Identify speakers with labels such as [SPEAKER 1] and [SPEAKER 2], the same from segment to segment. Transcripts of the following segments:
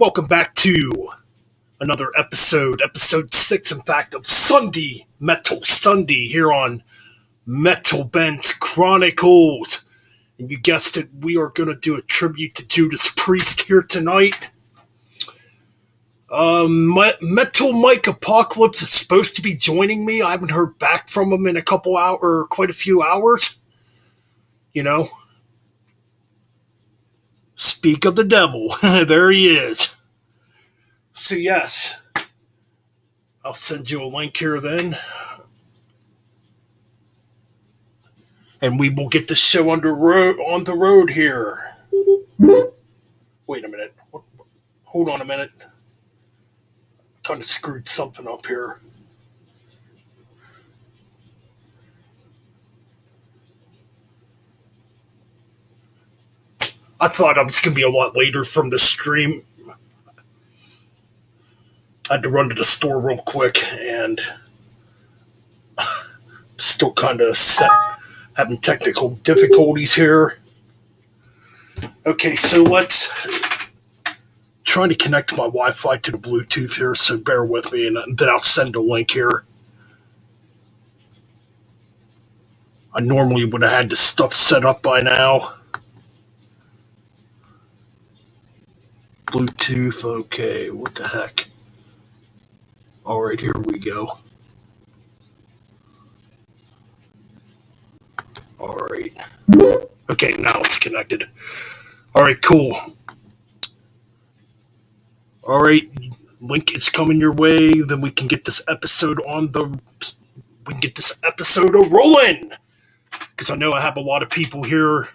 [SPEAKER 1] Welcome back to another episode 6, in fact, of Sunday Metal Sunday here on Metal Bent Chronicles. And you guessed it, we are going to do a tribute to Judas Priest here tonight. Metal Mikalypse is supposed to be joining me. I haven't heard back from him in quite a few hours. You know, speak of the devil. There he is. So yes, I'll send you a link here then. And we will get the show on the road here. Wait a minute. Hold on a minute. Kind of screwed something up here. I thought I was going to be a lot later from the stream. I had to run to the store real quick and still kind of having technical difficulties here. Okay, so let's trying to connect my Wi-Fi to the Bluetooth here, so bear with me, and then I'll send a link here. I normally would have had this stuff set up by now. Bluetooth, okay, what the heck? Alright, here we go. Alright. Okay, now it's connected. Alright, cool. Alright, link is coming your way, then we can get this episode rolling! Because I know I have a lot of people here,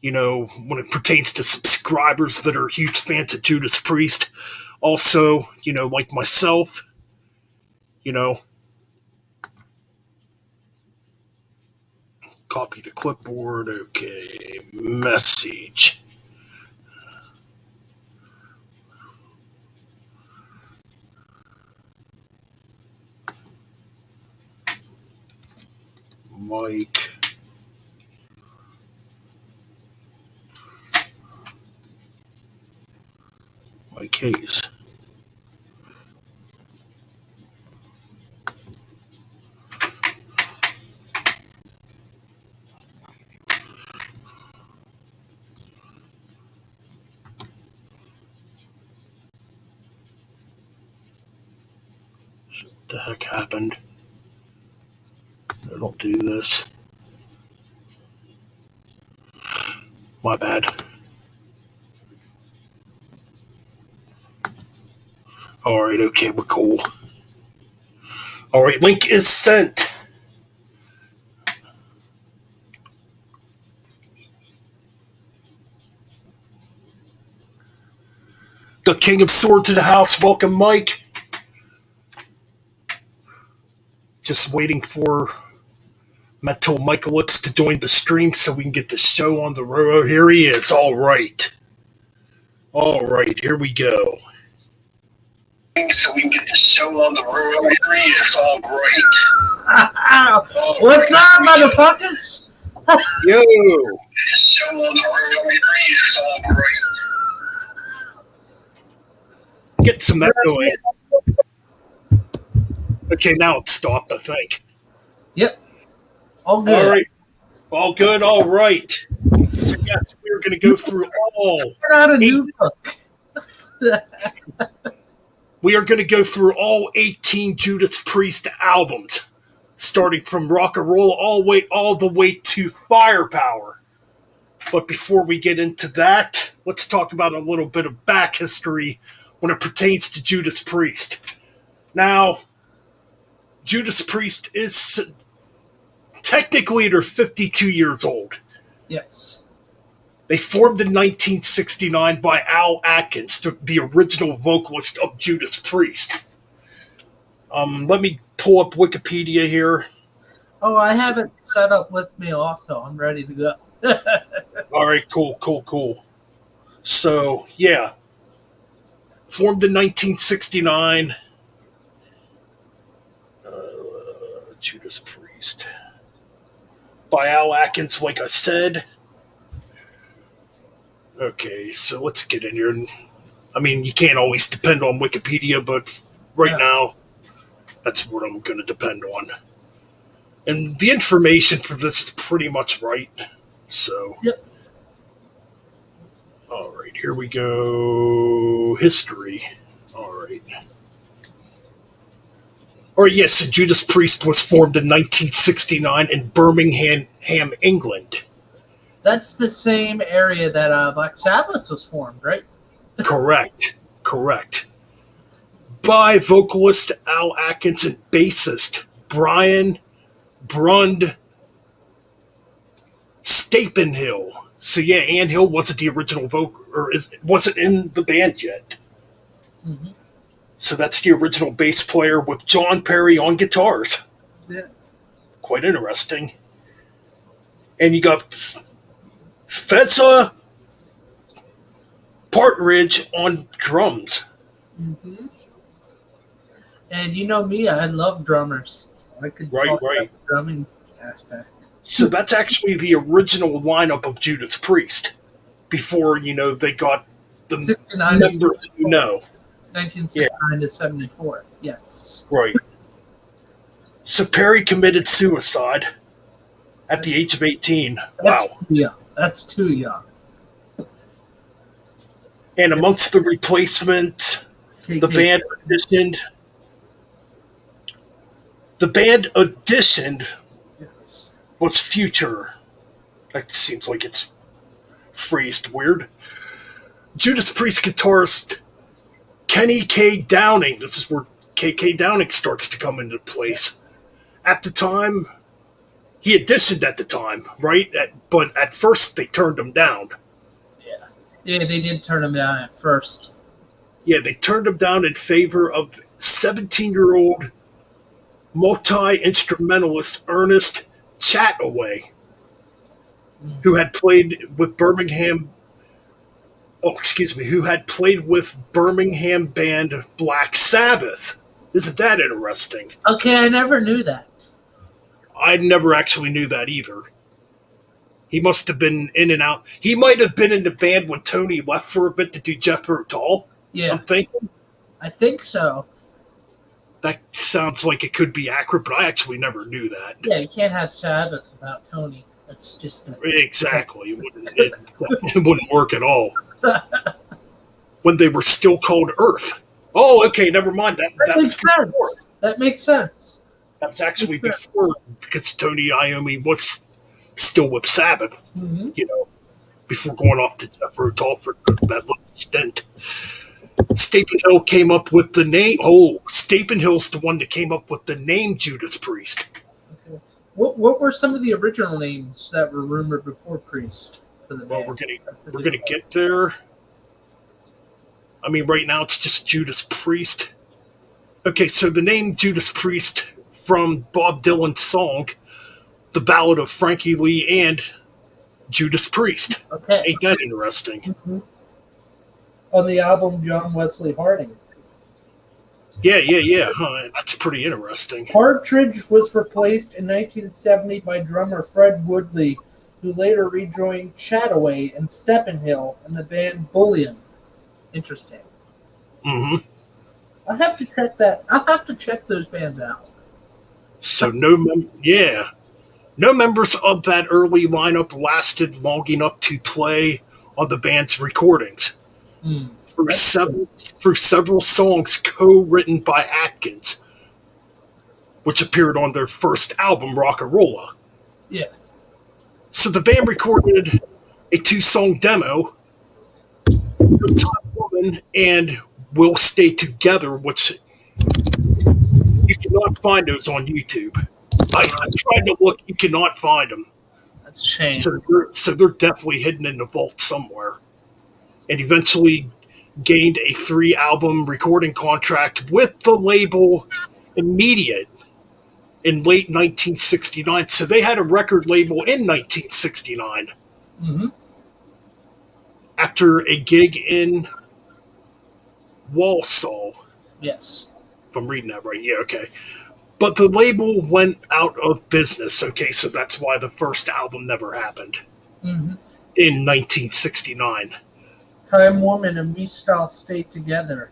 [SPEAKER 1] you know, when it pertains to subscribers that are huge fans of Judas Priest. Also, you know, like myself, you know, copy the clipboard, okay, message. Mike Hayes. What the heck happened? I don't do this. My bad. Alright, okay, we're cool. Alright, link is sent. The King of Swords in the house. Welcome, Mike. Just waiting for Metal Mikalypse to join the stream so we can get the show on the road. Here he is. Alright. Alright, here we go. So we can get the show on the road. Here he is. Alright.
[SPEAKER 2] What's up, motherfuckers?
[SPEAKER 1] Yo.
[SPEAKER 2] Show on the road. Here he is. Alright.
[SPEAKER 1] Get some echo in. Okay, now it's stopped, I think.
[SPEAKER 2] Yep. All good.
[SPEAKER 1] All right. All good. All right. So, yes, we're going to go through all.
[SPEAKER 2] Not a new book.
[SPEAKER 1] We are going to go through all 18 Judas Priest albums, starting from Rock and Roll all the way to Firepower. But before we get into that, let's talk about a little bit of back history when it pertains to Judas Priest. Now, Judas Priest is technically they're 52 years old.
[SPEAKER 2] Yes.
[SPEAKER 1] They formed in 1969 by Al Atkins, the original vocalist of Judas Priest. Let me pull up Wikipedia here.
[SPEAKER 2] Oh, I have it set up with me also. I'm ready to go.
[SPEAKER 1] All right, cool. So, yeah. Formed in 1969. Judas Priest. By Al Atkins, like I said. Okay, so let's get in here. I mean, you can't always depend on Wikipedia, but right
[SPEAKER 2] Yeah.
[SPEAKER 1] now, that's what I'm going to depend on. And the information for this is pretty much right. So,
[SPEAKER 2] Yep.
[SPEAKER 1] all right, here we go. History. All right. Or yes, Judas Priest was formed in 1969 in Birmingham, England.
[SPEAKER 2] That's the same area that Black Sabbath was formed, right?
[SPEAKER 1] Correct. Correct. By vocalist Al Atkins and bassist Brian Brund Stapenhill. So yeah, Ann Hill wasn't the original vocal, wasn't in the band yet.
[SPEAKER 2] Mm-hmm.
[SPEAKER 1] So that's the original bass player with John Perry on guitars.
[SPEAKER 2] Yeah.
[SPEAKER 1] Quite interesting. And you got Fezza Partridge on drums.
[SPEAKER 2] Mm-hmm. And you know me, I love drummers. I could talk about the drumming aspect.
[SPEAKER 1] So that's actually the original lineup of Judas Priest before, they got the
[SPEAKER 2] 69
[SPEAKER 1] members you know.
[SPEAKER 2] 1969 to 74. Yes.
[SPEAKER 1] Right. So Perry committed suicide at the age of 18.
[SPEAKER 2] That's
[SPEAKER 1] Wow.
[SPEAKER 2] too young. That's too young.
[SPEAKER 1] And amongst the replacement, the band auditioned. The band auditioned
[SPEAKER 2] Yes.
[SPEAKER 1] was Future. That seems like it's phrased weird. Judas Priest guitarist Kenny K. Downing. This is where K.K. Downing starts to come into place. At the time, he auditioned at the time, right? But at first, they turned him down.
[SPEAKER 2] Yeah. Yeah, they did turn him down at first.
[SPEAKER 1] Yeah, they turned him down in favor of 17-year-old multi-instrumentalist Ernest Chataway, who had played with Birmingham band Black Sabbath. Isn't that interesting?
[SPEAKER 2] Okay, I never knew that.
[SPEAKER 1] I never actually knew that either. He must have been in and out. He might have been in the band when Tony left for a bit to do Jethro Tull.
[SPEAKER 2] Yeah.
[SPEAKER 1] I'm thinking.
[SPEAKER 2] I think so.
[SPEAKER 1] That sounds like it could be accurate, but I actually never knew that.
[SPEAKER 2] Yeah, you can't have Sabbath without Tony. That's just
[SPEAKER 1] exactly. It wouldn't work at all. When they were still called Earth. Oh, okay, never mind. That
[SPEAKER 2] makes sense. Before. That makes sense.
[SPEAKER 1] That was actually before, because Tony Iommi was still with Sabbath, before going off to Jethro Tull for that little stint. Stapenhill came up with the name. Oh, Stapenhill's the one that came up with the name Judas Priest.
[SPEAKER 2] Okay. What were some of the original names that were rumored before Priest for the band?
[SPEAKER 1] We're gonna get there. I mean, right now it's just Judas Priest. Okay, so the name Judas Priest from Bob Dylan's song, "The Ballad of Frankie Lee and Judas Priest."
[SPEAKER 2] Okay,
[SPEAKER 1] ain't that interesting?
[SPEAKER 2] Mm-hmm. On the album John Wesley Harding.
[SPEAKER 1] Yeah. Huh, that's pretty interesting.
[SPEAKER 2] Partridge was replaced in 1970 by drummer Fred Woodley, who later rejoined Chataway and Steppenhill in the band Bullion. Interesting.
[SPEAKER 1] Mm-hmm.
[SPEAKER 2] I'll have to check that. I'll have to check those bands out.
[SPEAKER 1] So no members of that early lineup lasted long enough to play on the band's recordings. Through several songs co-written by Atkins, which appeared on their first album, Rock-a-Rolla.
[SPEAKER 2] Yeah.
[SPEAKER 1] So the band recorded a 2-song demo, Good Time Woman and We'll Stay Together, which you cannot find those on YouTube. I tried to look, you cannot find them.
[SPEAKER 2] That's a shame.
[SPEAKER 1] So they're definitely hidden in the vault somewhere. And eventually gained a 3-album recording contract with the label Immediate in late 1969. So they had a record label in 1969.
[SPEAKER 2] Mm-hmm.
[SPEAKER 1] After a gig in Walsall.
[SPEAKER 2] Yes.
[SPEAKER 1] If I'm reading that right. Yeah, okay. But the label went out of business. Okay, so that's why the first album never happened in 1969.
[SPEAKER 2] Time Woman and We Shall Stay Together.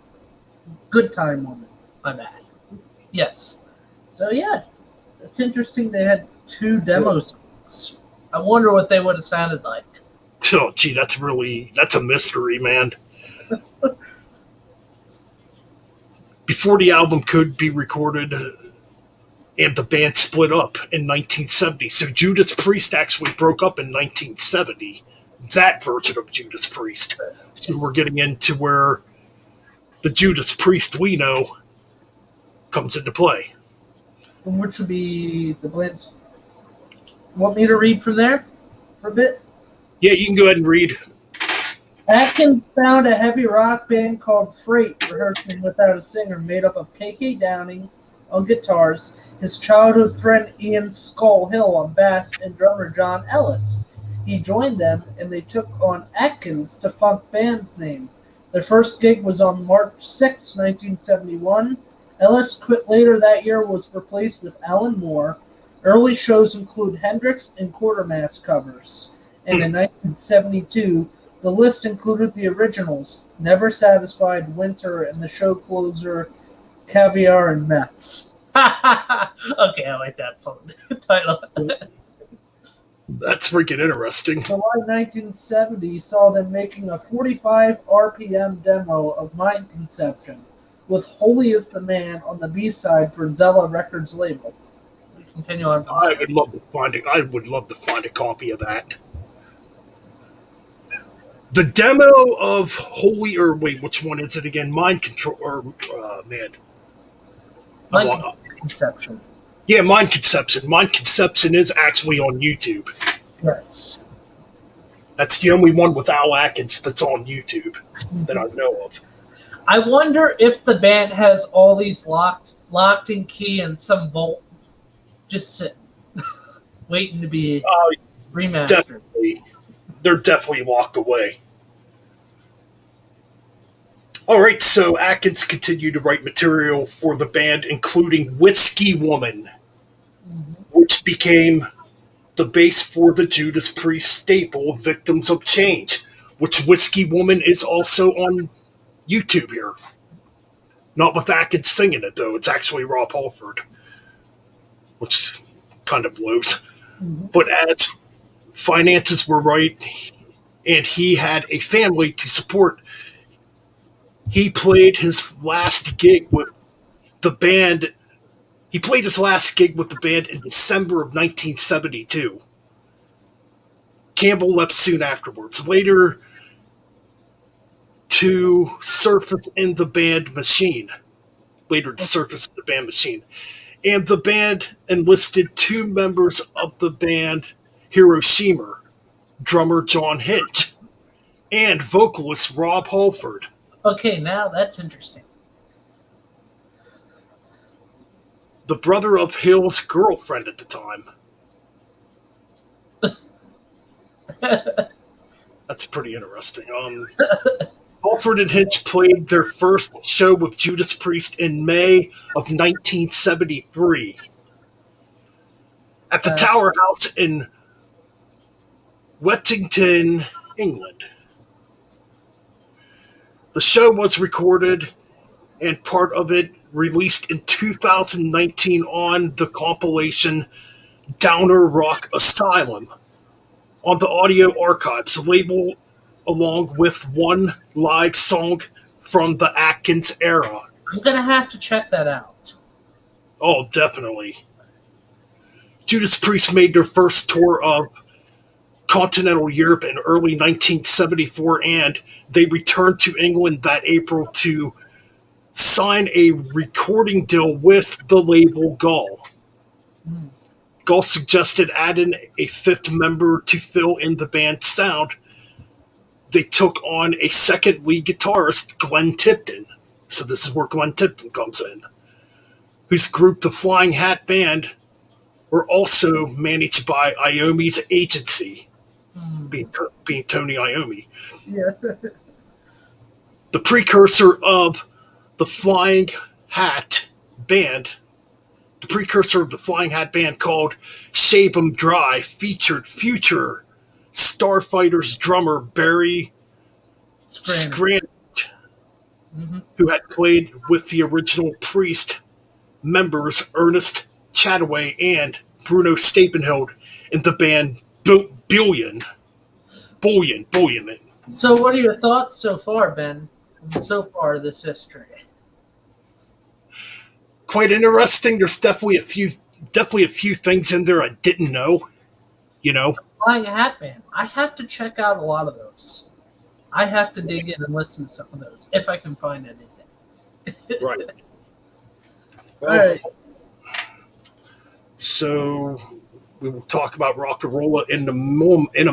[SPEAKER 2] Good Time Woman, my bad. Yes. So yeah, it's interesting they had two demos. I wonder what they would have sounded like.
[SPEAKER 1] Oh, gee, that's a mystery, man. Before the album could be recorded, and the band split up in 1970. So Judas Priest actually broke up in 1970. That version of Judas Priest. So we're getting into where the Judas Priest we know comes into play.
[SPEAKER 2] Which would be the Blitz. Want me to read from there for a bit?
[SPEAKER 1] Yeah, you can go ahead and read.
[SPEAKER 2] Atkins found a heavy rock band called Freight rehearsing without a singer, made up of K.K. Downing on guitars, his childhood friend Ian Skull Hill on bass, and drummer John Ellis. He joined them, and they took on Atkins, the funk band's name. Their first gig was on March 6, 1971. Ellis quit later that year, was replaced with Alan Moore. Early shows include Hendrix and Quartermass covers. And in 1972, the list included the originals, Never Satisfied, Winter, and the show closer, Caviar and Mets. Okay, I like that song title.
[SPEAKER 1] That's freaking interesting.
[SPEAKER 2] July 1970 saw them making a 45 RPM demo of Mind Conception, with Holy is the Man on the B-side for Zella Records label. We continue on.
[SPEAKER 1] I would love to find a copy of that. The demo of Holy, or wait, which one is it again? Mind Control, or man.
[SPEAKER 2] Mind Conception.
[SPEAKER 1] Yeah, Mind Conception. Mind Conception is actually on YouTube.
[SPEAKER 2] Yes.
[SPEAKER 1] That's the only one with Al Atkins that's on YouTube that I know of.
[SPEAKER 2] I wonder if the band has all these locked in key and some vault just sitting, waiting to be remastered.
[SPEAKER 1] Definitely. They're definitely locked away. Alright, so Atkins continued to write material for the band, including Whiskey Woman, which became the base for the Judas Priest staple, Victims of Change, which Whiskey Woman is also on YouTube here. Not with Atkins singing it, though. It's actually Rob Halford, which kind of blows. But as finances were right, and he had a family to support, he played his last gig with the band. He played his last gig with the band in December of 1972. Campbell left soon afterwards, later to surface in the band Machine. And the band enlisted two members of the band Hiroshima, drummer John Hinch, and vocalist Rob Halford.
[SPEAKER 2] Okay, now that's interesting.
[SPEAKER 1] The brother of Hill's girlfriend at the time. That's pretty interesting. Halford and Hinch played their first show with Judas Priest in May of 1973 at the Tower House in Wettington, England. The show was recorded and part of it released in 2019 on the compilation Downer Rock Asylum on the Audio Archives label, along with one live song from the Atkins era.
[SPEAKER 2] I'm going to have to check that out.
[SPEAKER 1] Oh, definitely. Judas Priest made their first tour of continental Europe in early 1974, and they returned to England that April to sign a recording deal with the label Gull. Gull suggested adding a fifth member to fill in the band's sound. They took on a second lead guitarist, Glenn Tipton. So this is where Glenn Tipton comes in, whose group, the Flying Hat Band, were also managed by Iommi's agency, being Tony Iommi.
[SPEAKER 2] Yeah.
[SPEAKER 1] The precursor of the Flying Hat Band, called Shave 'Em Dry, featured future Starfighters drummer Barry Scranton,
[SPEAKER 2] Mm-hmm.
[SPEAKER 1] who had played with the original Priest members Ernest Chataway and Bruno Stapenhild in the band Bullion.
[SPEAKER 2] So, what are your thoughts so far, Ben? So far, this history.
[SPEAKER 1] Quite interesting. There's definitely a few things in there I didn't know. You know,
[SPEAKER 2] Flying Hat Man. I have to check out a lot of those. I have to dig in and listen to some of those if I can find anything.
[SPEAKER 1] right?
[SPEAKER 2] All right.
[SPEAKER 1] So we will talk about rock and roll in a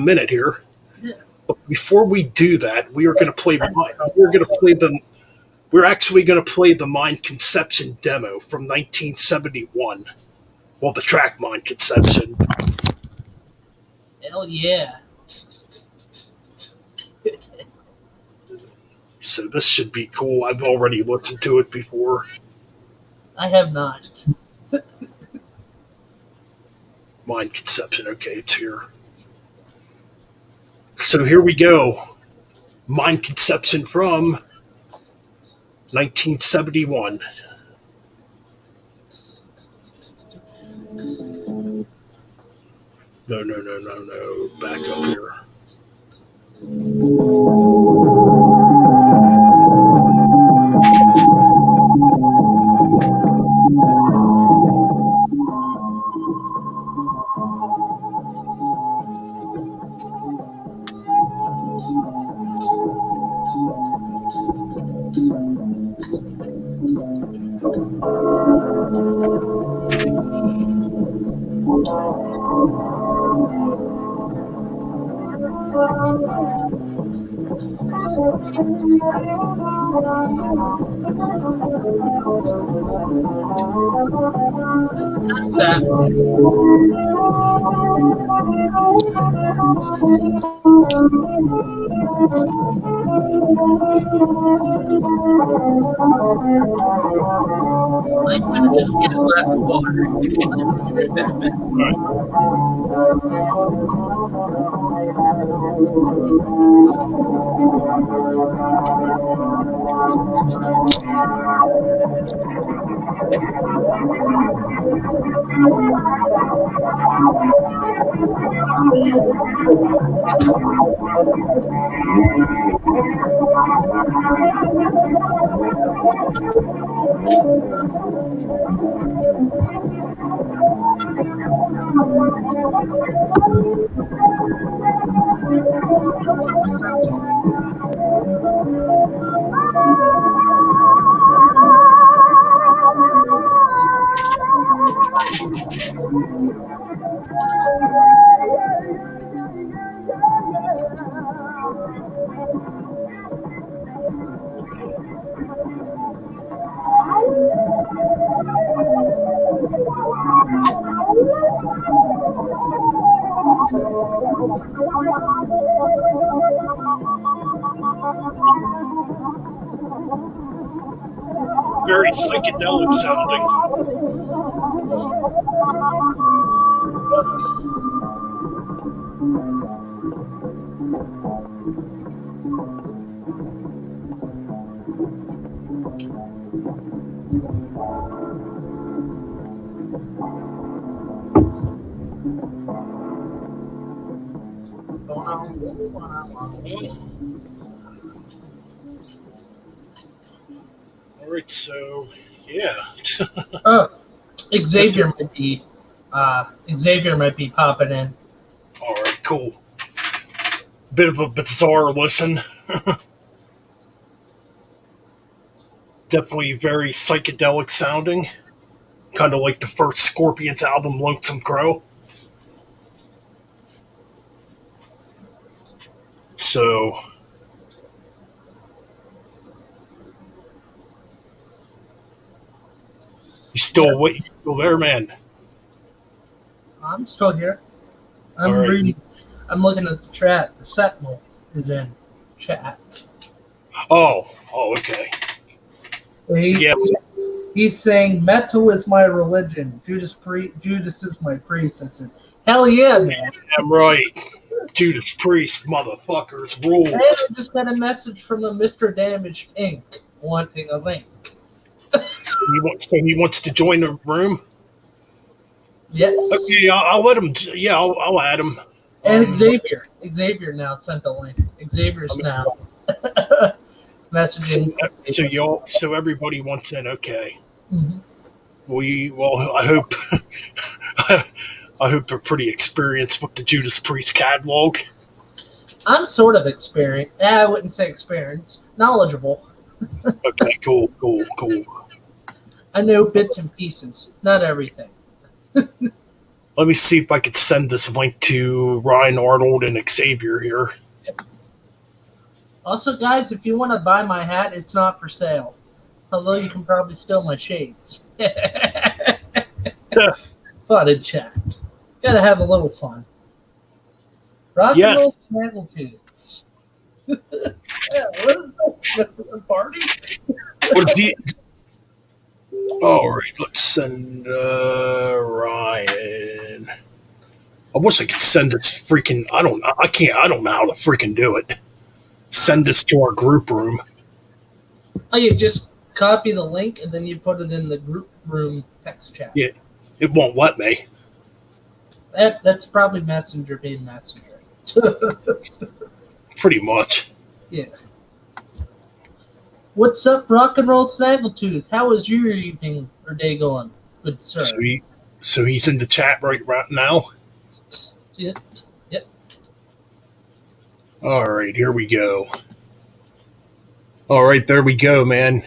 [SPEAKER 1] minute here.
[SPEAKER 2] Yeah.
[SPEAKER 1] But before we do that, we are going to play. We're going to play the. We're actually going to play the Mind Conception demo from 1971. Well, the track Mind Conception.
[SPEAKER 2] Hell yeah.
[SPEAKER 1] So this should be cool. I've already listened to it before.
[SPEAKER 2] I have not.
[SPEAKER 1] Mind Conception. Okay, it's here. So here we go. Mind Conception from 1971. No. Back up here.
[SPEAKER 2] That's that. I'm gonna go get a glass of water. I'll be right back, Ben.
[SPEAKER 1] Very psychedelic sounding. All right, so yeah.
[SPEAKER 2] Oh, Xavier might be popping in.
[SPEAKER 1] All right, cool. Bit of a bizarre listen. Definitely very psychedelic sounding. Kind of like the first Scorpions album, Lonesome Crow. So, you still there, man?
[SPEAKER 2] I'm still here. I'm
[SPEAKER 1] All right.
[SPEAKER 2] reading. I'm looking at the chat. The Sentinel is in chat.
[SPEAKER 1] Oh, okay. Yeah.
[SPEAKER 2] He's saying metal is my religion. Judas is my priest. I said, hell yeah, man.
[SPEAKER 1] I'm right. Judas Priest, motherfuckers,
[SPEAKER 2] Hey,
[SPEAKER 1] rules.
[SPEAKER 2] I just got a message from a Mr. Damaged Inc. wanting a link.
[SPEAKER 1] So he wants to join the room.
[SPEAKER 2] Yes.
[SPEAKER 1] Okay, I'll let him. Yeah, I'll add him.
[SPEAKER 2] And Xavier now sent a link. Xavier's now messaging.
[SPEAKER 1] So everybody wants in. Okay.
[SPEAKER 2] Mhm.
[SPEAKER 1] Well, I hope I hope they're pretty experienced with the Judas Priest catalog.
[SPEAKER 2] I'm sort of experienced. I wouldn't say experienced. Knowledgeable.
[SPEAKER 1] Okay, cool.
[SPEAKER 2] I know bits and pieces, not everything.
[SPEAKER 1] Let me see if I could send this link to Ryan, Arnold, and Xavier here.
[SPEAKER 2] Also, guys, if you want to buy my hat, it's not for sale. Although you can probably steal my shades. Fun in chat. Gotta have a little fun. Rock and roll
[SPEAKER 1] Yes.
[SPEAKER 2] magnitudes. Yeah, what is that? A party?
[SPEAKER 1] What is the? All right, let's send Ryan. I wish I could send this freaking. I can't. I don't know how to freaking do it. Send this to our group room.
[SPEAKER 2] Oh, you just copy the link and then you put it in the group room text chat.
[SPEAKER 1] Yeah, it won't let me.
[SPEAKER 2] That's probably Messenger being Messenger.
[SPEAKER 1] Pretty much.
[SPEAKER 2] Yeah. What's up, Rock and Roll Snaggletooth? How is your evening or day going, good sir?
[SPEAKER 1] So he's in the chat right now.
[SPEAKER 2] Yep.
[SPEAKER 1] All right, here we go. All right, there we go, man.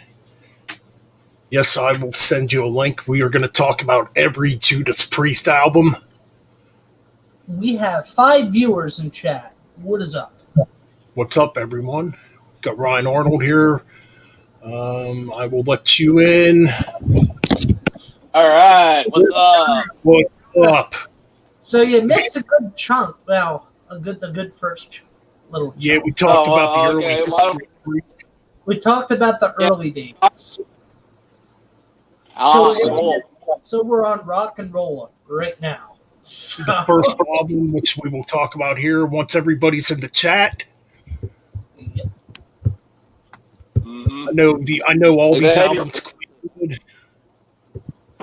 [SPEAKER 1] Yes, I will send you a link. We are going to talk about every Judas Priest album.
[SPEAKER 2] We have 5 viewers in chat. What is up?
[SPEAKER 1] What's up, everyone? Got Ryan Arnold here. I will let you in.
[SPEAKER 3] All right, what's up?
[SPEAKER 1] What's up?
[SPEAKER 2] So you missed a good chunk. Well, the good first little.
[SPEAKER 1] Yeah,
[SPEAKER 2] chunk.
[SPEAKER 1] we talked about the
[SPEAKER 3] okay.
[SPEAKER 1] early
[SPEAKER 3] Well,
[SPEAKER 1] Priest.
[SPEAKER 2] We talked about the early dates.
[SPEAKER 3] Cool.
[SPEAKER 2] So we're on rock and roll right now.
[SPEAKER 1] The first album, which we will talk about here once everybody's in the chat.
[SPEAKER 2] Yep.
[SPEAKER 3] Mm-hmm.
[SPEAKER 1] I know all these
[SPEAKER 3] Exactly.
[SPEAKER 1] albums quite good.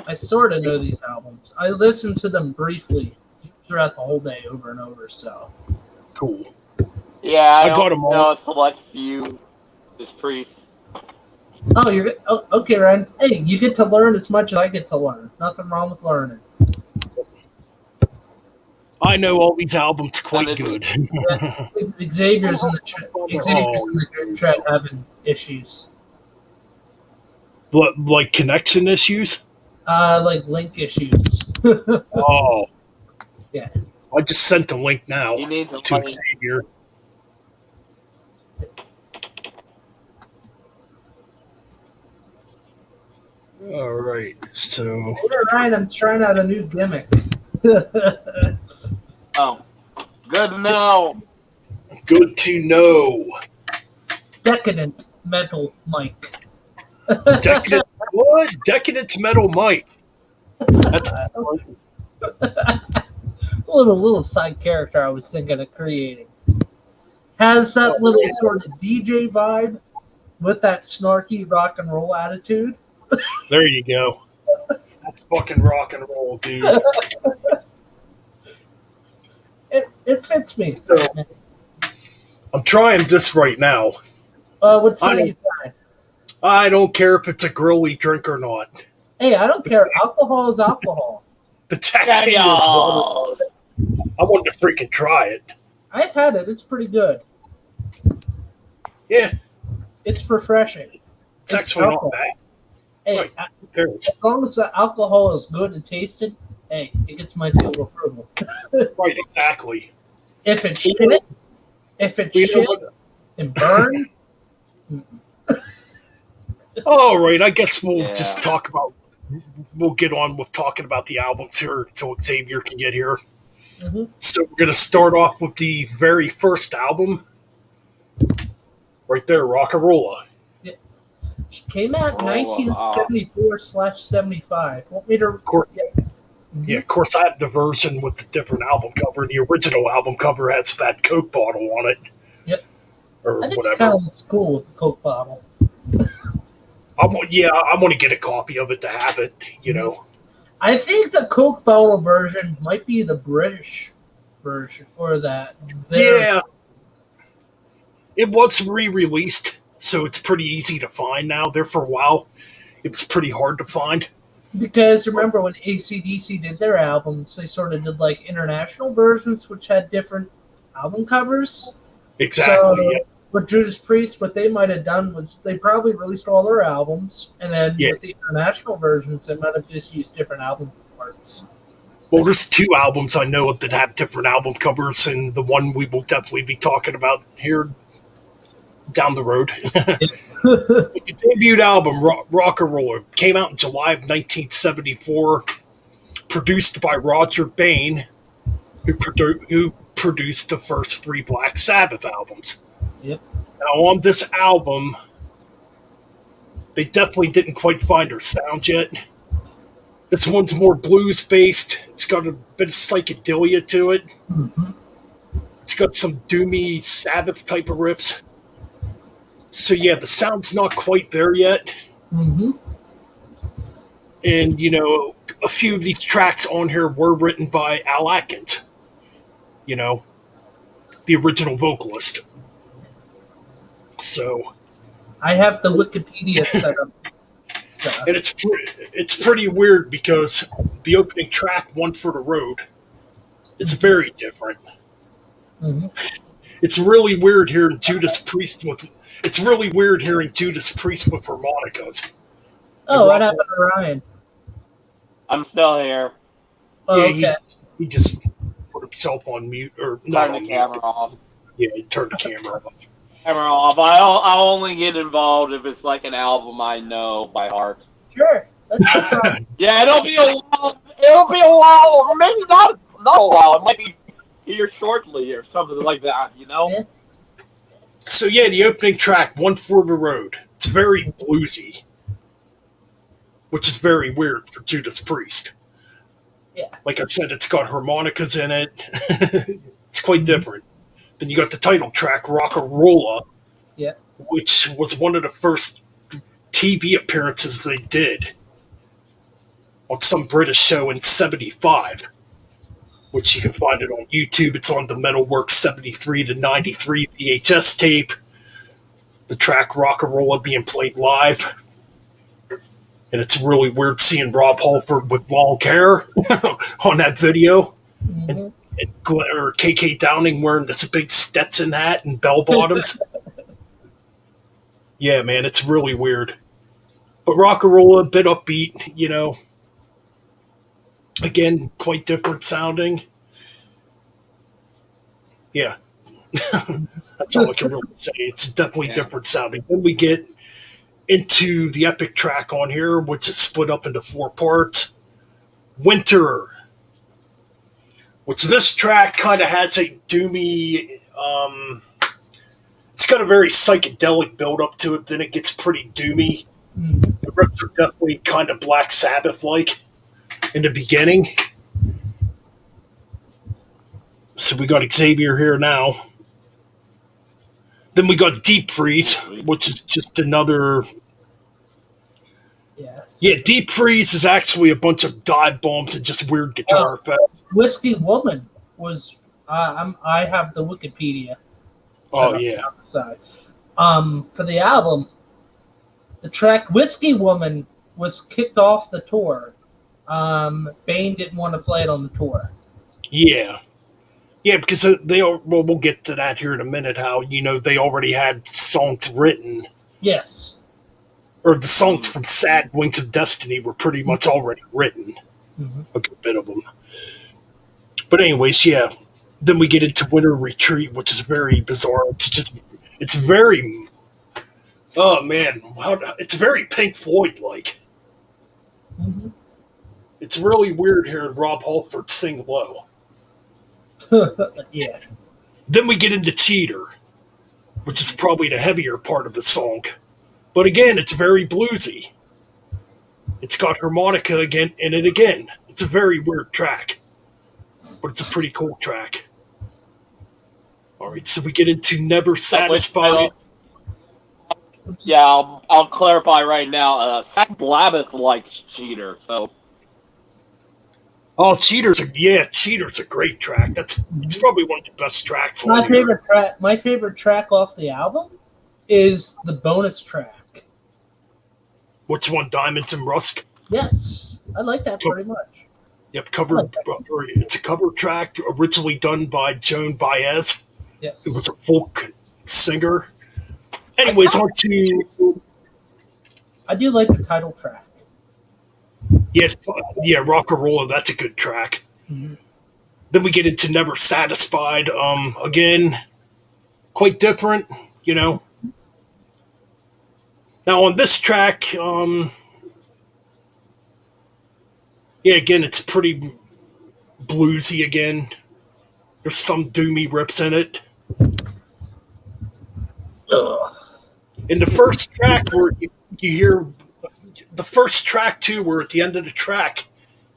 [SPEAKER 2] I sort of know these albums. I listened to them briefly throughout the whole day, over and over. So
[SPEAKER 1] Cool.
[SPEAKER 3] Yeah,
[SPEAKER 1] I got 'em all.
[SPEAKER 3] know a select few. This priest.
[SPEAKER 2] okay, Ryan. Hey, you get to learn as much as I get to learn. Nothing wrong with learning.
[SPEAKER 1] I know all these albums quite
[SPEAKER 3] And
[SPEAKER 1] good.
[SPEAKER 2] Xavier's in the chat. Xavier's in the group chat having issues.
[SPEAKER 1] Like connection issues?
[SPEAKER 2] Like link issues.
[SPEAKER 1] Oh.
[SPEAKER 2] Yeah.
[SPEAKER 1] I just sent the link now
[SPEAKER 3] He needs a
[SPEAKER 1] to
[SPEAKER 3] money.
[SPEAKER 1] Xavier. All right, so
[SPEAKER 2] Hey, Ryan, I'm trying out a new gimmick.
[SPEAKER 3] Oh, good to know.
[SPEAKER 1] good to know.
[SPEAKER 2] Decadent metal mic.
[SPEAKER 1] Decadent what? Decadent Metal Mike. That's
[SPEAKER 2] A little side character I was thinking of creating. Has that little sort of DJ vibe with that snarky rock and roll attitude.
[SPEAKER 1] there you go. That's fucking rock and roll, dude.
[SPEAKER 2] It fits me.
[SPEAKER 1] So, I'm trying this right now.
[SPEAKER 2] What's
[SPEAKER 1] I
[SPEAKER 2] that
[SPEAKER 1] don't-
[SPEAKER 2] you trying?
[SPEAKER 1] I don't care if it's a girl we drink or not.
[SPEAKER 2] Hey, I don't care. Alcohol is alcohol.
[SPEAKER 1] The Jack
[SPEAKER 3] Yeah,
[SPEAKER 1] Daniels
[SPEAKER 3] y'all.
[SPEAKER 1] water. I wanted to freaking try it.
[SPEAKER 2] I've had it. It's pretty good.
[SPEAKER 1] Yeah,
[SPEAKER 2] It's refreshing.
[SPEAKER 1] it's actually
[SPEAKER 2] alcohol.
[SPEAKER 1] not bad.
[SPEAKER 2] Hey,
[SPEAKER 1] Right. Who cares?
[SPEAKER 2] as long as the alcohol is good and tasted, hey, it gets my seal of approval.
[SPEAKER 1] Right, exactly.
[SPEAKER 2] If it's shit,
[SPEAKER 1] You know what?
[SPEAKER 2] and burns,
[SPEAKER 1] All right, I guess we'll
[SPEAKER 3] Yeah.
[SPEAKER 1] just talk about. We'll get on with talking about the albums here until Xavier can get here.
[SPEAKER 2] Mhm.
[SPEAKER 1] So we're going to start off with the very first album, right there, Rock-a-Rolla.
[SPEAKER 2] came out in
[SPEAKER 3] Oh, wow.
[SPEAKER 2] 1974/75. Want me to?
[SPEAKER 1] Of course, Yeah, of course, I have the version with the different album cover. The original album cover has that Coke bottle on it,
[SPEAKER 2] Yep.
[SPEAKER 1] or
[SPEAKER 2] I think it
[SPEAKER 1] whatever.
[SPEAKER 2] kind of looks cool with the Coke bottle.
[SPEAKER 1] I want to get a copy of it to have it. You know.
[SPEAKER 2] I think the Coke bottle version might be the British version for that.
[SPEAKER 1] Yeah, it was re-released, so it's pretty easy to find now. There for a while, it was pretty hard to find.
[SPEAKER 2] Because remember when AC/DC did their albums, they sort of did like international versions which had different album covers.
[SPEAKER 1] Exactly.
[SPEAKER 2] So with Judas Priest, what they might have done was they probably released all their albums, and then
[SPEAKER 1] Yeah.
[SPEAKER 2] with the international versions, they might have just used different album parts.
[SPEAKER 1] Well, there's two albums I know of that have different album covers, and the one we will definitely be talking about here down the road. The debut album, Rock and Roller, came out in July of 1974, produced by Roger Bain, who produced the first three Black Sabbath albums.
[SPEAKER 2] Yep.
[SPEAKER 1] Now, on this album, they definitely didn't quite find their sound yet. This one's more blues based. It's got a bit of psychedelia to it.
[SPEAKER 2] Mm-hmm.
[SPEAKER 1] It's got some doomy Sabbath type of riffs. So yeah, the sound's not quite there yet.
[SPEAKER 2] Mm-hmm.
[SPEAKER 1] And a few of these tracks on here were written by Al Atkins. The original vocalist. So
[SPEAKER 2] I have the Wikipedia set up. So.
[SPEAKER 1] And it's pretty weird because the opening track, "One for the Road," is very different.
[SPEAKER 2] Mm-hmm.
[SPEAKER 1] It's really weird hearing Judas Priest with. It's really weird hearing Judas Priest with harmonicas.
[SPEAKER 2] Oh, what happened to Ryan?
[SPEAKER 3] I'm still here.
[SPEAKER 2] Oh,
[SPEAKER 1] Yeah,
[SPEAKER 2] okay.
[SPEAKER 1] he just put himself on mute or not
[SPEAKER 3] Turn
[SPEAKER 1] on
[SPEAKER 3] the
[SPEAKER 1] mute.
[SPEAKER 3] camera off.
[SPEAKER 1] Yeah, he turned the camera off.
[SPEAKER 3] Camera off. I'll only get involved if it's like an album I know by heart.
[SPEAKER 2] Sure. That's no problem.
[SPEAKER 3] Yeah, it'll be a while. It'll be a while, or maybe not a while. It might be here shortly or something like that.
[SPEAKER 2] Yeah.
[SPEAKER 1] So yeah, the opening track, "One for the Road," it's very bluesy, which is very weird for Judas Priest.
[SPEAKER 2] Yeah.
[SPEAKER 1] Like I said, it's got harmonicas in it. It's quite different. Then you got the title track, "Rock-a-Rolla,"
[SPEAKER 2] Yeah.
[SPEAKER 1] which was one of the first TV appearances they did on some British show in '75, which you can find it on YouTube. It's on the Metalworks 73 to 93 VHS tape. The track "Rock-a-Rolla" being played live. And it's really weird seeing Rob Halford with long hair on that video.
[SPEAKER 2] Mm-hmm.
[SPEAKER 1] Or KK Downing wearing this big Stetson hat and bell bottoms. Yeah, man, it's really weird. But Rock-a-Rolla, a bit upbeat, Again, quite different sounding. Yeah. That's all I can really say. It's definitely different sounding. Then we get into the epic track on here, which is split up into 4 parts. "Winter," which this track kind of has a doomy, it's got a very psychedelic build up to it, then it gets pretty doomy.
[SPEAKER 2] Mm-hmm.
[SPEAKER 1] The riffs are definitely kind of Black Sabbath-like in the beginning. So we got Xavier here now. Then we got "Deep Freeze," which is just another...
[SPEAKER 2] Yeah.
[SPEAKER 1] Yeah, "Deep Freeze" is actually a bunch of dive bombs and just weird guitar effects.
[SPEAKER 2] Whiskey Woman was. I have the Wikipedia.
[SPEAKER 1] Oh, yeah.
[SPEAKER 2] On the side. For the album, the track "Whiskey Woman" was kicked off the tour. Bain didn't want to play it on the tour.
[SPEAKER 1] Yeah. Yeah, because we'll get to that here in a minute, how, they already had songs written.
[SPEAKER 2] Yes.
[SPEAKER 1] Or the songs from Sad Wings of Destiny were pretty much already written.
[SPEAKER 2] Mm-hmm.
[SPEAKER 1] A good bit of them. But anyways, yeah. Then we get into "Winter Retreat," which is very bizarre. It's very, oh man, it's very Pink Floyd-like.
[SPEAKER 2] Mm-hmm.
[SPEAKER 1] It's really weird hearing Rob Halford sing low.
[SPEAKER 2] Yeah.
[SPEAKER 1] Then we get into "Cheater," which is probably the heavier part of the song. But again, it's very bluesy. It's got harmonica again in it again. It's a very weird track, but it's a pretty cool track. All right, so we get into Never Satisfied.
[SPEAKER 3] Yeah, I'll clarify right now. Zach Blabbeth likes Cheater, so.
[SPEAKER 1] Oh, Cheater's a great track. It's probably one of the best tracks.
[SPEAKER 2] My favorite track off the album is the bonus track.
[SPEAKER 1] Which one? Diamonds and Rust?
[SPEAKER 2] Yes, I like that pretty much.
[SPEAKER 1] Yep, it's a cover track originally done by Joan Baez.
[SPEAKER 2] Yes.
[SPEAKER 1] It was a folk singer. Anyways, on to...
[SPEAKER 2] I do like the title track.
[SPEAKER 1] Yeah, Rock and Roll, that's a good track.
[SPEAKER 2] Mm-hmm.
[SPEAKER 1] Then we get into Never Satisfied. Again, quite different, you know. Now on this track, again, it's pretty bluesy again. There's some doomy rips in it.
[SPEAKER 2] Ugh.
[SPEAKER 1] In the first track, where you hear the first track too, where at the end of the track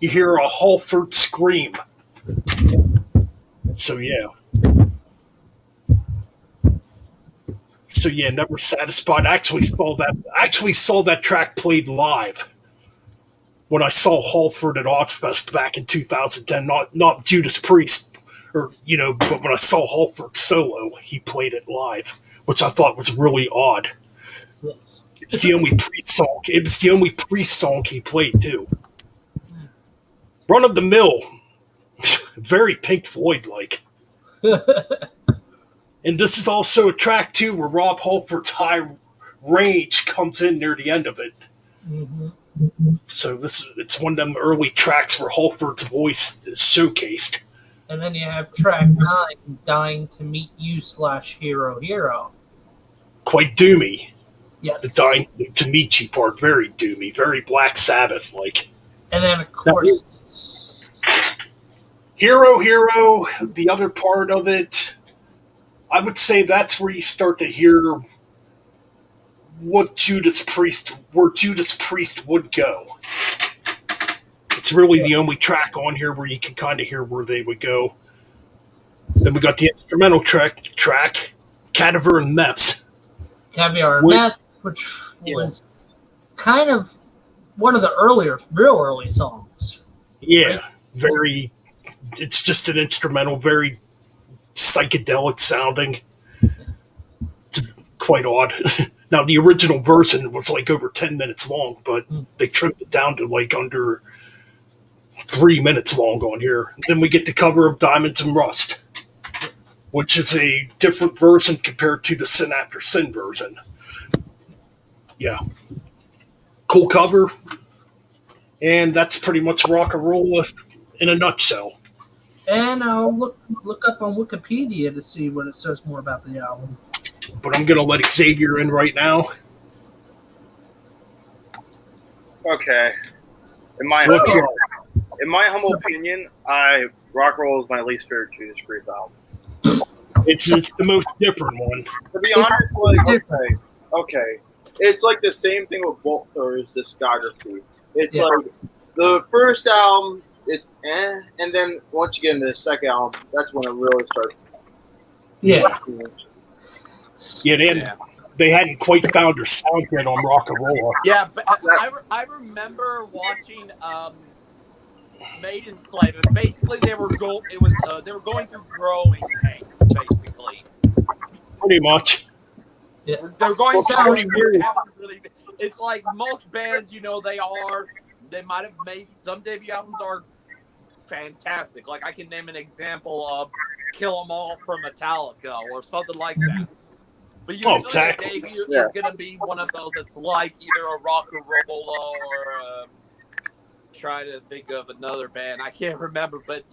[SPEAKER 1] you hear a Halford scream. So Never Satisfied. I actually saw that track played live when I saw Halford at Ozfest back in 2010. Not Judas Priest, but when I saw Halford solo, he played it live, which I thought was really odd.
[SPEAKER 2] Yes.
[SPEAKER 1] It's the only Priest song. It was the only Priest song he played too. Run of the Mill, very Pink Floyd like. And this is also a track too where Rob Halford's high range comes in near the end of it.
[SPEAKER 2] Mm-hmm.
[SPEAKER 1] So it's one of them early tracks where Halford's voice is showcased.
[SPEAKER 2] And then you have track 9, Dying to Meet You / Hero Hero.
[SPEAKER 1] Quite doomy.
[SPEAKER 2] Yes.
[SPEAKER 1] The Dying to Meet You part, very doomy, very Black Sabbath like.
[SPEAKER 2] And then of course
[SPEAKER 1] Hero Hero, the other part of it, I would say that's where you start to hear where Judas Priest would go. It's really the only track on here where you can kind of hear where they would go. Then we got the instrumental track Cadaver and Meth.
[SPEAKER 2] Caviar and Meth, which was kind of one of the real early songs.
[SPEAKER 1] Yeah,
[SPEAKER 2] right?
[SPEAKER 1] very. It's just an instrumental, very psychedelic sounding. It's quite odd. Now, the original version was like over 10 minutes long, but they trimmed it down to like under 3 minutes long on here. Then we get the cover of Diamonds and Rust, which is a different version compared to the Sin After Sin version. Yeah. Cool cover. And that's pretty much rock and roll in a nutshell.
[SPEAKER 2] And I'll look up on Wikipedia to see what it says more about the album.
[SPEAKER 1] But I'm going to let Xavier in right now.
[SPEAKER 4] Okay. In my humble opinion, rock and roll is my least favorite Judas Priest album.
[SPEAKER 1] It's the most different one.
[SPEAKER 4] To be honest, okay. It's like the same thing with Bolt Thor's discography. It's like the first album, it's and then once you get into the second album, that's when it really starts.
[SPEAKER 2] Yeah.
[SPEAKER 1] They hadn't quite found their sound yet on rock and roll.
[SPEAKER 3] Yeah, but I remember watching Maiden Slave, and basically they were going through growing pains, basically.
[SPEAKER 1] Pretty much.
[SPEAKER 2] Yeah.
[SPEAKER 3] They're going through it's like most bands, they might have made some debut albums are fantastic. Like I can name an example of Kill 'Em All from Metallica or something like that. But usually the debut is going to be one of those that's like either a rock and roll or trying to think of another band. I can't remember, but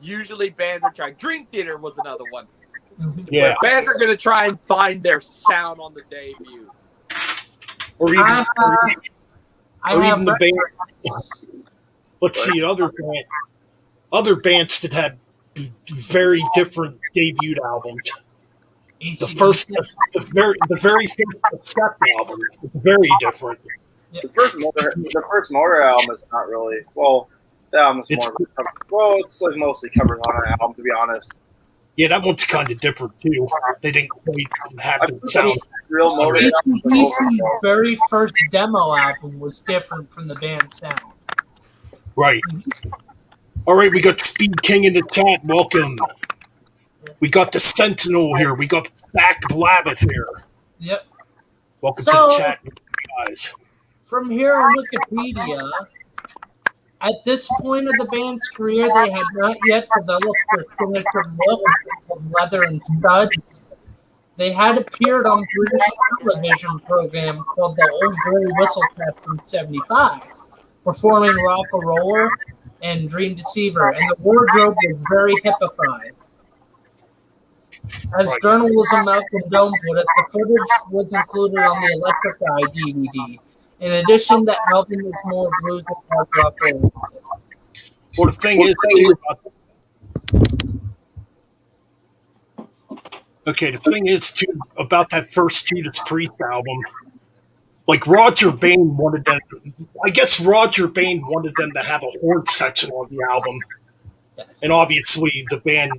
[SPEAKER 3] usually bands are trying. Dream Theater was another one.
[SPEAKER 1] Yeah.
[SPEAKER 3] But bands are going to try and find their sound on the debut.
[SPEAKER 1] Or even the band. Let's see, other bands that had very different debut albums. The very first Step album is very different.
[SPEAKER 4] The first Motor album is not really That album's
[SPEAKER 1] It's-
[SPEAKER 4] more. Well, it's like mostly covered on that album, to be honest.
[SPEAKER 1] Yeah, that one's kind of different too. They didn't quite have the sound.
[SPEAKER 4] Real motor.
[SPEAKER 2] AC/DC's very first demo album was different from the band's sound.
[SPEAKER 1] Right. All right, we got Speed King in the chat. Welcome. We got the Sentinel here. We got Zach Blabbeth here.
[SPEAKER 2] Yep.
[SPEAKER 1] Welcome to
[SPEAKER 2] So-
[SPEAKER 1] the chat, guys.
[SPEAKER 2] From here on Wikipedia, at this point of the band's career, they had not yet developed their signature look of leather and studs. They had appeared on British television program called The Old Grey Whistle Test in '75, performing Rock-a-Roller and Dream Deceiver, and the wardrobe was very hippified. As
[SPEAKER 1] Right.
[SPEAKER 2] journalism Malcolm Dome put it, the footage was included on the Electric Eye DVD. In addition, the album is more blues and hard rock oriented.
[SPEAKER 1] Well, the thing is, too, the thing is, too, about that first Judas Priest album, like Roger Bain wanted them, I guess Roger Bain wanted them to have a horn section on the album,
[SPEAKER 2] Yes.
[SPEAKER 1] and obviously the band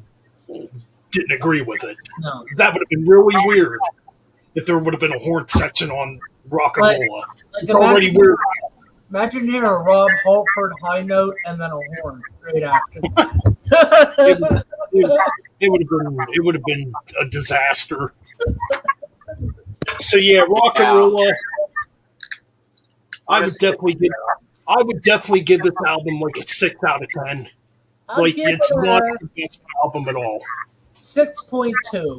[SPEAKER 1] didn't agree with it.
[SPEAKER 2] No.
[SPEAKER 1] That would have been really weird if there would have been a horn section on Rock and Roll.
[SPEAKER 2] Like
[SPEAKER 1] It's already weird.
[SPEAKER 2] imagine hearing a Rob Halford high note and then a horn right after that.
[SPEAKER 1] It would have been a disaster. So yeah, Rock and Roll. I would definitely give this album like a 6 out of 10.
[SPEAKER 2] I'll
[SPEAKER 1] Like
[SPEAKER 2] give
[SPEAKER 1] it's
[SPEAKER 2] it
[SPEAKER 1] not
[SPEAKER 2] a
[SPEAKER 1] the best album at all.
[SPEAKER 2] 6.2.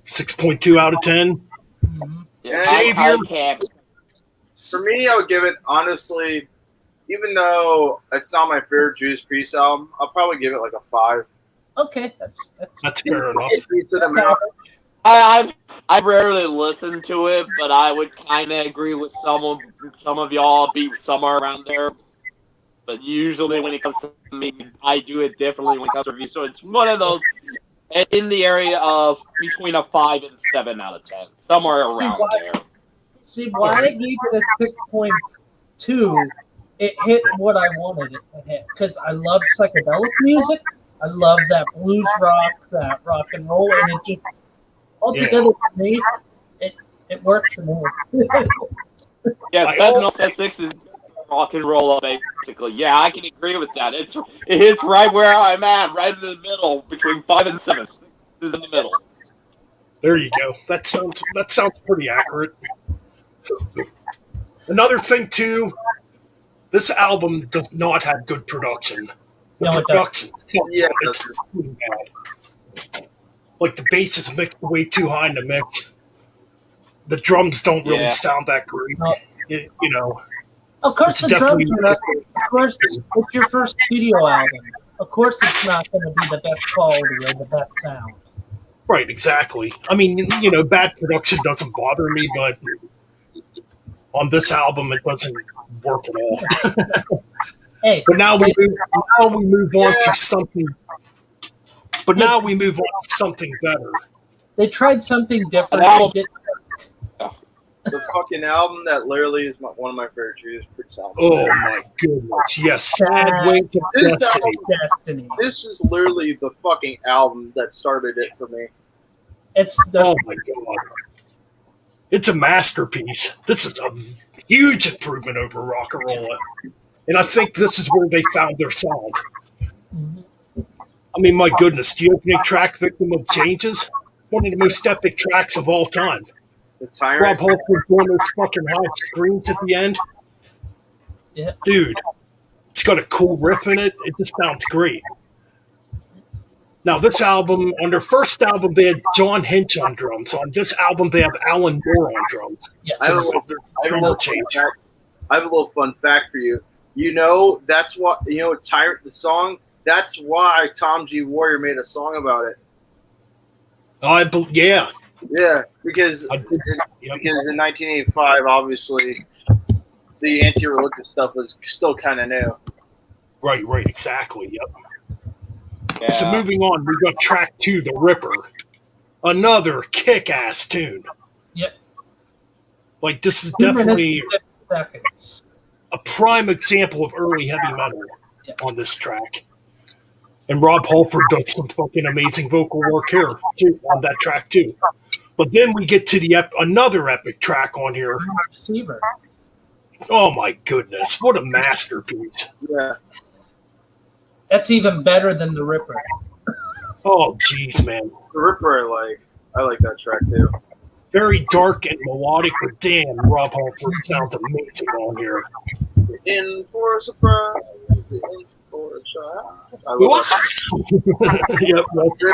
[SPEAKER 1] 6.2 out of 10.
[SPEAKER 2] Mhm.
[SPEAKER 3] Yeah,
[SPEAKER 1] Xavier?
[SPEAKER 3] I can't.
[SPEAKER 4] For me, I would give it, honestly, even though it's not my favorite Judas Priest album, I'll probably give it like a 5.
[SPEAKER 2] Okay, that's
[SPEAKER 1] That's fair enough.
[SPEAKER 4] Decent amount.
[SPEAKER 3] I rarely listen to it, but I would kind of agree with some of y'all. Be somewhere around there. But usually, when it comes to me, I do it differently when it comes to reviews. So it's one of those in the area of between a 5 and 7 out of 10, somewhere around there.
[SPEAKER 2] See, why I gave it a 6.2, it hit what I wanted it to hit. Because I love psychedelic music. I love that blues rock, that rock and roll, and it just, altogether for me, it works for me.
[SPEAKER 3] Yeah, Sentinel Ep.6 is rock and roll, basically. Yeah, I can agree with that. It hits right where I'm at, right in the middle, between 5 and 7. This is in the middle.
[SPEAKER 1] There you go. That sounds pretty accurate. Another thing too, this album does not have good production. The
[SPEAKER 2] No, it
[SPEAKER 1] production sucks.
[SPEAKER 4] Yeah,
[SPEAKER 1] It's really bad. Like the bass is mixed way too high in the mix. The drums don't really
[SPEAKER 3] Yeah.
[SPEAKER 1] sound that great.
[SPEAKER 2] No.
[SPEAKER 1] You know,
[SPEAKER 2] Of course,
[SPEAKER 1] it's
[SPEAKER 2] the drums
[SPEAKER 1] definitely
[SPEAKER 2] are not. Of course, it's your first studio album. Of course, it's not going to be the best quality or the best sound.
[SPEAKER 1] right, exactly. I mean, bad production doesn't bother me, but on this album, it doesn't work at all.
[SPEAKER 2] Hey,
[SPEAKER 1] But now we move on to something. But now we move on to something better.
[SPEAKER 2] they tried something different.
[SPEAKER 3] An album-
[SPEAKER 2] They did-
[SPEAKER 4] The fucking album that literally is one of my favorite Judas Priest albums.
[SPEAKER 1] Oh my goodness! Yes, Sad Wings of
[SPEAKER 4] This
[SPEAKER 1] Destiny.
[SPEAKER 4] album-
[SPEAKER 2] Destiny.
[SPEAKER 4] This is literally the fucking album that started it for me.
[SPEAKER 2] It's the
[SPEAKER 1] Oh my god! It's a masterpiece. This is a huge improvement over Rock and Roll, and I think this is where they found their sound. I mean, my goodness, the opening track, "Victim of Changes," one of the most epic tracks of all time.
[SPEAKER 4] The
[SPEAKER 1] Rob
[SPEAKER 4] Tyrant.
[SPEAKER 1] Halford doing those fucking high screams at the end.
[SPEAKER 2] Yeah.
[SPEAKER 1] Dude, it's got a cool riff in it. It just sounds great. Now, this album, on their first album, they had John Hinch on drums. On this album, they have Alan Moore on drums.
[SPEAKER 2] yes.
[SPEAKER 4] I have a little, I have a little fun fact for you. That's what Tyrant, the song. That's why Tom G. Warrior made a song about it.
[SPEAKER 1] Yeah.
[SPEAKER 4] Yeah, because
[SPEAKER 1] I did- Yep.
[SPEAKER 4] because in 1985, obviously, the anti-religious stuff was still kind of new.
[SPEAKER 1] Right, exactly. Yep.
[SPEAKER 3] Yeah.
[SPEAKER 1] So moving on, we got track 2, The Ripper. Another kick-ass tune.
[SPEAKER 2] Yep.
[SPEAKER 1] Like, this is
[SPEAKER 2] 2 minutes
[SPEAKER 1] definitely
[SPEAKER 2] and 50 seconds.
[SPEAKER 1] a prime example of early heavy metal. on this track. And Rob Halford does some fucking amazing vocal work here too, on that track too. But then we get to the another epic track on here.
[SPEAKER 2] Deceiver.
[SPEAKER 1] Oh my goodness, what a masterpiece.
[SPEAKER 4] Yeah.
[SPEAKER 2] That's even better than the Ripper.
[SPEAKER 1] Oh jeez, man.
[SPEAKER 4] The Ripper, I like that track too.
[SPEAKER 1] Very dark and melodic, but damn, Rob Halford sounds amazing on here.
[SPEAKER 4] In for a surprise. In for a shot. I love that.
[SPEAKER 1] Yep,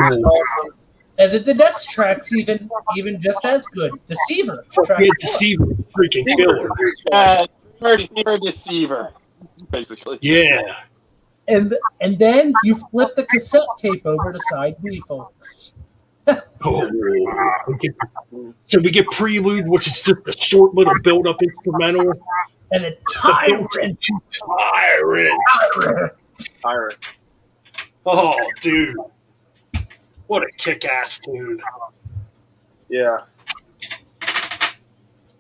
[SPEAKER 4] That's awesome.
[SPEAKER 2] And then the next track's even just as good. Deceiver. Track
[SPEAKER 1] Yeah,
[SPEAKER 2] four.
[SPEAKER 1] Deceiver, freaking killer.
[SPEAKER 3] Deceiver, basically.
[SPEAKER 1] Yeah.
[SPEAKER 2] And then you flip the cassette tape over to side B, folks.
[SPEAKER 1] Oh, so we get Prelude, which is just a short little build-up instrumental.
[SPEAKER 2] And a
[SPEAKER 1] The built-in Tyrant.
[SPEAKER 4] Pirate.
[SPEAKER 1] Oh, dude. What a kick-ass tune.
[SPEAKER 4] Yeah.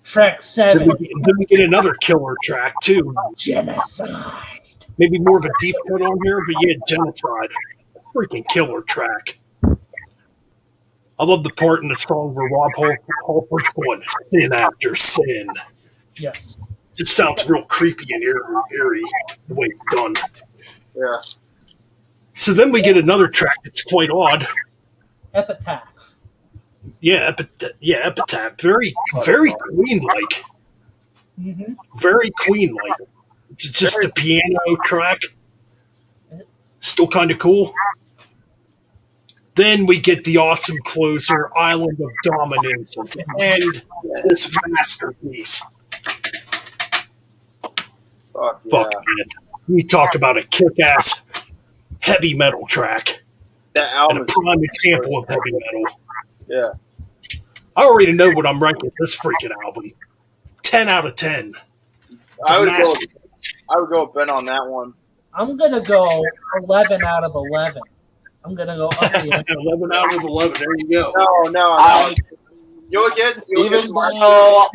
[SPEAKER 2] Track 7.
[SPEAKER 1] Then we get another killer track, too.
[SPEAKER 2] Genocide.
[SPEAKER 1] Maybe more of a deep cut on here, but yeah, Genocide. Freaking killer track. I love the part in the song where Rob Halford's going, sin after sin.
[SPEAKER 2] Yes.
[SPEAKER 1] Just sounds real creepy and eerie the way it's done.
[SPEAKER 4] Yeah.
[SPEAKER 1] So then we get another track that's quite odd.
[SPEAKER 2] Epitaph.
[SPEAKER 1] Yeah, Epitaph. Very, very Queen-like.
[SPEAKER 2] Mm-hmm.
[SPEAKER 1] Very Queen-like. It's just a piano track. Still kind of cool. Then we get the awesome closer, Island of Domination, to end this masterpiece.
[SPEAKER 4] Fuck yeah.
[SPEAKER 1] Fuck, man. We talk about a kick-ass heavy metal track.
[SPEAKER 4] That
[SPEAKER 1] And
[SPEAKER 4] album
[SPEAKER 1] a
[SPEAKER 4] is
[SPEAKER 1] prime example of heavy metal.
[SPEAKER 4] Yeah.
[SPEAKER 1] I already know what I'm ranking this freaking album. 10 out of 10.
[SPEAKER 4] I would go with Ben on that one.
[SPEAKER 2] I'm going to go 11 out of 11. I'm going to go up the
[SPEAKER 1] 11 out of 11. There you go.
[SPEAKER 4] No. You'll get
[SPEAKER 3] Even though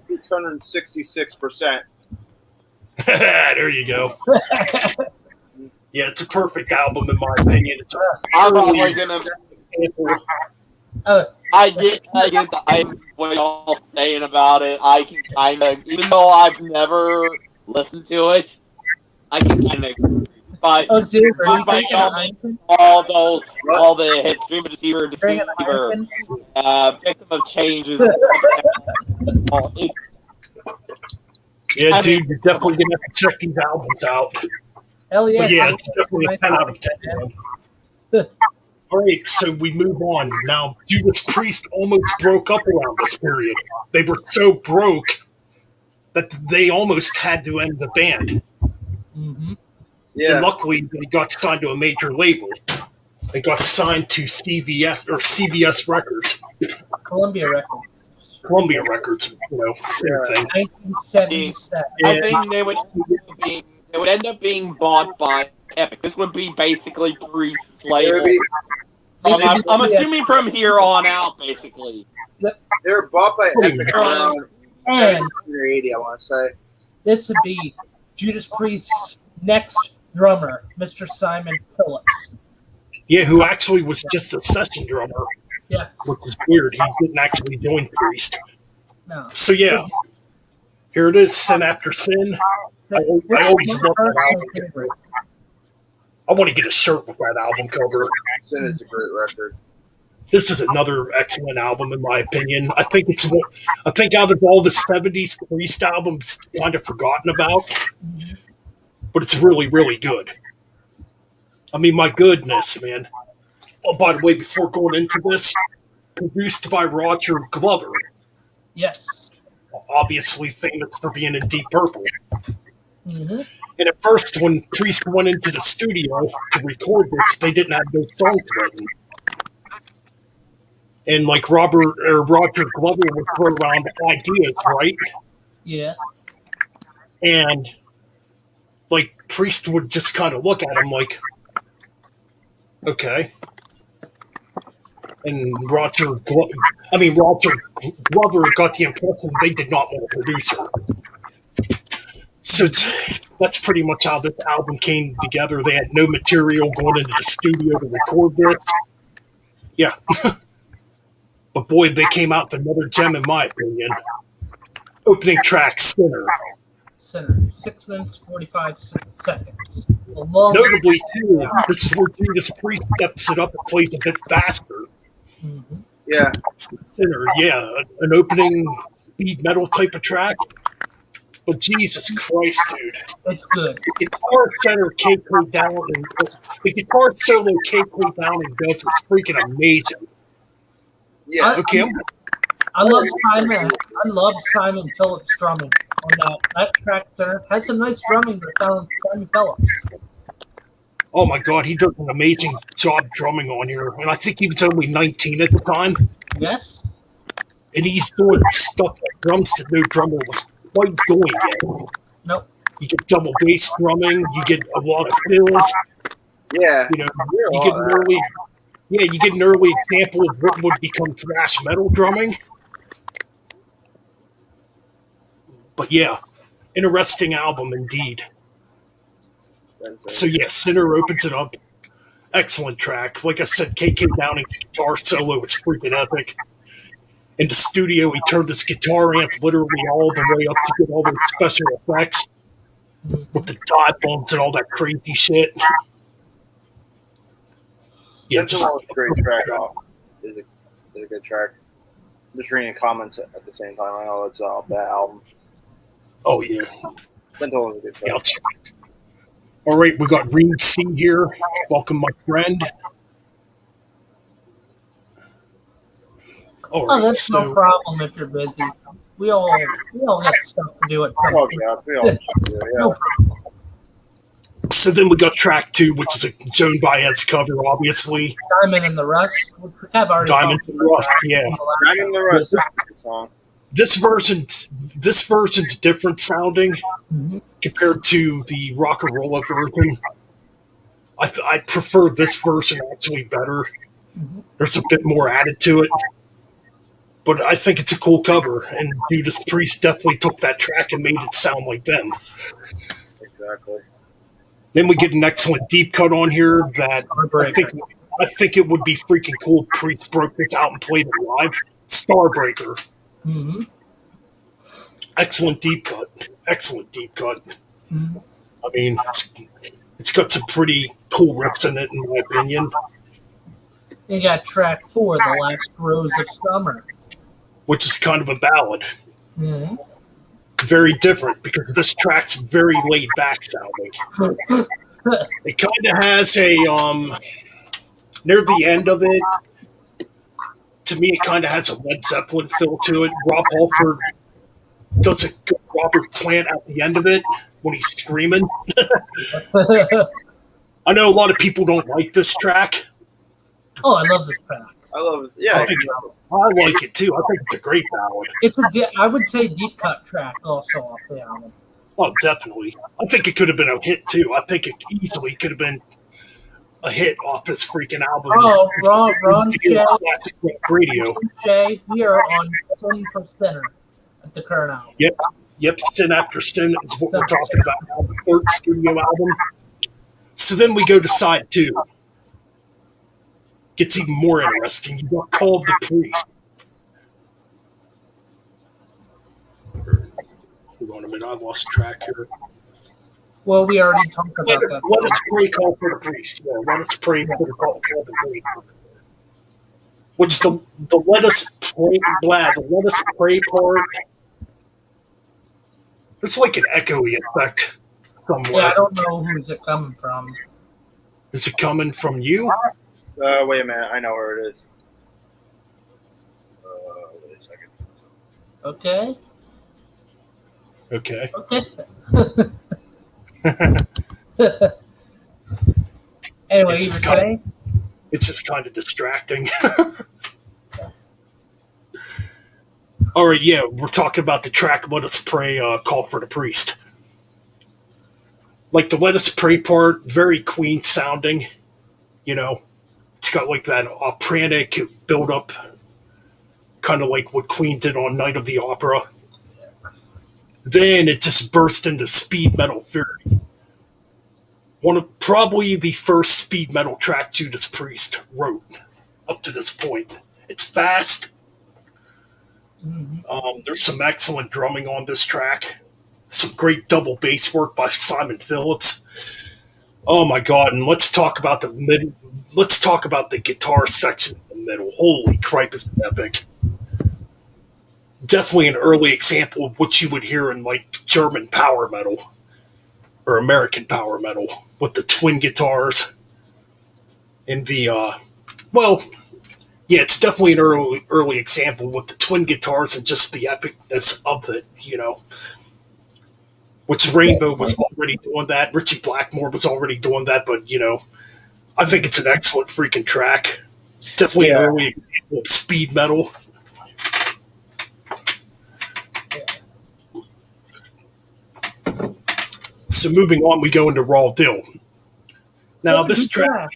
[SPEAKER 4] 666%.
[SPEAKER 1] There you go. Yeah, it's a perfect album in my opinion. It's
[SPEAKER 3] I'm probably gonna. I get what y'all saying about it. I can kind of, even though I've never listened to it, I can kind of. But
[SPEAKER 2] Oh, Xavier, are you
[SPEAKER 3] by
[SPEAKER 2] drinking
[SPEAKER 3] all
[SPEAKER 2] a
[SPEAKER 3] means,
[SPEAKER 2] Heineken?
[SPEAKER 3] all the hits, Dream of Deceiver,
[SPEAKER 2] Drinking a
[SPEAKER 3] Victim of Changes.
[SPEAKER 1] Yeah, dude, you're definitely going to have to check these albums out.
[SPEAKER 2] Hell yeah.
[SPEAKER 1] But yeah, it's definitely a 10 out of 10. All right, so we move on. Now, Judas Priest almost broke up around this period. They were so broke that they almost had to end the band.
[SPEAKER 2] Mm-hmm.
[SPEAKER 4] Yeah.
[SPEAKER 1] And luckily, they got signed to a major label. They got signed to CBS Records.
[SPEAKER 2] Columbia Records.
[SPEAKER 1] Columbia Records, same thing.
[SPEAKER 2] 1977.
[SPEAKER 3] I think they would end up being bought by Epic. This would be basically Priest's label. I'm assuming from here on out, basically.
[SPEAKER 4] They were bought by Epic around
[SPEAKER 2] And
[SPEAKER 4] 80, I want to say.
[SPEAKER 2] this would be Judas Priest's next drummer, Mr. Simon Phillips.
[SPEAKER 1] Yeah, who actually was just a session drummer,
[SPEAKER 2] Yes.
[SPEAKER 1] which is weird. He didn't actually join Priest.
[SPEAKER 2] No.
[SPEAKER 1] So yeah, here it is, Sin After Sin. I always love that album. I want to get a shirt with that album cover.
[SPEAKER 4] Sin is a great record.
[SPEAKER 1] This is another excellent album, in my opinion. I think out of all the '70s Priest albums, it's kind of forgotten about, but it's really, really good. I mean, my goodness, man. Oh, by the way, before going into this, produced by Roger Glover,
[SPEAKER 2] Yes.
[SPEAKER 1] obviously famous for being in Deep Purple.
[SPEAKER 2] Mm-hmm.
[SPEAKER 1] And at first, when Priest went into the studio to record this, they didn't have no songs written. And like Roger Glover would throw around ideas, right?
[SPEAKER 2] Yeah.
[SPEAKER 1] And like Priest would just kind of look at him like, okay. And Roger Glover got the impression they did not want a producer. So that's pretty much how this album came together. They had no material going into the studio to record this. Yeah. But boy, they came out with another gem, in my opinion. Opening track, Sinner.
[SPEAKER 2] Center, 6 minutes 45 seconds. A long
[SPEAKER 1] Notably, too, this is where Judas Priest steps it up and plays a bit faster.
[SPEAKER 2] Mm-hmm.
[SPEAKER 4] Yeah.
[SPEAKER 1] Sinner, yeah, an opening speed metal type of track. But Jesus Christ, dude.
[SPEAKER 2] It's good.
[SPEAKER 1] The guitar center Keiko Downing, the guitar solo Keiko Downing does is freaking amazing.
[SPEAKER 4] Yeah.
[SPEAKER 1] Okay,
[SPEAKER 2] I love Simon. I love Simon Phillips drumming on that track. Center has some nice drumming to Simon Phillips.
[SPEAKER 1] oh my God, he does an amazing job drumming on here. And I think he was only 19 at the time.
[SPEAKER 2] Yes.
[SPEAKER 1] And he's doing stuff like drums that no drummer was quite doing yet.
[SPEAKER 2] Nope.
[SPEAKER 1] You get double bass drumming, you get a lot of fills.
[SPEAKER 4] Yeah.
[SPEAKER 1] You know, you get an early example of what would become thrash metal drumming. But yeah, interesting album indeed. So yeah, Sinner opens it up. Excellent track. Like I said, KK Downing's guitar solo is freaking epic. In the studio, he turned his guitar amp literally all the way up to get all those special effects with the dive bombs and all that crazy shit. Yeah,
[SPEAKER 4] That's
[SPEAKER 1] just
[SPEAKER 4] a great track off. Is a good track. I'm just reading comments at the same time. I know it's a bad album.
[SPEAKER 1] oh yeah.
[SPEAKER 4] Mental is a good track.
[SPEAKER 1] Yeah, I'll check. All right, we got Reem C here. Welcome, my friend. All right,
[SPEAKER 2] Oh, that's no problem if you're busy. We all got stuff to do at
[SPEAKER 4] Oh, yeah, we all do,
[SPEAKER 2] No
[SPEAKER 4] yeah.
[SPEAKER 2] problem.
[SPEAKER 1] so then we got track 2, which is a Joan Baez cover, obviously.
[SPEAKER 2] Diamond and the Rust. We have already
[SPEAKER 1] Diamonds and Rust, yeah.
[SPEAKER 4] Diamond and the Rust is a good song.
[SPEAKER 1] This version's different sounding compared to the rock and roll version. I prefer this version actually better. There's a bit more added to it. But I think it's a cool cover, and Judas Priest definitely took that track and made it sound like them.
[SPEAKER 4] Exactly.
[SPEAKER 1] Then we get an excellent deep cut on here that I think it would be freaking cool if Priest broke this out and played it live. Starbreaker.
[SPEAKER 2] Mm-hmm.
[SPEAKER 1] Excellent deep cut. Excellent deep cut.
[SPEAKER 2] Mm-hmm.
[SPEAKER 1] I mean, it's got some pretty cool riffs in it, in my opinion.
[SPEAKER 2] You got track 4, The Last Rose of Summer.
[SPEAKER 1] Which is kind of a ballad.
[SPEAKER 2] Mm-hmm.
[SPEAKER 1] Very different because this track's very laid back sounding. It kind of has a near the end of it. To me, it kind of has a Led Zeppelin feel to it. Rob Halford does a good Robert Plant at the end of it when he's screaming. I know a lot of people don't like this track.
[SPEAKER 2] Oh, I love this track.
[SPEAKER 4] I love it. Yeah.
[SPEAKER 1] I like it too. I think it's a great ballad.
[SPEAKER 2] I would say deep cut track also off the album.
[SPEAKER 1] Oh, definitely. I think it could have been a hit too. I think it easily could have been a hit off this freaking album.
[SPEAKER 2] Oh, Ron Jay,
[SPEAKER 1] radio.
[SPEAKER 2] Jay, we are on Sin for Sinner at the current album.
[SPEAKER 1] Yep. Sin After Sin is what we're talking about now. The third studio album. So then we go to side 2. Gets even more interesting. You got Called the Priest. Hold on a minute, I lost track here.
[SPEAKER 2] Well, we already talked about that.
[SPEAKER 1] Let us pray, Call for the Priest. Yeah, let us pray for the Call for the Priest. Which the let us pray, the let us pray part. It's like an echoey effect somewhere.
[SPEAKER 2] Yeah, I don't know who's it coming from.
[SPEAKER 1] Is it coming from you?
[SPEAKER 4] Wait a minute. I know where it is. Wait a second.
[SPEAKER 2] Okay.
[SPEAKER 1] Okay.
[SPEAKER 2] Anyway,
[SPEAKER 1] It's
[SPEAKER 2] you
[SPEAKER 1] just
[SPEAKER 2] were saying?
[SPEAKER 1] It's just kind of distracting. All right, yeah, we're talking about the track Let Us Pray, Call for the Priest. Like the Let Us Pray part, very Queen sounding, you know. It's got like that operatic build up, kind of like what Queen did on Night of the Opera. Then it just burst into speed metal fury. One of probably the first speed metal track Judas Priest wrote up to this point. It's fast. There's some excellent drumming on this track. Some great double bass work by Simon Phillips. Oh my god! And let's talk about the mid. Let's talk about the guitar section in the middle. Holy crap! Is epic. Definitely an early example of what you would hear in like German power metal or American power metal with the twin guitars and the well, yeah, it's definitely an early example with the twin guitars and just the epicness of it, which Rainbow was already doing that. Richie Blackmore was already doing that, but I think it's an excellent freaking track. Definitely an early example of speed metal. So moving on, we go into Raw Deal. Now this track,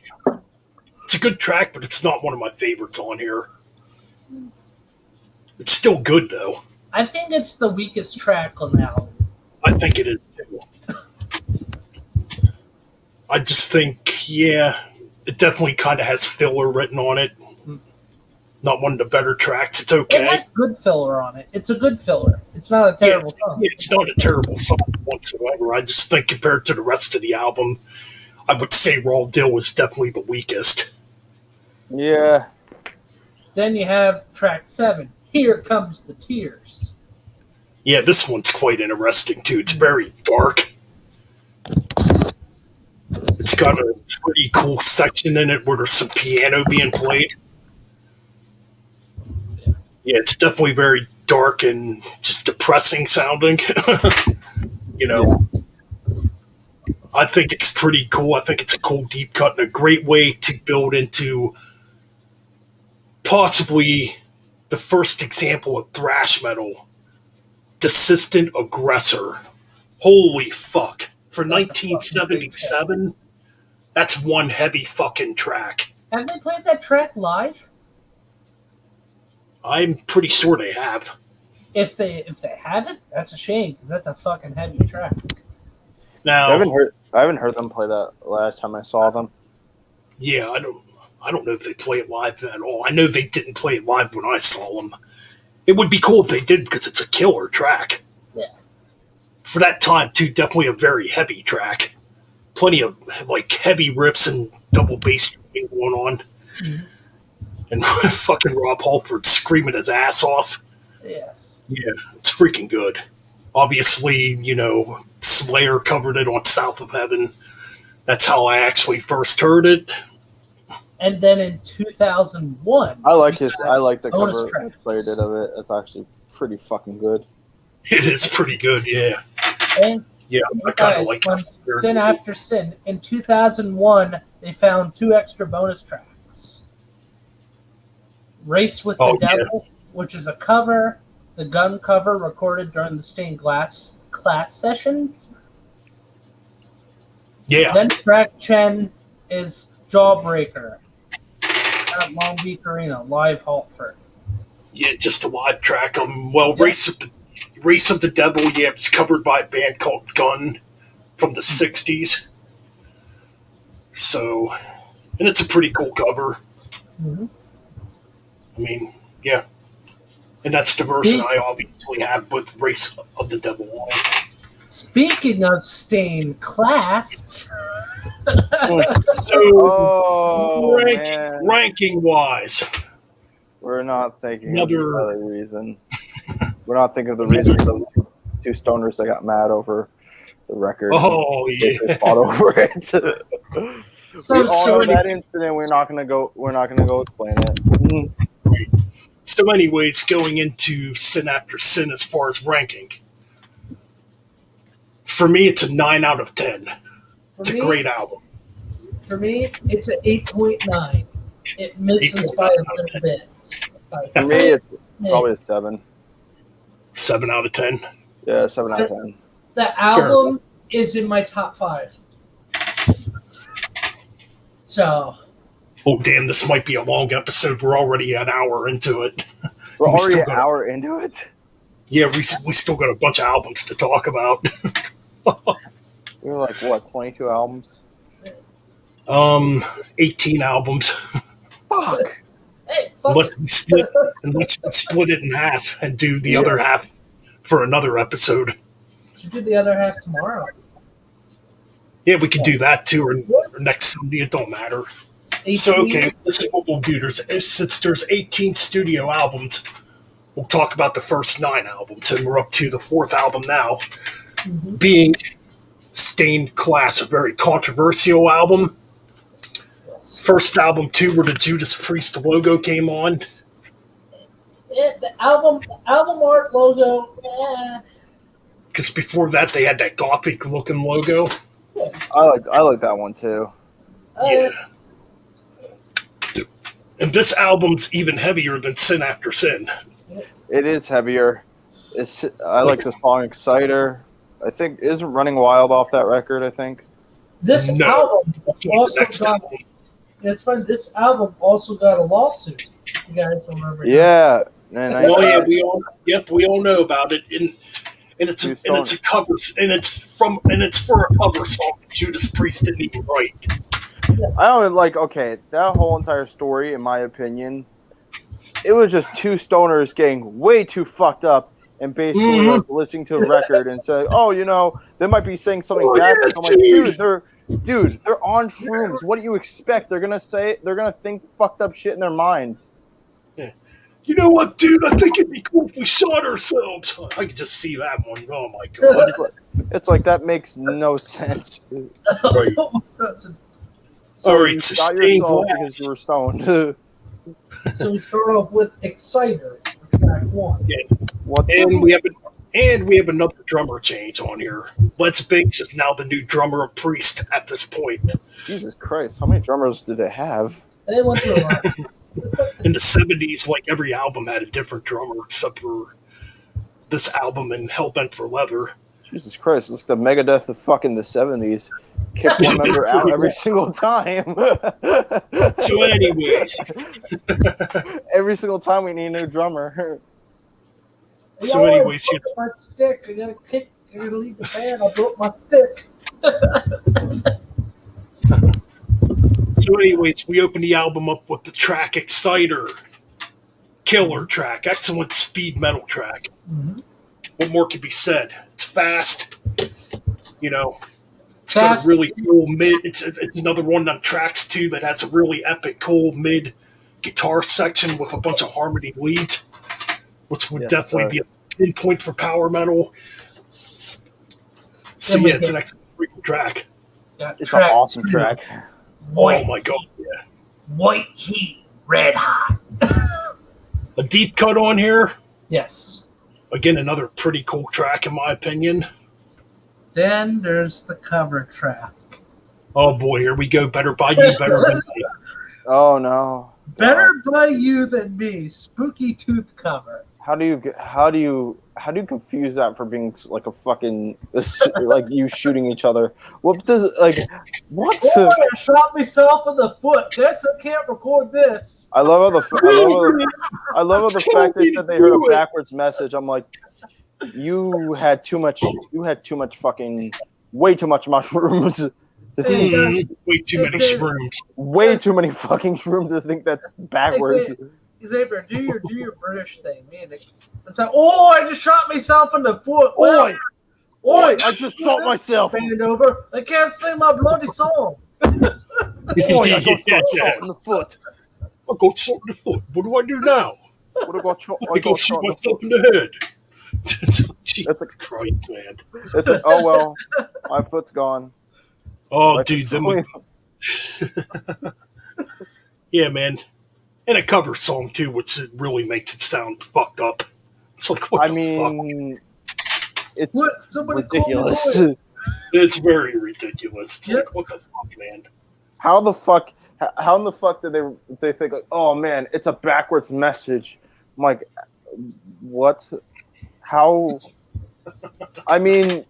[SPEAKER 1] it's a good track, but it's not one of my favorites on here. It's still good though.
[SPEAKER 2] I think it's the weakest track on the album.
[SPEAKER 1] I think it is too. I just think, it definitely kind of has filler written on it. Not one of the better tracks. It's okay.
[SPEAKER 2] It has good filler on it. It's a good filler. It's not a terrible song.
[SPEAKER 1] Yeah, it's not a terrible song whatsoever. I just think compared to the rest of the album, I would say Raw Deal was definitely the weakest.
[SPEAKER 5] Yeah.
[SPEAKER 2] Then you have track 7, Here Comes the Tears.
[SPEAKER 1] Yeah, this one's quite interesting too. It's very dark. It's got a pretty cool section in it where there's some piano being played. Yeah, it's definitely very dark and just depressing sounding. I think it's pretty cool. I think it's a cool deep cut and a great way to build into possibly the first example of thrash metal, Desistant Aggressor. Holy fuck. For 1977, that's one heavy fucking track.
[SPEAKER 2] Have they played that track live?
[SPEAKER 1] I'm pretty sure they have.
[SPEAKER 2] If they haven't, that's a shame because that's a fucking heavy track.
[SPEAKER 1] Now,
[SPEAKER 5] I haven't heard them play that last time I saw them.
[SPEAKER 1] Yeah, I don't know if they play it live at all. I know they didn't play it live when I saw them. It would be cool if they did because it's a killer track.
[SPEAKER 2] Yeah.
[SPEAKER 1] For that time too, definitely a very heavy track. Plenty of like heavy riffs and double bass going on. Mm-hmm. And fucking Rob Halford screaming his ass off.
[SPEAKER 2] Yes.
[SPEAKER 1] Yeah, it's freaking good. Obviously, Slayer covered it on South of Heaven. That's how I actually first heard it.
[SPEAKER 2] And then in 2001,
[SPEAKER 5] I like the cover
[SPEAKER 2] tracks.
[SPEAKER 5] Slayer did of it. It's actually pretty fucking good.
[SPEAKER 1] It is pretty good, yeah.
[SPEAKER 2] And
[SPEAKER 1] yeah, I kind of like it.
[SPEAKER 2] Sin After Sin. In 2001, they found 2 extra bonus tracks. Race with the Devil, which is a cover, the Gun cover recorded during the Stained Glass class sessions.
[SPEAKER 1] Yeah.
[SPEAKER 2] Then track 10 is Jawbreaker at Long Beach Arena, live Haltford.
[SPEAKER 1] Yeah, just a live track. Race of the Devil, yeah, it's covered by a band called Gun from the 60s. So, and it's a pretty cool cover.
[SPEAKER 2] Mm-hmm.
[SPEAKER 1] I mean, yeah. And that's the version I obviously have with Race of the Devil on it.
[SPEAKER 2] Speaking of Stained Class.
[SPEAKER 1] So, ranking wise.
[SPEAKER 5] We're not thinking of the other reason. We're not thinking of the reason the 2 stoners that got mad over the record.
[SPEAKER 1] Oh, yeah.
[SPEAKER 5] They fought over it. So that incident, we're not gonna go explain it.
[SPEAKER 1] So anyways, going into Sin After Sin as far as ranking. For me, it's a 9 out of 10. It's a great album.
[SPEAKER 2] For me, it's an 8.9. It misses by a little bit.
[SPEAKER 5] For me, it's probably a 7.
[SPEAKER 1] 7 out of 10?
[SPEAKER 5] Yeah, 7 out of 10.
[SPEAKER 2] The album is in my top 5. So.
[SPEAKER 1] Oh, damn, this might be a long episode. We're already an hour into it.
[SPEAKER 5] We're already an hour into it?
[SPEAKER 1] Yeah, we still got a bunch of albums to talk about.
[SPEAKER 5] We were like, what, 22 albums?
[SPEAKER 1] 18 albums.
[SPEAKER 5] Fuck.
[SPEAKER 2] Hey, fuck
[SPEAKER 1] Unless we split it in half and do the other half for another episode.
[SPEAKER 2] We should do the other half tomorrow.
[SPEAKER 1] Yeah, we could do that too, or next Sunday. It don't matter.
[SPEAKER 2] 18?
[SPEAKER 1] So, okay, this is what we'll do. Since there's 18 studio albums, we'll talk about the first 9 albums, and we're up to the 4th album now, being Stained Class, a very controversial album.
[SPEAKER 2] Yes.
[SPEAKER 1] First album, too, where the Judas Priest logo came on.
[SPEAKER 2] The album art logo,
[SPEAKER 1] Because before that, they had that gothic-looking logo.
[SPEAKER 5] I like that one too.
[SPEAKER 1] Yeah. And this album's even heavier than Sin After Sin.
[SPEAKER 5] It is heavier. I like the song Exciter. I think isn't Running Wild off that record, I think.
[SPEAKER 2] This
[SPEAKER 1] No.
[SPEAKER 2] album
[SPEAKER 1] That's like
[SPEAKER 2] also
[SPEAKER 1] the next
[SPEAKER 2] got.
[SPEAKER 1] album.
[SPEAKER 2] It's funny. This album also got a lawsuit. You guys remember?
[SPEAKER 5] Yeah. And
[SPEAKER 1] Oh yeah, we all know about it. And it's a cover, and it's for a cover song that Judas Priest didn't even write.
[SPEAKER 5] I don't like. Okay, that whole entire story, in my opinion, it was just two stoners getting way too fucked up and basically like, listening to a record and saying, "Oh, they might be saying something bad."
[SPEAKER 1] yeah,
[SPEAKER 5] I'm like, dude, they're on shrooms. What do you expect? They're gonna think fucked up shit in their minds.
[SPEAKER 1] You know what, dude? I think it'd be cool if we shot ourselves. I could just see that one. Oh my god!
[SPEAKER 5] It's like that makes no sense.
[SPEAKER 1] Right.
[SPEAKER 5] So
[SPEAKER 1] All right,
[SPEAKER 5] you
[SPEAKER 1] so
[SPEAKER 5] shot
[SPEAKER 1] Stained
[SPEAKER 5] yourself
[SPEAKER 1] Glass.
[SPEAKER 5] because you were stoned.
[SPEAKER 2] So we start off with Exciter, track 1.
[SPEAKER 5] What?
[SPEAKER 1] And we have another drummer change on here. Les Binks is now the new drummer of Priest at this point.
[SPEAKER 5] Jesus Christ! How many drummers did they have?
[SPEAKER 2] They went through a lot.
[SPEAKER 1] In the 70s, like every album had a different drummer except for this album and Hellbent for Leather.
[SPEAKER 5] Jesus Christ! It's like the Megadeth of fucking the 70s. Kick one member out every single time.
[SPEAKER 1] So, anyways,
[SPEAKER 5] every single time we need a new drummer.
[SPEAKER 1] So anyways,
[SPEAKER 2] I broke my stick. I gotta leave the band. I broke my stick.
[SPEAKER 1] we open the album up with the track Exciter. Killer track. Excellent speed metal track.
[SPEAKER 2] Mm-hmm.
[SPEAKER 1] What more could be said? It's fast. It's got a really cool mid. It's another one of them tracks, too, that has a really epic, cool mid guitar section with a bunch of harmony leads, which would definitely be a pinpoint for power metal. So, it's an excellent freaking track.
[SPEAKER 5] It's an awesome track.
[SPEAKER 1] Oh my god, yeah.
[SPEAKER 2] White Heat, Red Hot.
[SPEAKER 1] A deep cut on here.
[SPEAKER 2] Yes.
[SPEAKER 1] Again, another pretty cool track, in my opinion.
[SPEAKER 2] Then there's the cover track.
[SPEAKER 1] Oh boy, here we go. Better by you, better than me.
[SPEAKER 5] Oh no.
[SPEAKER 2] Better by You Than Me. Spooky Tooth cover.
[SPEAKER 5] How do you confuse that for being like a fucking like you shooting each other? What does what?
[SPEAKER 2] Oh, I shot myself in the foot. Guess I can't record this.
[SPEAKER 5] I love how the fact they said they heard a backwards message. I'm like, you had too much fucking way too much mushrooms.
[SPEAKER 1] Way too many shrooms.
[SPEAKER 5] Way too many fucking shrooms to think that's backwards.
[SPEAKER 2] Xavier, do your British thing, man. It's like, oh, I just shot myself in the foot.
[SPEAKER 5] Oi, I just shot myself.
[SPEAKER 2] Bend over. I can't sing my bloody song.
[SPEAKER 5] I got shot in the foot.
[SPEAKER 1] I got shot in the foot. What do I do now?
[SPEAKER 5] I got shot
[SPEAKER 1] myself in the head. Jesus Christ, man.
[SPEAKER 5] Oh well, my foot's gone.
[SPEAKER 1] Oh, dude. Yeah, man. And a cover song, too, which really makes it sound fucked up. It's like, what the fuck?
[SPEAKER 5] It's ridiculous.
[SPEAKER 1] It's very ridiculous. It's like, what the fuck, man?
[SPEAKER 5] How in the fuck did they think, like, oh, man, it's a backwards message? I'm like, what? How? I mean,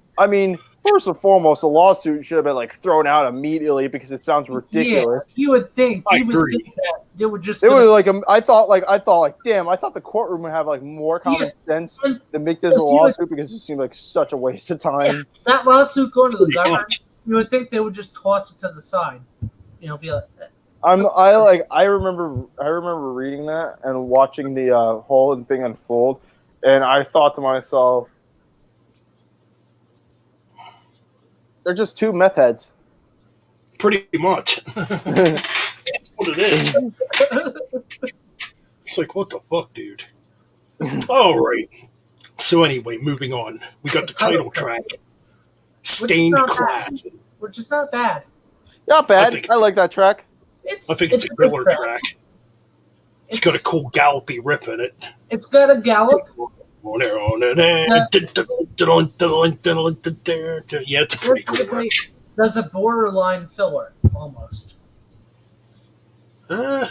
[SPEAKER 5] first and foremost, a lawsuit should have been, like, thrown out immediately because it sounds ridiculous.
[SPEAKER 2] Yeah, you would think.
[SPEAKER 1] I agree.
[SPEAKER 2] They would just.
[SPEAKER 5] It was like I thought damn, I thought the courtroom would have like more common sense to make this a lawsuit because it seemed like such a waste of time.
[SPEAKER 2] Yeah, that lawsuit going to the
[SPEAKER 1] Pretty
[SPEAKER 2] government,
[SPEAKER 1] much.
[SPEAKER 2] you would think they would just toss it to the side. You know, be like,
[SPEAKER 5] I remember reading that and watching the whole thing unfold, and I thought to myself, they're just two meth heads.
[SPEAKER 1] Pretty much. That's what it is. It's like, what the fuck, dude? All right. So anyway, moving on. We got the title track, Stained Class.
[SPEAKER 2] Which is not bad.
[SPEAKER 5] Not bad. I like that track.
[SPEAKER 1] I think it's a killer track. It's got a cool gallopy rip in it.
[SPEAKER 2] It's got a gallop.
[SPEAKER 1] Yeah, it's a pretty cool rip.
[SPEAKER 2] There's a borderline filler, almost.
[SPEAKER 1] I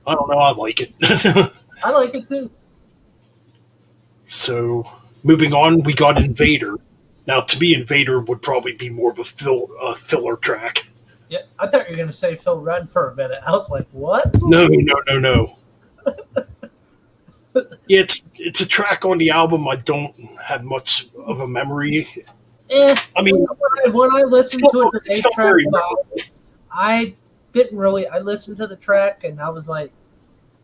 [SPEAKER 1] don't know. I like it.
[SPEAKER 2] I like it too.
[SPEAKER 1] So, moving on, we got Invader. Now, to me, Invader would probably be more of a filler track.
[SPEAKER 2] Yeah, I thought you were going to say Phil Rudd for a minute. I was like, what?
[SPEAKER 1] No. Yeah, it's a track on the album I don't have much of a memory. I mean,
[SPEAKER 2] when I listened to it,
[SPEAKER 1] it's not very memorable.
[SPEAKER 2] I didn't really. I listened to the track and I was like,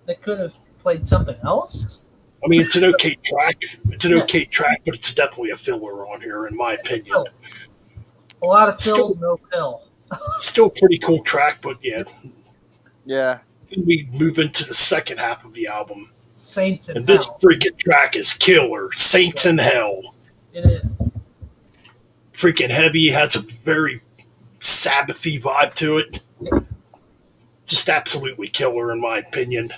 [SPEAKER 2] they could have played something else.
[SPEAKER 1] I mean, it's an okay track. It's an okay track, but it's definitely a filler on here, in my opinion.
[SPEAKER 2] A lot of fill, no pill.
[SPEAKER 1] Still a pretty cool track, but yeah.
[SPEAKER 5] Yeah.
[SPEAKER 1] Then we move into the second half of the album.
[SPEAKER 2] Saints in
[SPEAKER 1] And this
[SPEAKER 2] Hell.
[SPEAKER 1] freaking track is killer. Saints in Hell.
[SPEAKER 2] It is.
[SPEAKER 1] Freaking heavy, has a very Sabbathy vibe to it. Just absolutely killer, in my opinion.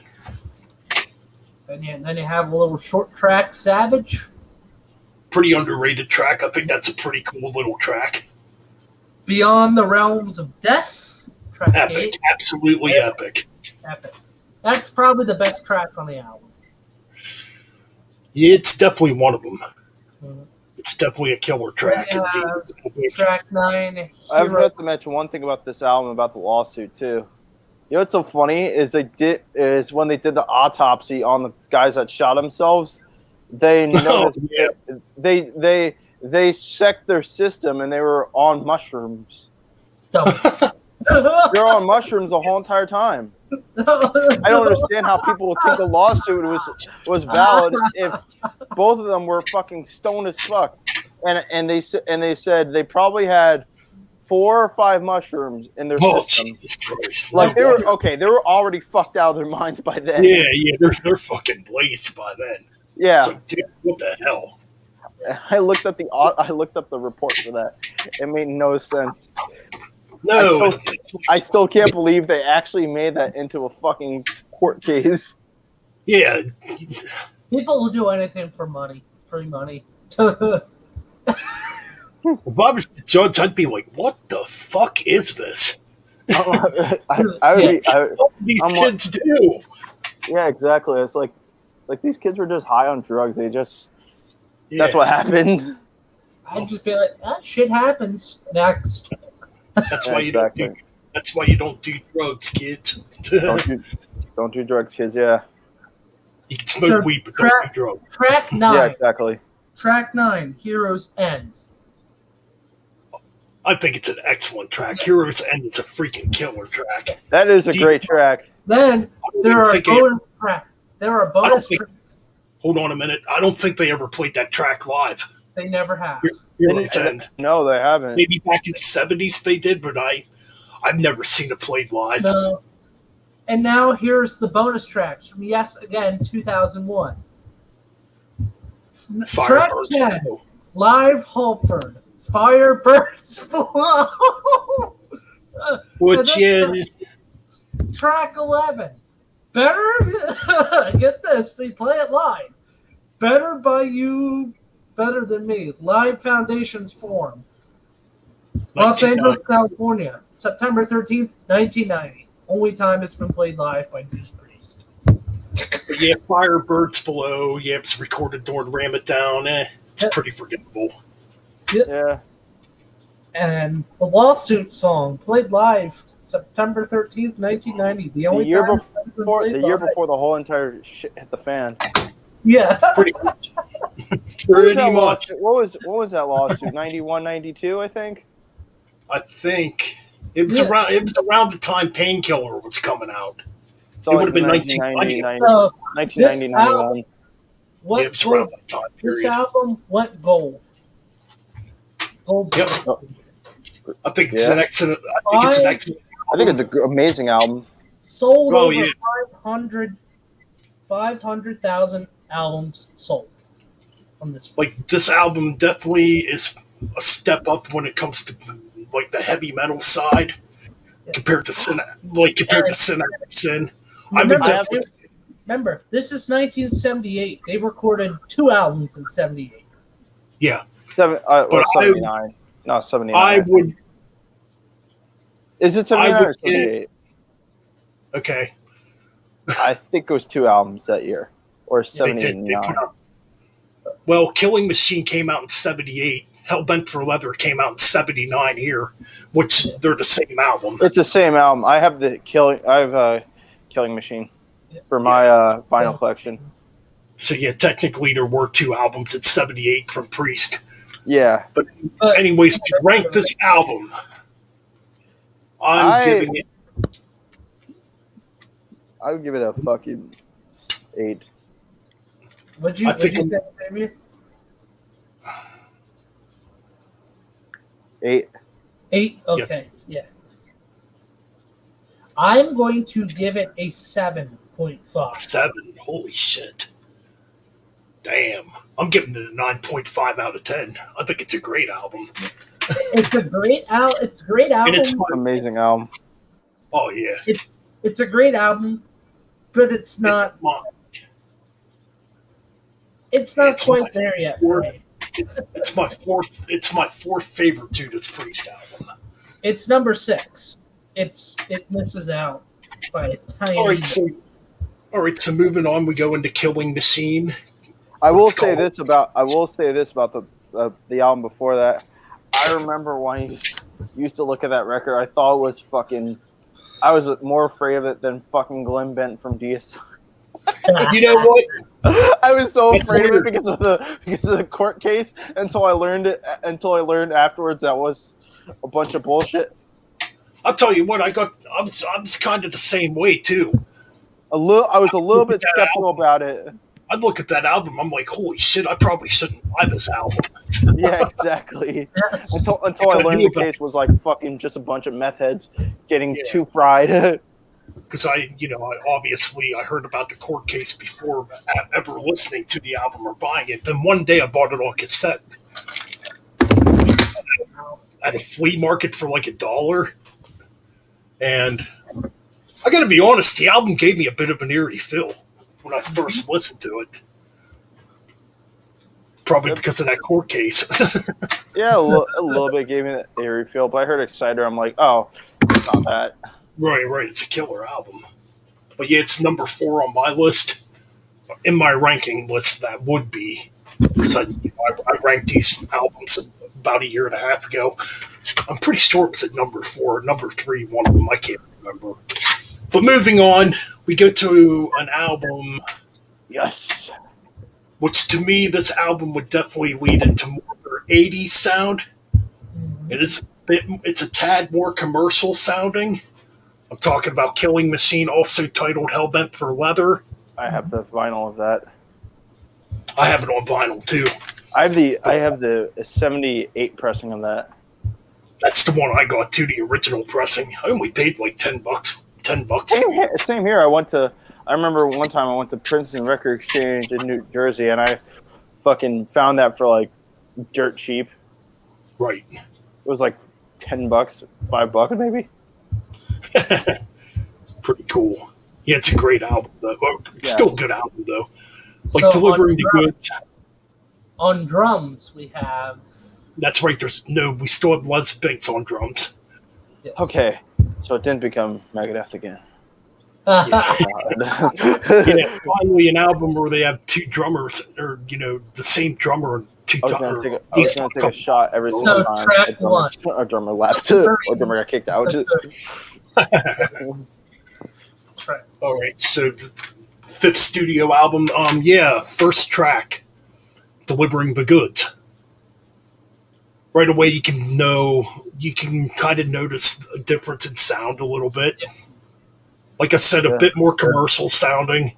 [SPEAKER 2] And then you have a little short track, Savage.
[SPEAKER 1] Pretty underrated track. I think that's a pretty cool little track.
[SPEAKER 2] Beyond the Realms of Death. Track
[SPEAKER 1] Epic.
[SPEAKER 2] 8.
[SPEAKER 1] Absolutely epic.
[SPEAKER 2] Epic. That's probably the best track on the album.
[SPEAKER 1] Yeah, it's definitely one of them.
[SPEAKER 2] Mm-hmm.
[SPEAKER 1] It's definitely a killer track.
[SPEAKER 2] Track 9.
[SPEAKER 5] I forgot to mention one thing about this album, about the lawsuit too. You know what's so funny is when they did the autopsy on the guys that shot themselves, they noticed they checked their system and they were on mushrooms. They're on mushrooms the whole entire time. I don't understand how people would think the lawsuit was valid if both of them were fucking stoned as fuck. And they said they probably had 4 or 5 mushrooms in their system.
[SPEAKER 1] Jesus Christ.
[SPEAKER 5] Like they were already fucked out of their minds by then.
[SPEAKER 1] Yeah, they're fucking blazed by then.
[SPEAKER 5] Yeah.
[SPEAKER 1] So, dude, what the hell?
[SPEAKER 5] I looked up the report for that. It made no sense.
[SPEAKER 1] No,
[SPEAKER 5] I still can't believe they actually made that into a fucking court case.
[SPEAKER 1] Yeah.
[SPEAKER 2] People will do anything for money. Free money.
[SPEAKER 1] If I was the judge, I'd be like, what the fuck is this? These kids do.
[SPEAKER 5] Yeah, exactly. It's like these kids were just high on drugs. That's what happened.
[SPEAKER 2] I'd just be like, that shit happens. Next.
[SPEAKER 1] That's why That's why you don't do drugs, kids.
[SPEAKER 5] don't do drugs, kids. Yeah.
[SPEAKER 1] You can smoke weed, but don't do drugs.
[SPEAKER 2] Track 9.
[SPEAKER 5] Yeah, exactly.
[SPEAKER 2] Track 9, Heroes End.
[SPEAKER 1] I think it's an excellent track. Heroes End is a freaking killer track.
[SPEAKER 5] That is a great track.
[SPEAKER 2] Then there are bonus tracks. There are bonus tracks.
[SPEAKER 1] Hold on a minute. I don't think they ever played that track live.
[SPEAKER 2] They never have.
[SPEAKER 1] Heroes End.
[SPEAKER 5] No, they haven't.
[SPEAKER 1] Maybe back in the 70s they did, but I've never seen it played live.
[SPEAKER 2] No. And now here's the bonus tracks from Yes Again 2001. Track 10, Live Halford, Firebirds Below.
[SPEAKER 1] Which, yeah.
[SPEAKER 2] Track 11, Better, get this, they play it live. Better by You, Better Than Me, Live Foundations Form. Los Angeles, California, September 13th, 1990. Only time it's been played live by Judas Priest.
[SPEAKER 1] Yeah, Firebirds Below. Yeah, it's recorded during Ram It Down. It's pretty forgettable.
[SPEAKER 5] Yeah.
[SPEAKER 2] And the Lawsuit song played live September 13th, 1990. The
[SPEAKER 5] The
[SPEAKER 2] only
[SPEAKER 5] year
[SPEAKER 2] time
[SPEAKER 5] before the whole entire shit hit the fan.
[SPEAKER 2] Yeah.
[SPEAKER 1] Pretty much.
[SPEAKER 5] What was
[SPEAKER 1] Pretty
[SPEAKER 5] that
[SPEAKER 1] much.
[SPEAKER 5] lawsuit? What was that lawsuit? 91, 92, I think.
[SPEAKER 1] I think it was
[SPEAKER 2] Yeah.
[SPEAKER 1] around. It was around the time Painkiller was coming out.
[SPEAKER 5] So
[SPEAKER 1] It
[SPEAKER 5] like
[SPEAKER 1] would have been
[SPEAKER 5] 1990,
[SPEAKER 2] 1990,
[SPEAKER 5] 91.
[SPEAKER 2] What
[SPEAKER 1] Yeah, it was around
[SPEAKER 2] gold?
[SPEAKER 1] that time
[SPEAKER 2] This
[SPEAKER 1] period.
[SPEAKER 2] album went gold. Gold.
[SPEAKER 1] Yep. I think it's
[SPEAKER 5] Yeah.
[SPEAKER 1] an excellent. I think it's an excellent.
[SPEAKER 5] I think it's an amazing album.
[SPEAKER 2] Sold
[SPEAKER 1] Oh,
[SPEAKER 2] over
[SPEAKER 1] yeah.
[SPEAKER 2] 500,000 albums sold from this.
[SPEAKER 1] Like this album definitely is a step up when it comes to like the heavy metal side compared to Sin. I would
[SPEAKER 2] Remember,
[SPEAKER 1] definitely.
[SPEAKER 2] remember, this is 1978. They recorded 2 albums in 78.
[SPEAKER 1] Yeah,
[SPEAKER 5] Or
[SPEAKER 1] But
[SPEAKER 5] 79. No, 79.
[SPEAKER 1] I would.
[SPEAKER 5] Is it
[SPEAKER 1] I
[SPEAKER 5] 79 or
[SPEAKER 1] would
[SPEAKER 5] 78?
[SPEAKER 1] Okay.
[SPEAKER 5] I think it was 2 albums that year. Or
[SPEAKER 1] They
[SPEAKER 5] 79.
[SPEAKER 1] did. They put out. Well, Killing Machine came out in '78. Hellbent for Leather came out in '79 here, which they're the same album.
[SPEAKER 5] It's the same album. I have Killing Machine for my vinyl collection.
[SPEAKER 1] So yeah, technically there were 2 albums at '78 from Priest.
[SPEAKER 5] Yeah.
[SPEAKER 1] But anyways, to rank this album, I'm giving it.
[SPEAKER 5] I would give it a fucking 8.
[SPEAKER 2] Would you
[SPEAKER 1] I think
[SPEAKER 2] say, Xavier?
[SPEAKER 5] 8.
[SPEAKER 2] 8? Okay, yeah. I'm going to give it a 7.5.
[SPEAKER 1] 7. Holy shit! Damn, I'm giving it a 9.5 out of 10. I think it's a great album.
[SPEAKER 2] It's a great album. It's a great album.
[SPEAKER 1] And it's
[SPEAKER 5] Amazing album.
[SPEAKER 1] Oh yeah,
[SPEAKER 2] It's a great album, but it's not. It's not
[SPEAKER 1] it's
[SPEAKER 2] quite
[SPEAKER 1] my
[SPEAKER 2] there yet.
[SPEAKER 1] fourth-
[SPEAKER 2] Right?
[SPEAKER 1] it's my fourth. It's my fourth favorite Judas Priest album.
[SPEAKER 2] It's number 6. It misses out by a tiny.
[SPEAKER 1] All right, so moving on, we go into Killing Machine.
[SPEAKER 5] I will
[SPEAKER 1] It's
[SPEAKER 5] say
[SPEAKER 1] called-
[SPEAKER 5] this about the album before that. I remember when I used to look at that record, I thought it was fucking. I was more afraid of it than fucking Glenn Bent from DS.
[SPEAKER 1] You know what?
[SPEAKER 5] I was so
[SPEAKER 1] It's
[SPEAKER 5] afraid of it
[SPEAKER 1] weird.
[SPEAKER 5] because of the court case until I learned afterwards that was a bunch of bullshit.
[SPEAKER 1] I'll tell you what. I was kind of the same way too.
[SPEAKER 5] I was a little bit skeptical about it.
[SPEAKER 1] I look at that album. I'm like, holy shit! I probably shouldn't buy this album.
[SPEAKER 5] Yeah, exactly. Until I
[SPEAKER 1] I
[SPEAKER 5] learned
[SPEAKER 1] knew
[SPEAKER 5] the
[SPEAKER 1] about-
[SPEAKER 5] case was like fucking just a bunch of meth heads getting
[SPEAKER 1] Yeah.
[SPEAKER 5] too fried.
[SPEAKER 1] Because I obviously I heard about the court case before ever listening to the album or buying it. Then one day I bought it on cassette at a flea market for like $1, and I got to be honest, the album gave me a bit of an eerie feel when I first listened to it. Probably because of that court case.
[SPEAKER 5] Yeah, a little bit gave me that eerie feel, but I heard Exciter, I'm like, oh, it's not that.
[SPEAKER 1] Right. It's a killer album. But yeah, it's number 4 on my list. In my ranking list, that would be. Because I ranked these albums about a year and a half ago. I'm pretty sure it was at number 4, number 3, one of them. I can't remember. But moving on, we go to an album,
[SPEAKER 5] Yes.
[SPEAKER 1] which to me, this album would definitely lead into more of their 80s sound. It's a tad more commercial sounding. I'm talking about Killing Machine, also titled Hellbent for Leather.
[SPEAKER 5] I have the vinyl of that.
[SPEAKER 1] I have it on vinyl too.
[SPEAKER 5] I have the 78 pressing of that.
[SPEAKER 1] That's the one I got too, the original pressing. I only paid like $10. $10.
[SPEAKER 5] Same here. I remember one time I went to Princeton Record Exchange in New Jersey, and I fucking found that for like dirt cheap.
[SPEAKER 1] Right.
[SPEAKER 5] It was like $10, $5 maybe.
[SPEAKER 1] Pretty cool. Yeah, it's a great album though. It's
[SPEAKER 5] Yeah.
[SPEAKER 1] still a good album though. Like
[SPEAKER 2] So
[SPEAKER 1] delivering the goods.
[SPEAKER 2] On drums, we have.
[SPEAKER 1] That's right. We still have Les Binks on drums.
[SPEAKER 2] Yes.
[SPEAKER 5] Okay, so it didn't become Megadeth again.
[SPEAKER 1] Yeah, finally an album where they have 2 drummers, or the same drummer and 2
[SPEAKER 5] I was
[SPEAKER 1] times.
[SPEAKER 5] gonna take a shot every single
[SPEAKER 2] So
[SPEAKER 5] time
[SPEAKER 2] track
[SPEAKER 5] a drummer left or drummer got kicked out.
[SPEAKER 1] All right, so the fifth studio album. First track, "Delivering the Goods." Right away, you can kind of notice a difference in sound a little bit. Like I said, a bit more commercial sounding.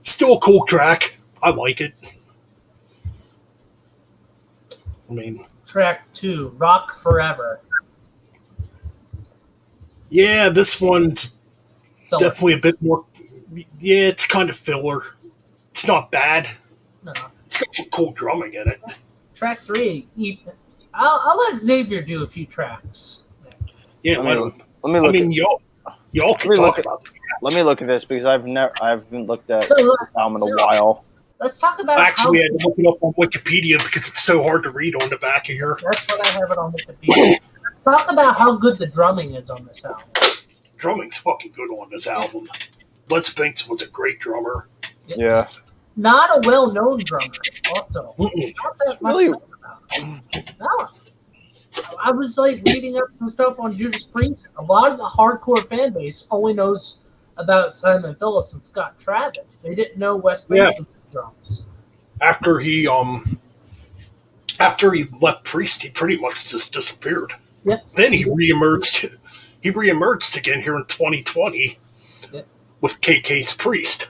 [SPEAKER 1] Still a cool track. I like it. I mean,
[SPEAKER 2] Track 2, Rock Forever.
[SPEAKER 1] yeah, this one's
[SPEAKER 2] Filler.
[SPEAKER 1] definitely a bit more. Yeah, it's kind of filler. It's not bad.
[SPEAKER 2] No.
[SPEAKER 1] It's got some cool drumming in it.
[SPEAKER 2] Track 3, I'll let Xavier do a few tracks.
[SPEAKER 1] Yeah,
[SPEAKER 5] Let me look.
[SPEAKER 1] I mean, y'all can talk about.
[SPEAKER 5] Let me look at this because I haven't looked at
[SPEAKER 2] So,
[SPEAKER 5] the album in a while.
[SPEAKER 2] Let's talk about
[SPEAKER 1] Actually, I had to look it up on Wikipedia because it's so hard to read on the back of here.
[SPEAKER 2] That's what I have it on Wikipedia. Talk about how good the drumming is on this album.
[SPEAKER 1] Drumming's fucking good on this album. Les Binks was a great drummer.
[SPEAKER 5] Yeah.
[SPEAKER 2] Not a well-known drummer, also.
[SPEAKER 1] Mm-mm.
[SPEAKER 2] Not that much
[SPEAKER 5] Really?
[SPEAKER 2] about. No. I was reading up some stuff on Judas Priest. A lot of the hardcore fan base only knows about Simon Phillips and Scott Travis. They didn't know Wes Banks was the drums.
[SPEAKER 1] After he left Priest, he pretty much just disappeared.
[SPEAKER 2] Yep.
[SPEAKER 1] Then he reemerged. He reemerged again here in 2020 with KK's Priest.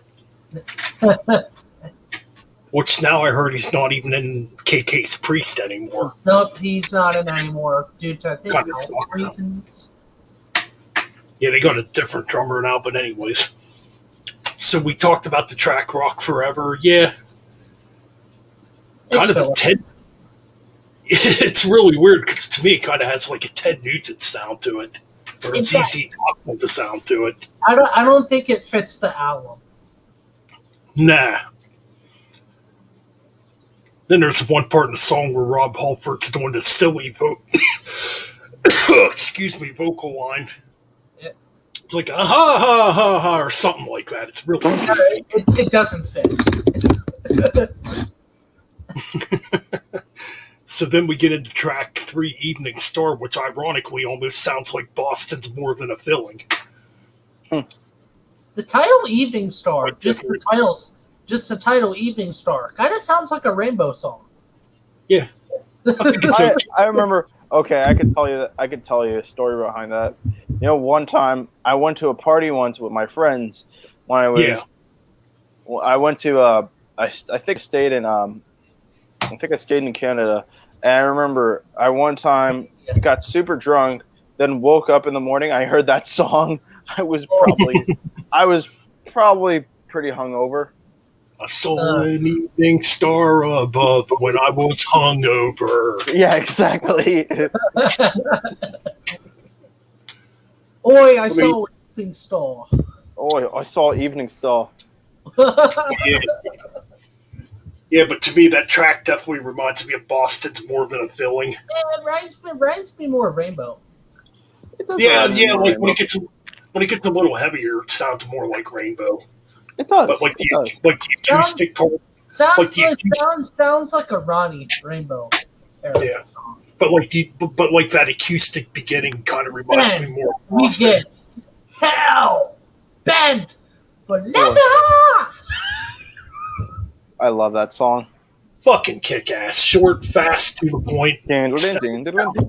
[SPEAKER 1] Which now I heard he's not even in KK's Priest anymore.
[SPEAKER 2] Nope, he's not in anymore due to, I think,
[SPEAKER 1] Kinda
[SPEAKER 2] health
[SPEAKER 1] sucks, though.
[SPEAKER 2] reasons.
[SPEAKER 1] Yeah, they got a different drummer now, but anyways. So we talked about the track Rock Forever. Yeah. Kind of a Ted. It's really weird because to me it kind of has like a Ted Nugent sound to it. Or a ZZ Top with a sound to it.
[SPEAKER 2] I don't think it fits the album.
[SPEAKER 1] Nah. Then there's one part in the song where Rob Halford's doing this silly vocal line.
[SPEAKER 2] Yeah.
[SPEAKER 1] It's like a ha ha ha ha or something like that. It's really confusing.
[SPEAKER 2] It doesn't fit.
[SPEAKER 1] So then we get into track 3, Evening Star, which ironically almost sounds like Boston's More Than a Feeling.
[SPEAKER 2] The title Evening Star, just the title Evening Star, kind of sounds like a Rainbow song.
[SPEAKER 1] Yeah.
[SPEAKER 5] I remember. Okay, I could tell you a story behind that. You know, one time I went to a party once with my friends when I was.
[SPEAKER 1] Yeah.
[SPEAKER 5] Well, I went to. I think I stayed in Canada, and I remember I one time got super drunk, then woke up in the morning. I heard that song. I was probably pretty hungover.
[SPEAKER 1] I saw an evening star above when I was hungover.
[SPEAKER 5] Yeah, exactly.
[SPEAKER 2] Oi, I saw Evening Star.
[SPEAKER 5] Oh, I saw Evening Star.
[SPEAKER 1] Yeah. Yeah, but to me, that track definitely reminds me of Boston's More Than a Feeling.
[SPEAKER 2] Yeah, it reminds me more of Rainbow.
[SPEAKER 1] Yeah, like when it gets a little heavier, it sounds more like Rainbow.
[SPEAKER 5] It does.
[SPEAKER 1] But like the acoustic part,
[SPEAKER 2] Sounds like a Ronnie Rainbow era song.
[SPEAKER 1] But like that acoustic beginning kind of reminds me more of
[SPEAKER 2] We
[SPEAKER 1] Boston.
[SPEAKER 2] get hell bent for leather.
[SPEAKER 5] I love that song.
[SPEAKER 1] Fucking kick ass, short, fast, to the point.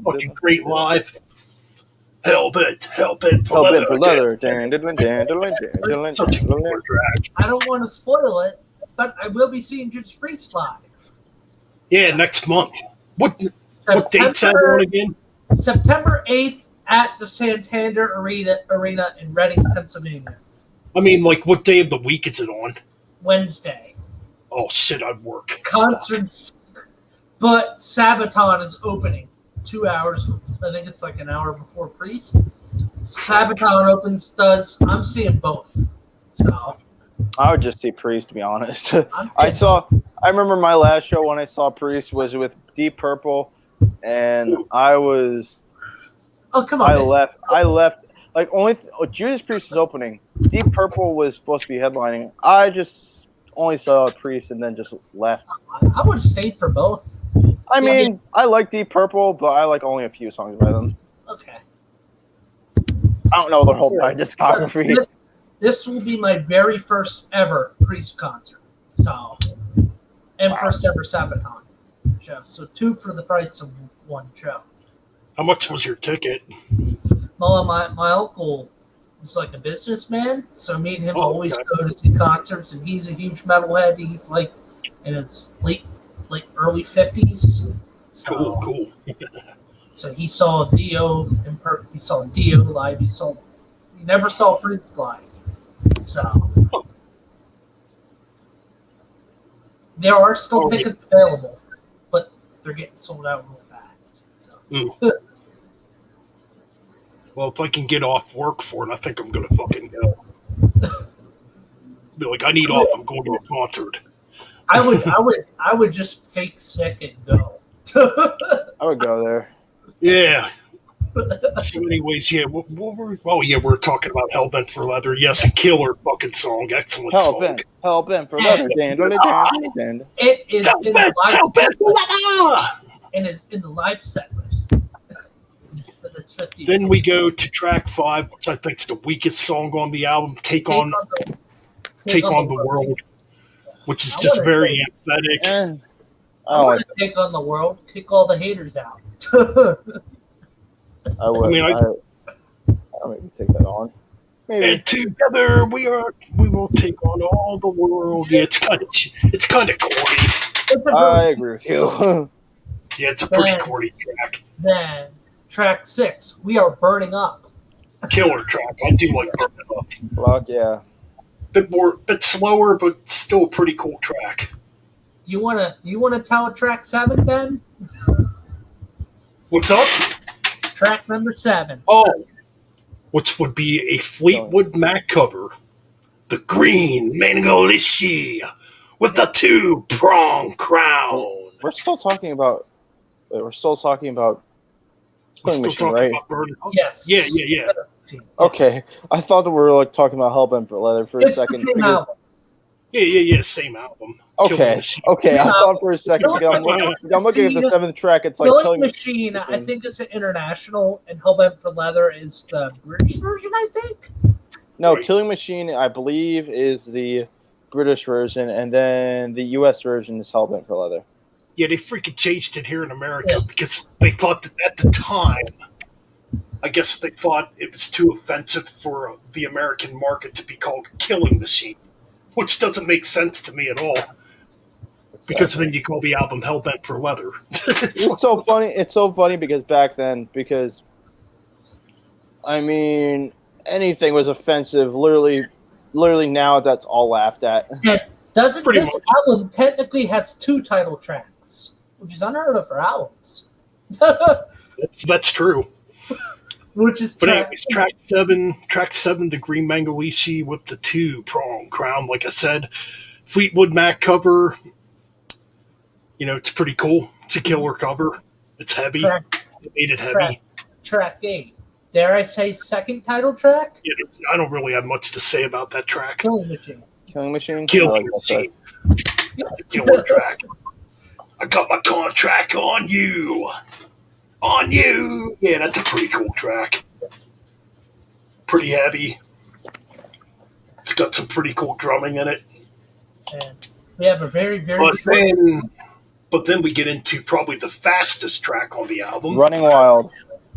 [SPEAKER 1] Fucking great live. Hellbent for leather. Such a cool track.
[SPEAKER 2] I don't want to spoil it, but I will be seeing Judas Priest live.
[SPEAKER 1] Yeah, next month. What date's that on again?
[SPEAKER 2] September 8th at the Santander Arena in Reading, Pennsylvania.
[SPEAKER 1] I mean, like, what day of the week is it on?
[SPEAKER 2] Wednesday.
[SPEAKER 1] Oh shit, I'd work.
[SPEAKER 2] Concerts, but Sabaton is opening 2 hours. I think it's like an hour before Priest. Sabaton I'm seeing both. So
[SPEAKER 5] I would just see Priest, to be honest. I remember my last show when I saw Priest was with Deep Purple, and I was.
[SPEAKER 2] Oh come on!
[SPEAKER 5] I left. Like Judas Priest was opening. Deep Purple was supposed to be headlining. I just only saw Priest and then just left.
[SPEAKER 2] I would have stayed for both.
[SPEAKER 5] I mean, I like Deep Purple, but I like only a few songs by them.
[SPEAKER 2] Okay.
[SPEAKER 5] I don't know their whole entire discography.
[SPEAKER 2] This will be my very first ever Priest concert. So, and first ever Sabaton show. So 2 for the price of 1 show.
[SPEAKER 1] How much was your ticket?
[SPEAKER 2] Well, my uncle was like a businessman, so me and him always
[SPEAKER 1] okay.
[SPEAKER 2] go to see concerts, and he's a huge metalhead. He's like in his early 50s. So,
[SPEAKER 1] Cool.
[SPEAKER 2] So he saw Dio he saw Dio live. He never saw Priest live. So there are still tickets available, but they're getting sold out real fast. So.
[SPEAKER 1] Well, if I can get off work for it, I think I'm gonna fucking go. Be like, I need off. I'm going to a concert.
[SPEAKER 2] I would just fake sick and go.
[SPEAKER 5] I would go there.
[SPEAKER 1] Yeah. So, anyways, yeah. We're talking about Hellbent for Leather. Yes, a killer fucking song. Excellent song.
[SPEAKER 5] Hellbent for Leather.
[SPEAKER 2] It is in the live
[SPEAKER 1] Hellbent for Leather.
[SPEAKER 2] And it's in the live set list.
[SPEAKER 1] Then we go to track 5, which I think is the weakest song on the album. Take on the World, which is just very emphatic.
[SPEAKER 2] I want to take on the world, kick all the haters out.
[SPEAKER 5] I would. I'll maybe take that on. Maybe.
[SPEAKER 1] And together we will take on all the world. Yeah, it's kind of corny.
[SPEAKER 5] I agree with you.
[SPEAKER 1] Yeah, it's a pretty corny track.
[SPEAKER 2] Then track 6, we are burning up.
[SPEAKER 1] Killer track. I do like burning up.
[SPEAKER 5] Fuck yeah.
[SPEAKER 1] Bit slower, but still a pretty cool track.
[SPEAKER 2] You wanna tell track 7, Ben?
[SPEAKER 1] What's up?
[SPEAKER 2] Track number 7.
[SPEAKER 1] Oh, which would be a Fleetwood Mac cover, the Green Mikalypse with the 2-prong crown.
[SPEAKER 5] We're still talking about Killing Machine, right?
[SPEAKER 2] Yes.
[SPEAKER 1] Yeah.
[SPEAKER 5] Okay, I thought that we were like talking about Hellbent for Leather for a second.
[SPEAKER 2] The same album.
[SPEAKER 1] Yeah, same album.
[SPEAKER 5] Okay. I thought for a second. I'm looking at the 7th track. It's like
[SPEAKER 2] Killing Machine. I think it's an international, and Hellbent for Leather is the British version, I think.
[SPEAKER 5] No, Killing Machine, I believe, is the British version, and then the U.S. version is Hellbent for Leather.
[SPEAKER 1] Yeah, they freaking changed it here in America because they thought that at the time, I guess they thought it was too offensive for the American market to be called Killing Machine, which doesn't make sense to me at all. Because then you call the album Hellbent for Leather.
[SPEAKER 5] It's so funny. It's so funny because back then, I mean, anything was offensive. Literally now that's all laughed at.
[SPEAKER 2] Yeah, this album technically has 2 title tracks, which is unheard of for albums.
[SPEAKER 1] That's true.
[SPEAKER 2] Which is
[SPEAKER 1] anyways, track 7, the Green Mikalypse with the 2-prong crown. Like I said, Fleetwood Mac cover. You know, it's pretty cool. It's a killer cover. It's heavy. They made it heavy.
[SPEAKER 2] Track 8. Dare I say 2nd title track?
[SPEAKER 1] Yeah, I don't really have much to say about that track.
[SPEAKER 2] Killing Machine.
[SPEAKER 5] Killing Machine?
[SPEAKER 1] Killing Machine. It's a killer track. I got my contract on you. On you. Yeah, that's a pretty cool track. Pretty heavy. It's got some pretty cool drumming in it.
[SPEAKER 2] And we have a very, very
[SPEAKER 1] But then we get into probably the fastest track on the album.
[SPEAKER 5] Running Wild.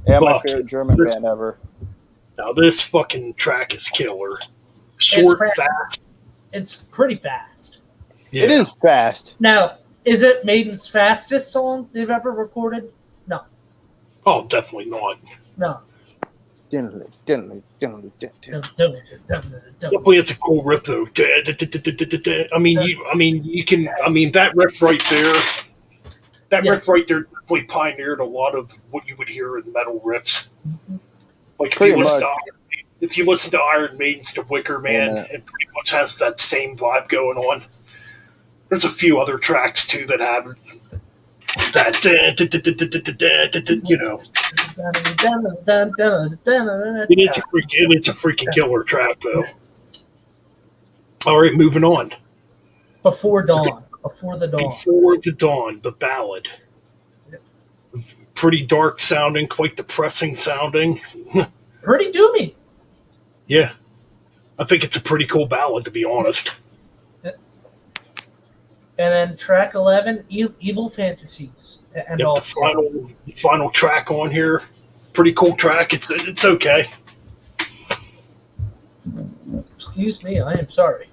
[SPEAKER 5] Yeah, my favorite German band ever.
[SPEAKER 1] Now this fucking track is killer. Short, fast.
[SPEAKER 2] It's pretty fast.
[SPEAKER 1] Yeah.
[SPEAKER 5] It is fast.
[SPEAKER 2] Now, is it Maiden's fastest song they've ever recorded? No.
[SPEAKER 1] Oh, definitely not.
[SPEAKER 2] No.
[SPEAKER 1] Definitely, it's a cool riff though. I mean, you can. That riff right there. That riff right there definitely pioneered a lot of what you would hear in metal riffs. Like if you listen to Iron Maiden's The Wicker Man, it pretty much has that same vibe going on. There's a few other tracks too that have that, you know. It's a freaking killer track though. All right, moving on.
[SPEAKER 2] Before Dawn. Before the Dawn.
[SPEAKER 1] Before the Dawn, the ballad. Pretty dark sounding, quite depressing sounding.
[SPEAKER 2] Pretty doomy.
[SPEAKER 1] Yeah, I think it's a pretty cool ballad, to be honest.
[SPEAKER 2] And then track 11, Evil Fantasies. And
[SPEAKER 1] Yep,
[SPEAKER 2] all
[SPEAKER 1] the final track on here, pretty cool track. It's okay.
[SPEAKER 2] Excuse me, I am sorry.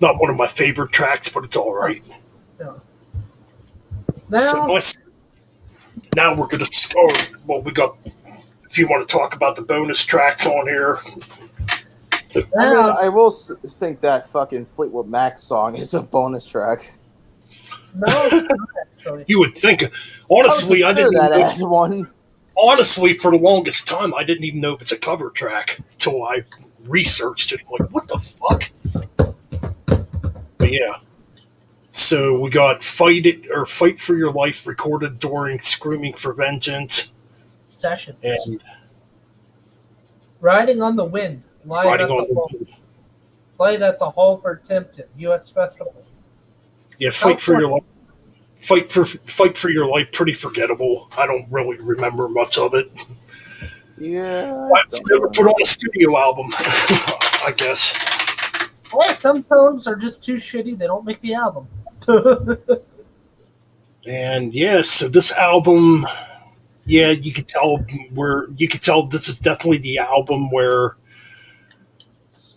[SPEAKER 1] Not one of my favorite tracks, but it's all right.
[SPEAKER 2] No.
[SPEAKER 1] So now we're going to start. Well, we got. If you want to talk about the bonus tracks on here,
[SPEAKER 5] I will think that fucking Fleetwood Mac song is a bonus track.
[SPEAKER 2] No, it's not actually.
[SPEAKER 1] you would think. Honestly, I didn't.
[SPEAKER 5] That as one.
[SPEAKER 1] Honestly, for the longest time, I didn't even know it's a cover track until I researched it. I'm like, what the fuck? But yeah. So we got Fight for Your Life recorded during Screaming for Vengeance.
[SPEAKER 2] Sessions.
[SPEAKER 1] And
[SPEAKER 2] Riding on the Wind. Played at the Halford Tempton U.S. Festival.
[SPEAKER 1] Yeah, Fight for Your Life. Fight for Your Life. Pretty forgettable. I don't really remember much of it.
[SPEAKER 5] Yeah,
[SPEAKER 1] I've never put on a studio album. I guess.
[SPEAKER 2] Yeah, some tones are just too shitty. They don't make the album.
[SPEAKER 1] And yeah, so this album, yeah, you could tell this is definitely the album where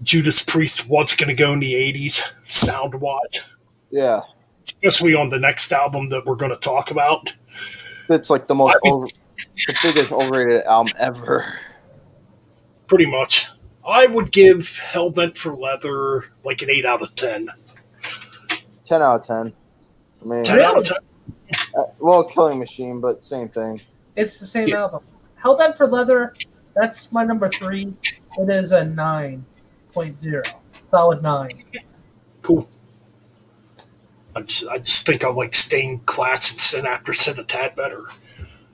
[SPEAKER 1] Judas Priest was going to go in the 80s, sound-wise.
[SPEAKER 5] Yeah.
[SPEAKER 1] Especially on the next album that we're going to talk about.
[SPEAKER 5] It's like the biggest overrated album ever.
[SPEAKER 1] Pretty much. I would give Hellbent for Leather like an 8 out of 10.
[SPEAKER 5] 10 out of 10. I mean,
[SPEAKER 1] 10 out of 10.
[SPEAKER 5] Well, Killing Machine, but same thing.
[SPEAKER 2] It's the same album. Hellbent for Leather, that's my number 3. It is a 9.0. Solid 9.
[SPEAKER 1] Cool. I just think I like Stained Glass and Sin After Sin a tad better.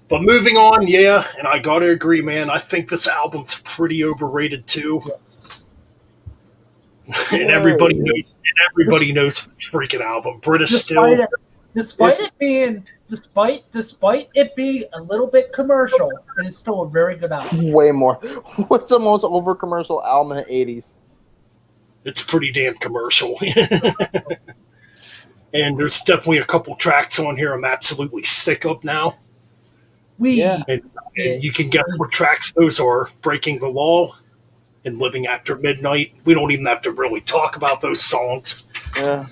[SPEAKER 1] But moving on, yeah, and I gotta agree, man. I think this album's pretty overrated too.
[SPEAKER 2] Yes.
[SPEAKER 1] And everybody knows this freaking album. British still.
[SPEAKER 2] Despite it being a little bit commercial, it is still a very good album.
[SPEAKER 5] Way more. What's the most over commercial album in the 80s?
[SPEAKER 1] It's pretty damn commercial. And there's definitely a couple tracks on here I'm absolutely sick of now. And you can guess what tracks those are. Breaking the Law and Living After Midnight. We don't even have to really talk about those songs.
[SPEAKER 5] Yeah.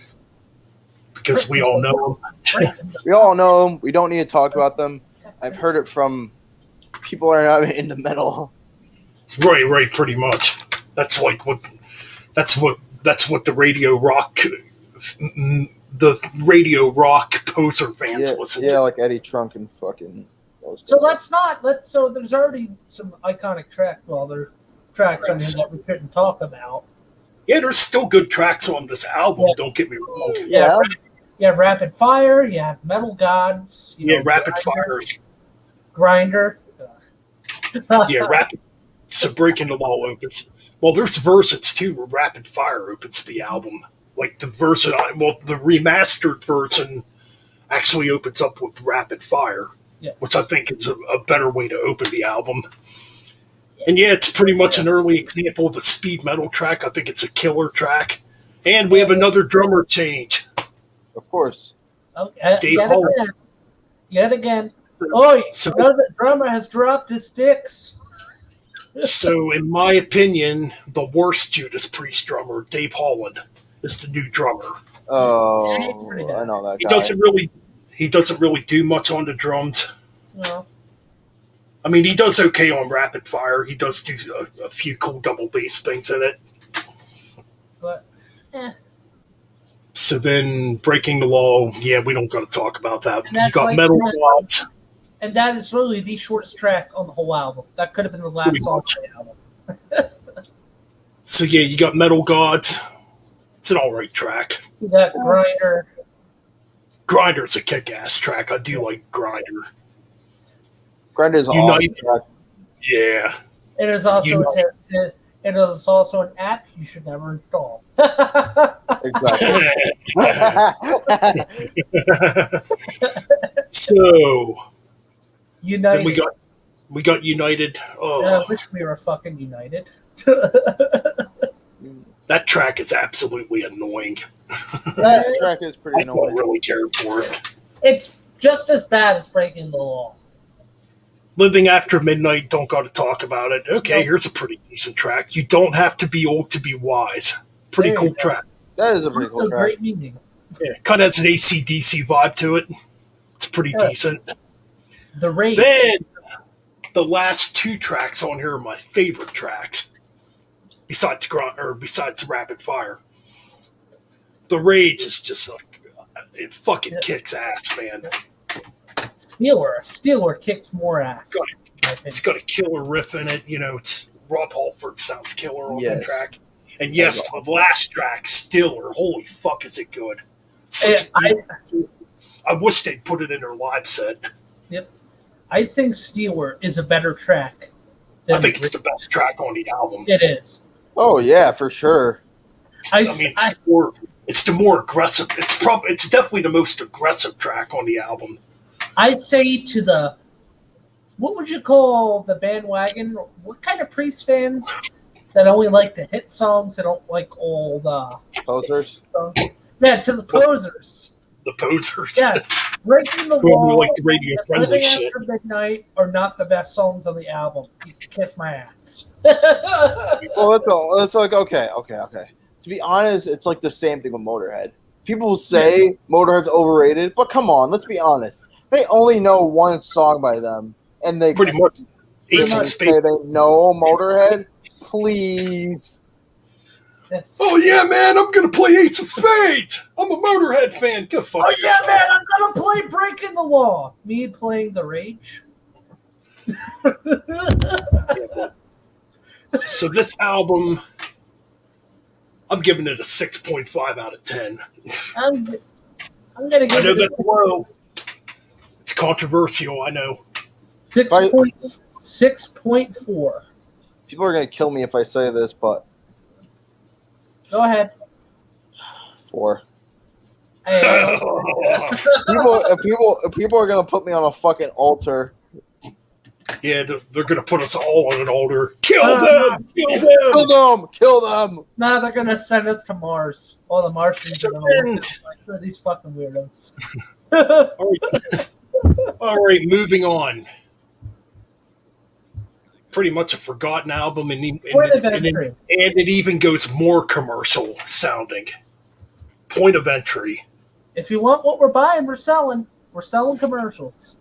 [SPEAKER 1] Because we all know them.
[SPEAKER 5] We all know them. We don't need to talk about them. I've heard it from people who are not into metal.
[SPEAKER 1] Right, pretty much. That's what the radio rock poser fans listen to.
[SPEAKER 5] Yeah, like Eddie Trunk and fucking.
[SPEAKER 2] So so there's already some iconic tracks. Well, there's tracks on here that we couldn't talk about.
[SPEAKER 1] Yeah, there's still good tracks on this album. Yeah. Don't get me wrong.
[SPEAKER 2] Yeah. You have Rapid Fire. You have Metal Gods.
[SPEAKER 1] Rapid Fires.
[SPEAKER 2] Grinder.
[SPEAKER 1] Rapid. So Breaking the Law opens. Well, there's versions too where Rapid Fire opens the album. Like the remastered version actually opens up with Rapid Fire, which I think is a better way to open the album. And it's pretty much an early example of a speed metal track. I think it's a killer track. And we have another drummer change.
[SPEAKER 5] Of course.
[SPEAKER 2] Okay, yet again. The drummer has dropped his sticks.
[SPEAKER 1] So, in my opinion, the worst Judas Priest drummer, Dave Holland, is the new drummer.
[SPEAKER 5] Oh, I know that guy.
[SPEAKER 1] He doesn't really do much on the drums.
[SPEAKER 2] No.
[SPEAKER 1] I mean, he does okay on Rapid Fire. He does do a few cool double bass things in it.
[SPEAKER 2] But,
[SPEAKER 1] So then, Breaking the Law, we don't got to talk about that. You got
[SPEAKER 2] like
[SPEAKER 1] Metal Gods.
[SPEAKER 2] And that is literally the shortest track on the whole album. That could have been the last song on the album.
[SPEAKER 1] So you got Metal Gods. It's an alright track.
[SPEAKER 2] You got Grinder.
[SPEAKER 1] Grinder's a kick-ass track. I do like Grinder.
[SPEAKER 5] Grinder's awesome track.
[SPEAKER 1] Yeah.
[SPEAKER 2] It is also an app you should never install.
[SPEAKER 5] Exactly.
[SPEAKER 1] So
[SPEAKER 2] United.
[SPEAKER 1] Then we got United. Oh.
[SPEAKER 2] I wish we were fucking United.
[SPEAKER 1] That track is absolutely annoying.
[SPEAKER 5] That track is pretty
[SPEAKER 1] I don't
[SPEAKER 5] annoying.
[SPEAKER 1] really care for it.
[SPEAKER 2] It's just as bad as Breaking the Law.
[SPEAKER 1] Living After Midnight, don't got to talk about it. Okay,
[SPEAKER 2] Nope.
[SPEAKER 1] here's a pretty decent track. You don't have to be old to be wise. Pretty
[SPEAKER 2] There you
[SPEAKER 1] cool
[SPEAKER 2] go.
[SPEAKER 1] track.
[SPEAKER 5] That is a pretty
[SPEAKER 2] Also
[SPEAKER 5] cool track.
[SPEAKER 2] great meaning.
[SPEAKER 1] Yeah, kind of has an AC/DC vibe to it. It's pretty
[SPEAKER 2] Yeah.
[SPEAKER 1] decent.
[SPEAKER 2] The Rage.
[SPEAKER 1] Then the last two tracks on here are my favorite tracks, besides Rapid Fire. The Rage is just like it fucking kicks ass, man.
[SPEAKER 2] Steeler kicks more ass.
[SPEAKER 1] Got
[SPEAKER 2] I think.
[SPEAKER 1] It's got a killer riff in it. It's Rob Halford sounds killer on that
[SPEAKER 5] Yes.
[SPEAKER 1] track. And yes, the last track, Stiller, holy fuck, is it good? Such
[SPEAKER 2] I-
[SPEAKER 1] I wish they'd put it in their live set.
[SPEAKER 2] I think Steeler is a better track. Than
[SPEAKER 1] I think it's the best track on the album.
[SPEAKER 2] It is.
[SPEAKER 5] Oh yeah, for sure.
[SPEAKER 1] It's the more aggressive. It's definitely the most aggressive track on the album.
[SPEAKER 2] I say to the, what would you call the bandwagon? What kind of Priest fans that only like the hit songs? That don't like all the
[SPEAKER 5] Posers.
[SPEAKER 2] songs? Yeah, to the posers.
[SPEAKER 1] The Posers.
[SPEAKER 2] Yes, Breaking the
[SPEAKER 1] Who
[SPEAKER 2] Wall,
[SPEAKER 1] like the radio
[SPEAKER 2] and
[SPEAKER 1] friendly
[SPEAKER 2] Living
[SPEAKER 1] shit.
[SPEAKER 2] After Midnight are not the best songs on the album. You can kiss my ass.
[SPEAKER 5] Well, that's all. That's like okay. To be honest, it's like the same thing with Motorhead. People say Motorhead's overrated, but come on, let's be honest. They only know one song by them, and they
[SPEAKER 1] Pretty much.
[SPEAKER 5] pretty
[SPEAKER 1] Ace of
[SPEAKER 5] much
[SPEAKER 1] Spades.
[SPEAKER 5] say they know Motorhead. Please.
[SPEAKER 2] Yes.
[SPEAKER 1] Oh yeah, man! I'm gonna play Ace of Spades. I'm a Motorhead fan. Go fuck
[SPEAKER 2] Oh yeah,
[SPEAKER 1] yourself.
[SPEAKER 2] man! I'm gonna play Breaking the Law. Me playing The Rage.
[SPEAKER 1] So this album, I'm giving it a 6.5 out of 10.
[SPEAKER 2] I'm gonna
[SPEAKER 1] I
[SPEAKER 2] give
[SPEAKER 1] know
[SPEAKER 2] it
[SPEAKER 1] that's low. It's controversial. I know.
[SPEAKER 2] 6.4.
[SPEAKER 5] People are gonna kill me if I say this, but
[SPEAKER 2] Go ahead.
[SPEAKER 5] 4.
[SPEAKER 2] Hey,
[SPEAKER 5] If people are gonna put me on a fucking altar.
[SPEAKER 1] Yeah, they're gonna put us all on an altar. Kill
[SPEAKER 2] Uh,
[SPEAKER 1] them! Kill them!
[SPEAKER 5] Kill them! Kill them!
[SPEAKER 2] now they're gonna send us to Mars. All the Martians are gonna look at us like these fucking weirdos.
[SPEAKER 1] All right, moving on. Pretty much a forgotten album, and it even goes more commercial sounding. Point of Entry.
[SPEAKER 2] If you want what we're buying, we're selling. We're selling commercials.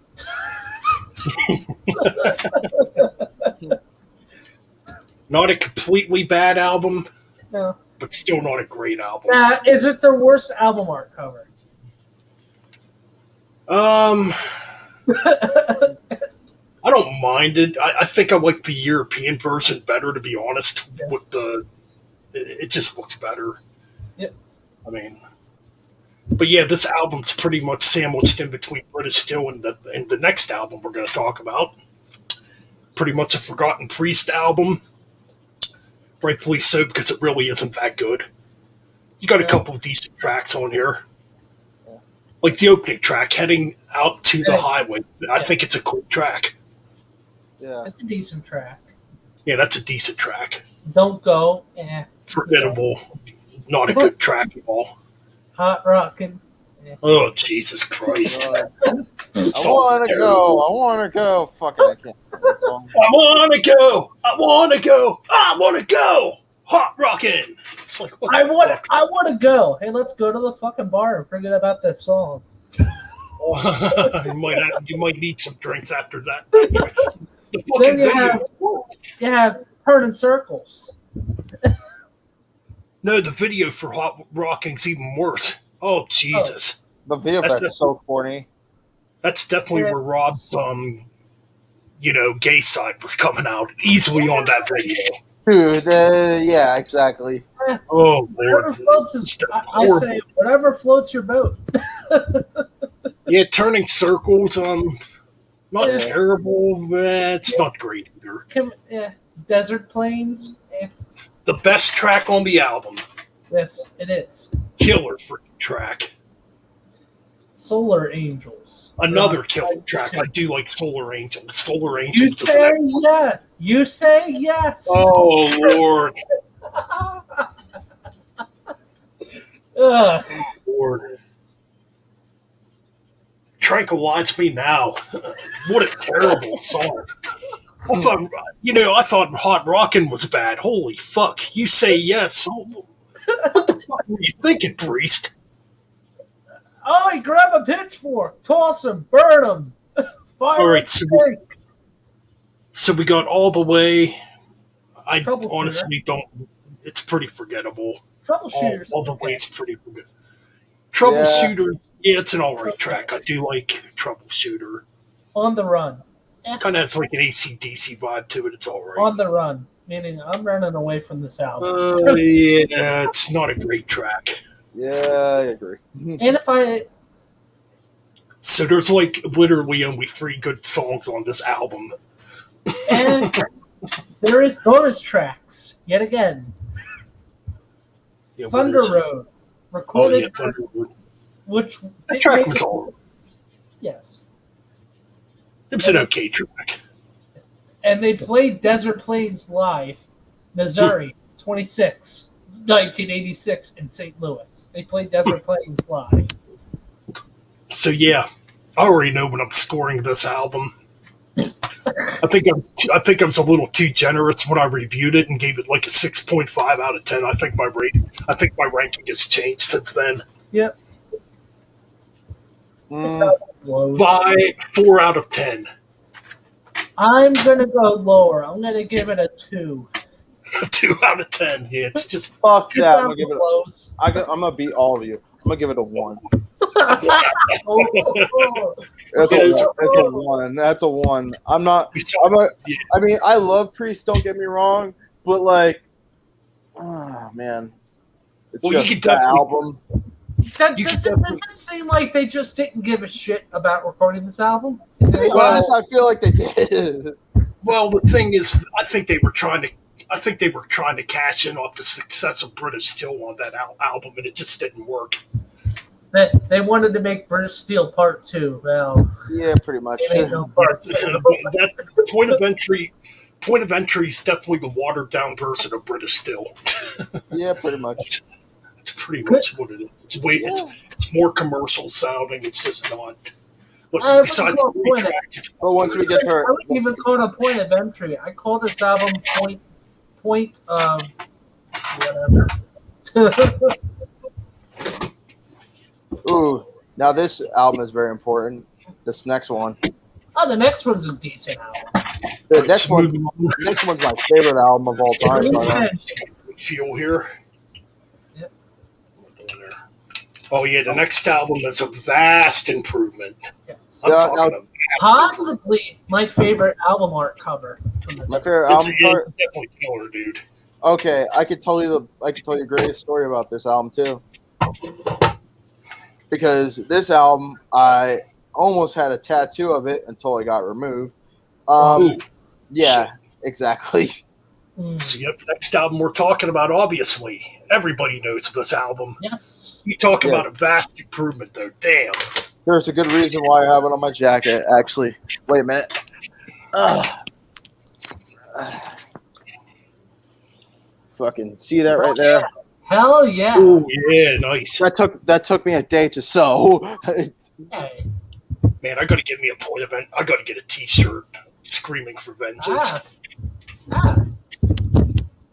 [SPEAKER 1] Not a completely bad album,
[SPEAKER 2] No.
[SPEAKER 1] but still not a great album.
[SPEAKER 2] Is it their worst album art cover?
[SPEAKER 1] I don't mind it. I think I like the European version better, to be honest.
[SPEAKER 2] Yeah.
[SPEAKER 1] With it just looks better.
[SPEAKER 2] Yep.
[SPEAKER 1] I mean, but yeah, this album's pretty much sandwiched in between British Steel and the next album we're going to talk about. Pretty much a Forgotten Priest album. Rightfully so, because it really isn't that good. You got a couple of decent tracks on here. Like the opening track, Heading Out to the Highway. I think it's a cool track.
[SPEAKER 5] Yeah.
[SPEAKER 2] It's a decent track.
[SPEAKER 1] Yeah, that's a decent track.
[SPEAKER 2] Don't Go.
[SPEAKER 1] Forgettable. Not a good track at all.
[SPEAKER 2] Hot Rockin'.
[SPEAKER 1] Oh, Jesus Christ.
[SPEAKER 5] I want to go. Fucking, I can't.
[SPEAKER 1] I want to go. I want to go. I want to go. Hot rockin'. It's like, what
[SPEAKER 2] I
[SPEAKER 1] the
[SPEAKER 2] want
[SPEAKER 1] fuck?
[SPEAKER 2] to go. Hey, let's go to the fucking bar and forget about that song.
[SPEAKER 1] you might need some drinks after that. The
[SPEAKER 2] Then
[SPEAKER 1] fucking
[SPEAKER 2] you
[SPEAKER 1] video.
[SPEAKER 2] have Turning Circles.
[SPEAKER 1] No, the video for Hot Rocking's even worse. Oh, Jesus.
[SPEAKER 5] The video
[SPEAKER 1] That's
[SPEAKER 5] back
[SPEAKER 1] just-
[SPEAKER 5] is so corny.
[SPEAKER 1] That's definitely where Rob's, gay side was coming out easily on that video.
[SPEAKER 5] Dude, yeah, exactly.
[SPEAKER 1] Oh,
[SPEAKER 2] Whatever
[SPEAKER 1] Lord.
[SPEAKER 2] floats I say whatever floats your boat.
[SPEAKER 1] Yeah, Turning Circles, not
[SPEAKER 2] Yeah.
[SPEAKER 1] terrible, but it's not great either.
[SPEAKER 2] Desert Plains.
[SPEAKER 1] The best track on the album,
[SPEAKER 2] Yes, it is.
[SPEAKER 1] killer freaking track.
[SPEAKER 2] Solar Angels.
[SPEAKER 1] Another killer track. I do like Solar Angels. Solar
[SPEAKER 2] You
[SPEAKER 1] Angels is
[SPEAKER 2] say,
[SPEAKER 1] an
[SPEAKER 2] yeah. You say yes.
[SPEAKER 1] Oh Lord,
[SPEAKER 2] Ugh.
[SPEAKER 1] Lord, tranquilize me now. What a terrible song. I thought Hot Rockin' was bad. Holy fuck! You say yes. What the fuck were you thinking, Priest?
[SPEAKER 2] Oh, he grab a pitchfork, toss him, burn him, fire
[SPEAKER 1] All right,
[SPEAKER 2] him.
[SPEAKER 1] so we got all the way. I
[SPEAKER 2] Troubleshooter.
[SPEAKER 1] honestly don't. It's pretty forgettable.
[SPEAKER 2] Troubleshooters.
[SPEAKER 1] All the way it's pretty good. Troubleshooter, yeah, it's an alright track. I do like Troubleshooter.
[SPEAKER 2] On the run.
[SPEAKER 1] Kind of has like an AC/DC vibe to it. It's alright.
[SPEAKER 2] On the run, meaning I'm running away from this album.
[SPEAKER 1] Yeah, it's not a great track.
[SPEAKER 5] Yeah, I agree.
[SPEAKER 2] And if I
[SPEAKER 1] So there's like literally only 3 good songs on this album.
[SPEAKER 2] and there is bonus tracks yet again.
[SPEAKER 1] Yeah, what
[SPEAKER 2] Thunder
[SPEAKER 1] is it?
[SPEAKER 2] Road,
[SPEAKER 1] Oh
[SPEAKER 2] recorded,
[SPEAKER 1] yeah, Thunder Road.
[SPEAKER 2] which
[SPEAKER 1] That track was all.
[SPEAKER 2] yes,
[SPEAKER 1] It was an okay track.
[SPEAKER 2] and they played Desert Plains live, Missouri, 1986 in St. Louis. They played Desert Plains live.
[SPEAKER 1] So yeah, I already know when I'm scoring this album. I think I was a little too generous when I reviewed it and gave it like a 6.5 out of 10. I think my ranking has changed since then.
[SPEAKER 2] Yep.
[SPEAKER 5] Mm,
[SPEAKER 1] By 4 out of 10.
[SPEAKER 2] I'm gonna go lower. I'm gonna give it a 2.
[SPEAKER 1] 2 out of 10. Yeah, it's just
[SPEAKER 5] fuck
[SPEAKER 2] It's
[SPEAKER 5] that. I'm
[SPEAKER 2] on
[SPEAKER 5] gonna give
[SPEAKER 2] the
[SPEAKER 5] it.
[SPEAKER 2] lows.
[SPEAKER 5] I'm gonna beat all of you. I'm gonna give it a 1.
[SPEAKER 2] Oh.
[SPEAKER 5] That's a 1. That's a 1. I mean, I love Priest. Don't get me wrong, but like, oh man, it's
[SPEAKER 1] Well, you
[SPEAKER 5] just
[SPEAKER 1] could
[SPEAKER 5] that
[SPEAKER 1] definitely-
[SPEAKER 5] album.
[SPEAKER 2] Does
[SPEAKER 1] You could
[SPEAKER 2] it seem like they just didn't give a shit about recording this album?
[SPEAKER 5] To be honest, I feel like they did.
[SPEAKER 1] well. The thing is, I think they were trying to cash in off the success of British Steel on that album, and it just didn't work.
[SPEAKER 2] They wanted to make British Steel Part 2. Well,
[SPEAKER 5] Yeah, pretty much.
[SPEAKER 2] they made no Part 2.
[SPEAKER 1] That point of entry is definitely the watered down version of British Steel.
[SPEAKER 5] Yeah, pretty much.
[SPEAKER 1] It's pretty much what it is. It's more commercial sounding. It's just not. But
[SPEAKER 2] I
[SPEAKER 1] besides
[SPEAKER 2] wouldn't
[SPEAKER 1] three
[SPEAKER 2] call it
[SPEAKER 1] tracks,
[SPEAKER 5] But once we get to
[SPEAKER 2] I
[SPEAKER 5] our,
[SPEAKER 2] wouldn't even call it a point of entry. I call this album point of whatever.
[SPEAKER 5] ooh, now this album is very important. This next one.
[SPEAKER 2] Oh, the next one's a decent album.
[SPEAKER 5] The next one,
[SPEAKER 1] moving on.
[SPEAKER 5] the next one's my favorite album of all time. by the way.
[SPEAKER 1] Just got some fuel here.
[SPEAKER 2] Yep.
[SPEAKER 1] Oh yeah, the next album is a vast improvement.
[SPEAKER 2] Yes.
[SPEAKER 1] I'm
[SPEAKER 5] Yeah,
[SPEAKER 1] talking
[SPEAKER 5] now-
[SPEAKER 1] a vast improvement.
[SPEAKER 2] Possibly my favorite album art cover. From the
[SPEAKER 5] My favorite
[SPEAKER 1] It's,
[SPEAKER 5] album
[SPEAKER 1] it's
[SPEAKER 5] part.
[SPEAKER 1] definitely killer, dude.
[SPEAKER 5] Okay, I could tell you a great story about this album too. Because this album, I almost had a tattoo of it until it got removed.
[SPEAKER 1] Ooh.
[SPEAKER 5] Yeah, exactly.
[SPEAKER 2] Mm,
[SPEAKER 1] So, yep, next album we're talking about, obviously. Everybody knows this album.
[SPEAKER 2] yes.
[SPEAKER 1] You talk
[SPEAKER 5] Yeah.
[SPEAKER 1] about a vast improvement, though. Damn.
[SPEAKER 5] There's a good reason why I have it on my jacket, actually. Wait a minute. Fucking see that right there?
[SPEAKER 2] Hell yeah.
[SPEAKER 1] Oh, yeah, nice.
[SPEAKER 5] That took me a day to sew.
[SPEAKER 2] Hey.
[SPEAKER 1] Man, I gotta get me a point event. I gotta get a t-shirt. Screaming for vengeance.
[SPEAKER 2] Ah.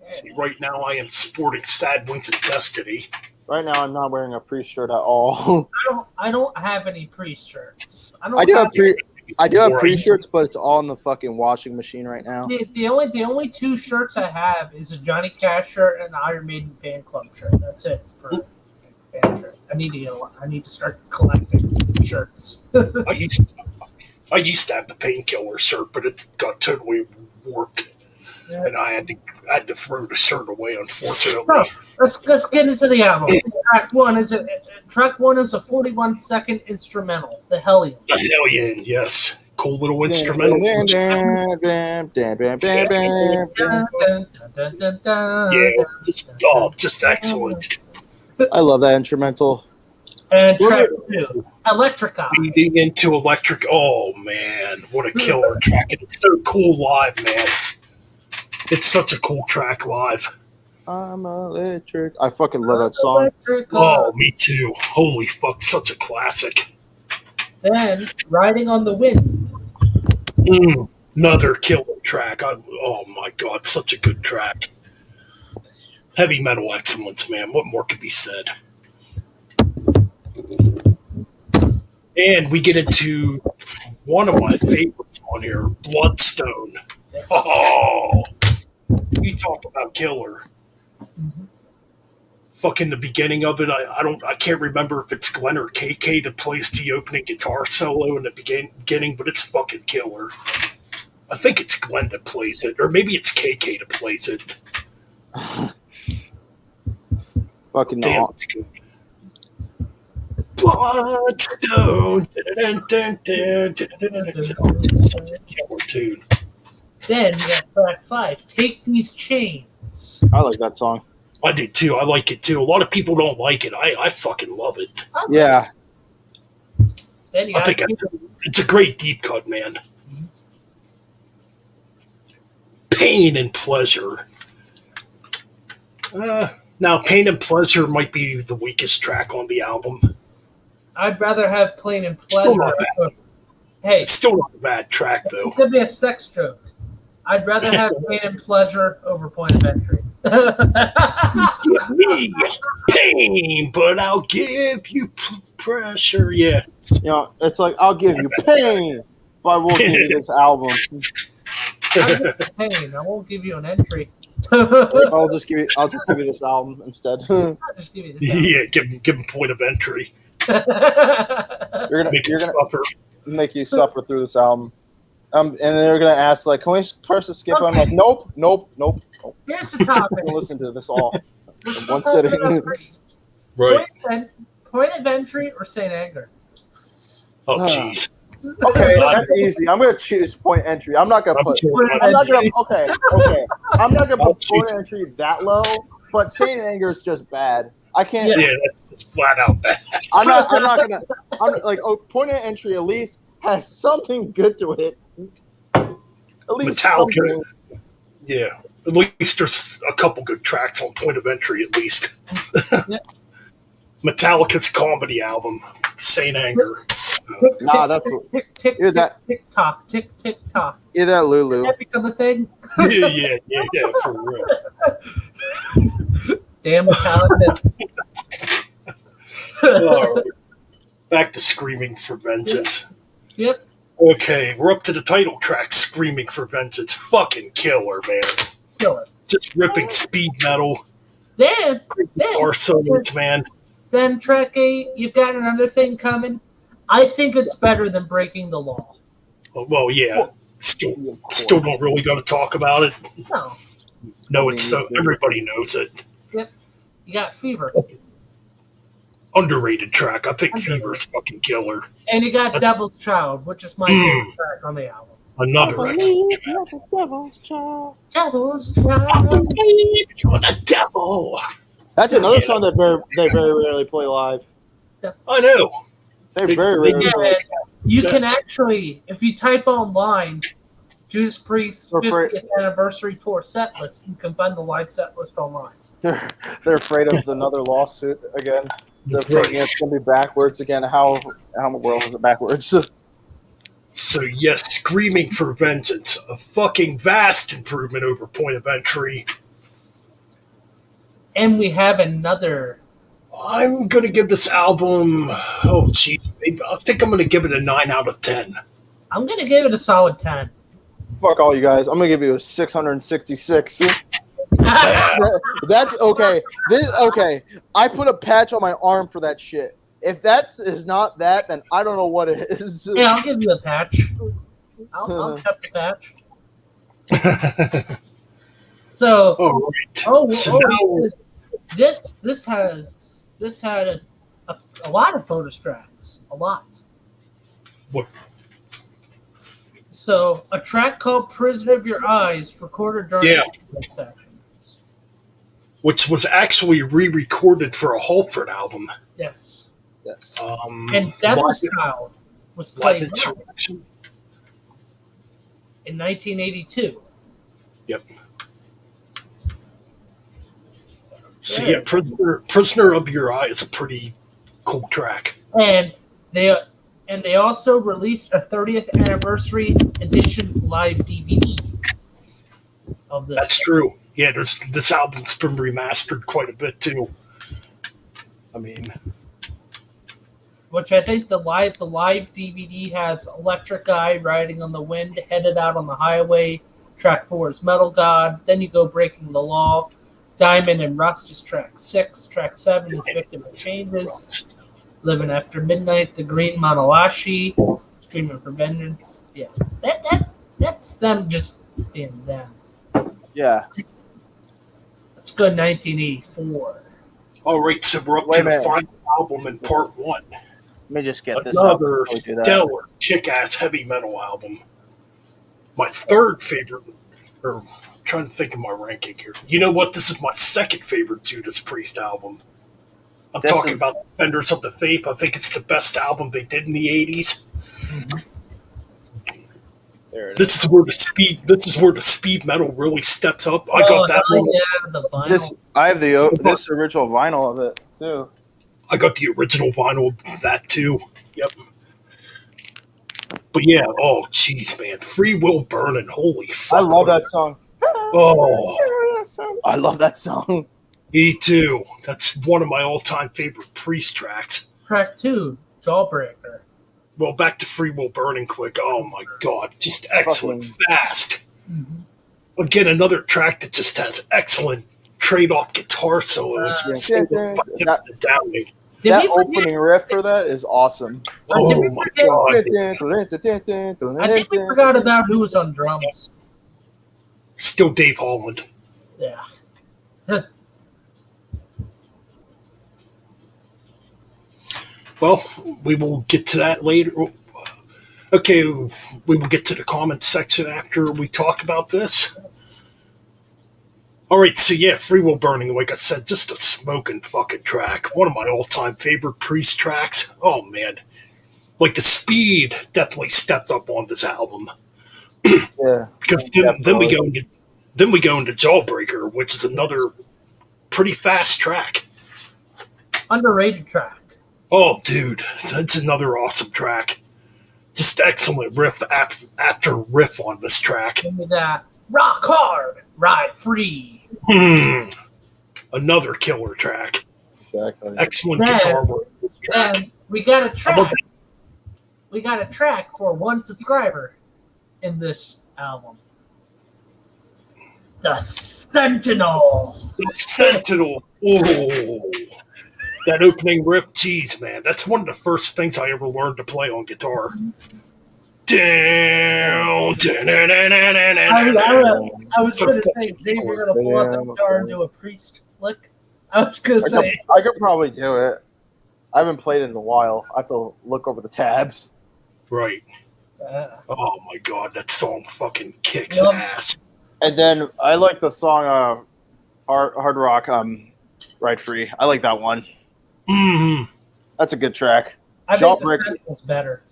[SPEAKER 1] See, right now I am sporting Sad Winds of Destiny.
[SPEAKER 5] Right now, I'm not wearing a Priest shirt at all.
[SPEAKER 2] I don't have any Priest shirts.
[SPEAKER 5] I do have
[SPEAKER 1] Or
[SPEAKER 5] Priest shirts, but it's all in the fucking washing machine right now.
[SPEAKER 2] The only 2 shirts I have is a Johnny Cash shirt and an Iron Maiden fan club shirt. That's it for fan shirt. I need to start collecting shirts.
[SPEAKER 1] I used to have the painkiller shirt, but it got totally warped,
[SPEAKER 2] Yeah.
[SPEAKER 1] and I had to throw the shirt away. Unfortunately,
[SPEAKER 2] So let's get into the album. Track one is a 41-second instrumental, The Hellion.
[SPEAKER 1] the Hellion, yes, cool little instrumental. Yeah, just excellent.
[SPEAKER 5] I love that instrumental.
[SPEAKER 2] And track 2, Electrica.
[SPEAKER 1] Leading into Electric. Oh man, what a killer track! And it's so cool live, man. It's such a cool track live.
[SPEAKER 5] I'm electric. I fucking love that song.
[SPEAKER 1] Oh, me too. Holy fuck, such a classic.
[SPEAKER 2] Then, Riding on the Wind.
[SPEAKER 1] Another killer track. Oh my god, such a good track. Heavy metal excellence, man. What more could be said? And we get into one of my favorites on here, Bloodstone. Oh, you talk about killer. Fucking the beginning of it, I can't remember if it's Glenn or KK that plays the opening guitar solo in the beginning, but it's fucking killer. I think it's Glenn that plays it, or maybe it's KK that plays it.
[SPEAKER 5] Fucking
[SPEAKER 1] damn,
[SPEAKER 5] no.
[SPEAKER 1] it's good. Bloodstone. Such a killer tune.
[SPEAKER 2] Then, we got track 5, Take These Chains.
[SPEAKER 5] I like that song.
[SPEAKER 1] I do too. I like it too. A lot of people don't like it. I fucking love it.
[SPEAKER 5] Yeah.
[SPEAKER 2] Then you
[SPEAKER 1] I
[SPEAKER 2] got
[SPEAKER 1] think it's a great deep cut, man. Pain and Pleasure. Now, Pain and Pleasure might be the weakest track on the album.
[SPEAKER 2] I'd rather have Pain and
[SPEAKER 1] Still
[SPEAKER 2] Pleasure.
[SPEAKER 1] not
[SPEAKER 2] Hey,
[SPEAKER 1] It's still not a bad track, though.
[SPEAKER 2] it could be a sex joke. I'd rather have Pain and Pleasure over Point of Entry.
[SPEAKER 1] Give me pain, but I'll give you pressure. Yeah.
[SPEAKER 5] You know, it's like, I'll give you pain, but I won't give you this album.
[SPEAKER 2] I'll give you pain. I won't give you an entry.
[SPEAKER 5] I'll just give you this album instead.
[SPEAKER 2] I'll just give you this album.
[SPEAKER 1] Yeah, give him point of entry.
[SPEAKER 5] You're gonna
[SPEAKER 1] Suffer.
[SPEAKER 5] make you suffer through this album. And then they're gonna ask, like, can we press the skip on? Like, nope.
[SPEAKER 2] Here's the topic.
[SPEAKER 5] We'll listen to this all in one sitting.
[SPEAKER 1] Right.
[SPEAKER 2] Point of Entry or St. Anger?
[SPEAKER 1] Oh, jeez.
[SPEAKER 5] Okay, that's easy. I'm gonna choose point entry. I'm not gonna put. I'm not gonna. Okay. I'm not gonna put point entry that low. But Saint Anger is just bad. I can't.
[SPEAKER 1] Yeah, that's just flat out bad.
[SPEAKER 5] I'm not gonna. I'm like, point of entry at least has something good to it. At least
[SPEAKER 1] Metallica.
[SPEAKER 5] something.
[SPEAKER 1] Yeah. At least there's a couple good tracks on Point of Entry, at least.
[SPEAKER 2] Yeah.
[SPEAKER 1] Metallica's comedy album, Saint Anger.
[SPEAKER 5] Nah, that's
[SPEAKER 2] tick
[SPEAKER 5] You're that-
[SPEAKER 2] tick tock, tick tock.
[SPEAKER 5] either that Lulu.
[SPEAKER 2] That become a thing.
[SPEAKER 1] Yeah, for real.
[SPEAKER 2] Damn Metallica.
[SPEAKER 1] Back to Screaming for Vengeance.
[SPEAKER 2] Yep.
[SPEAKER 1] Okay, we're up to the title track, Screaming for Vengeance. Fucking killer, man.
[SPEAKER 2] Killer.
[SPEAKER 1] Just ripping speed metal.
[SPEAKER 2] Then
[SPEAKER 1] Guitar solos, man.
[SPEAKER 2] Then track 8, you've got another thing coming. I think it's better than Breaking the Law.
[SPEAKER 1] Well, yeah. Still don't really got to talk about it.
[SPEAKER 2] No.
[SPEAKER 1] No, it's so everybody knows it.
[SPEAKER 2] Yep. You got Fever.
[SPEAKER 1] Underrated track. I think Fever's fucking killer.
[SPEAKER 2] And you got Devil's Child, which is my favorite track on the album.
[SPEAKER 1] Another excellent track.
[SPEAKER 2] Devil's Child.
[SPEAKER 1] You're the devil.
[SPEAKER 5] That's another song that they very rarely play live.
[SPEAKER 1] I know.
[SPEAKER 5] They very rarely play.
[SPEAKER 2] Yeah, you can actually, if you type online, Judas Priest 50th anniversary tour set list, you can find the live set list online.
[SPEAKER 5] They're afraid of another lawsuit again. They're thinking it's going to be backwards again. How in the world is it backwards?
[SPEAKER 1] So, yes, Screaming for Vengeance. A fucking vast improvement over Point of Entry.
[SPEAKER 2] And we have another.
[SPEAKER 1] I'm going to give this album, oh, jeez. I think I'm going to give it a 9 out of 10.
[SPEAKER 2] I'm going to give it a solid 10.
[SPEAKER 5] Fuck all you guys. I'm going to give you a 666. That's okay. Okay. I put a patch on my arm for that shit. If that is not that, then I don't know what it is.
[SPEAKER 2] Yeah, I'll give you a patch. I'll accept the patch. So, this had a lot of bonus tracks. A lot.
[SPEAKER 1] What?
[SPEAKER 2] So, a track called Prison of Your Eyes, recorded during the sections.
[SPEAKER 1] Which was actually re-recorded for a Halford album.
[SPEAKER 2] Yes.
[SPEAKER 5] Yes.
[SPEAKER 2] And Devil's Child was played in
[SPEAKER 1] 1982.
[SPEAKER 2] Yep.
[SPEAKER 1] So yeah, Prisoner of Your Eye is a pretty cool track.
[SPEAKER 2] And they also released a 30th anniversary edition live DVD of this.
[SPEAKER 1] That's true. Yeah, this album's been remastered quite a bit too. I mean,
[SPEAKER 2] which I think the live DVD has Electric Eye riding on the wind, headed out on the highway. Track 4 is Metal God. Then you go Breaking the Law. Diamond and Rust is track 6. Track 7 is Victim of Changes. Living After Midnight, The Green Manalashi, Screaming for Vengeance. Yeah, that's them just being them.
[SPEAKER 5] Yeah.
[SPEAKER 2] That's good. 1984.
[SPEAKER 1] all right, so we're up to the final album in part 1.
[SPEAKER 5] Let me just get this.
[SPEAKER 1] Another stellar, kick-ass heavy metal album. My third favorite, or I'm trying to think of my ranking here. You know what? This is my second favorite Judas Priest album. I'm talking about Defenders of the Faith. I think it's the best album they did in the 80s.
[SPEAKER 5] Mm-hmm.
[SPEAKER 1] This is where the speed metal really steps up. I got that one.
[SPEAKER 2] Yeah, the vinyl.
[SPEAKER 5] I have this original vinyl of it too.
[SPEAKER 1] I got the original vinyl of that too. Yep. But yeah, oh jeez, man, Free Will Burning, holy fuck!
[SPEAKER 5] I love that song.
[SPEAKER 1] Oh,
[SPEAKER 5] I love that song.
[SPEAKER 1] Me too. That's one of my all-time favorite Priest tracks.
[SPEAKER 2] Track 2, Jawbreaker.
[SPEAKER 1] Well, back to Free Will Burning quick. Oh my god, just excellent, fast. Mm-hmm. Again, another track that just has excellent trade-off guitar solos.
[SPEAKER 5] That opening riff for that is awesome.
[SPEAKER 1] Oh my god!
[SPEAKER 2] I think we forgot about who was on drums.
[SPEAKER 1] Still Dave Holland.
[SPEAKER 2] Yeah.
[SPEAKER 1] Well, we will get to that later. Okay, we will get to the comments section after we talk about this. All right, so yeah, Free Will Burning, like I said, just a smoking fucking track. One of my all-time favorite Priest tracks. Oh, man. Like, the speed definitely stepped up on this album.
[SPEAKER 5] Yeah.
[SPEAKER 1] Because then we go into Jawbreaker, which is another pretty fast track.
[SPEAKER 2] Underrated track.
[SPEAKER 1] Oh, dude, that's another awesome track. Just excellent riff after riff on this track.
[SPEAKER 2] Give me that. Rock hard, ride free.
[SPEAKER 1] Another killer track.
[SPEAKER 5] Exactly.
[SPEAKER 1] Excellent guitar work. This track.
[SPEAKER 2] And we got a track. We got a track for one subscriber in this album. The Sentinel.
[SPEAKER 1] The Sentinel. Oh. That opening riff, geez, man. That's one of the first things I ever learned to play on guitar. Down.
[SPEAKER 2] I was going to say, Xavier going to pull out the guitar and do a Priest lick. I was going to say.
[SPEAKER 5] I could probably do it. I haven't played it in a while. I have to look over the tabs.
[SPEAKER 1] Right. Oh, my God. That song fucking kicks ass.
[SPEAKER 5] And then I like the song Hard Rock, Ride Free. I like that one.
[SPEAKER 1] Mm-hmm.
[SPEAKER 5] That's a good track.
[SPEAKER 2] I think the Sentinel's better.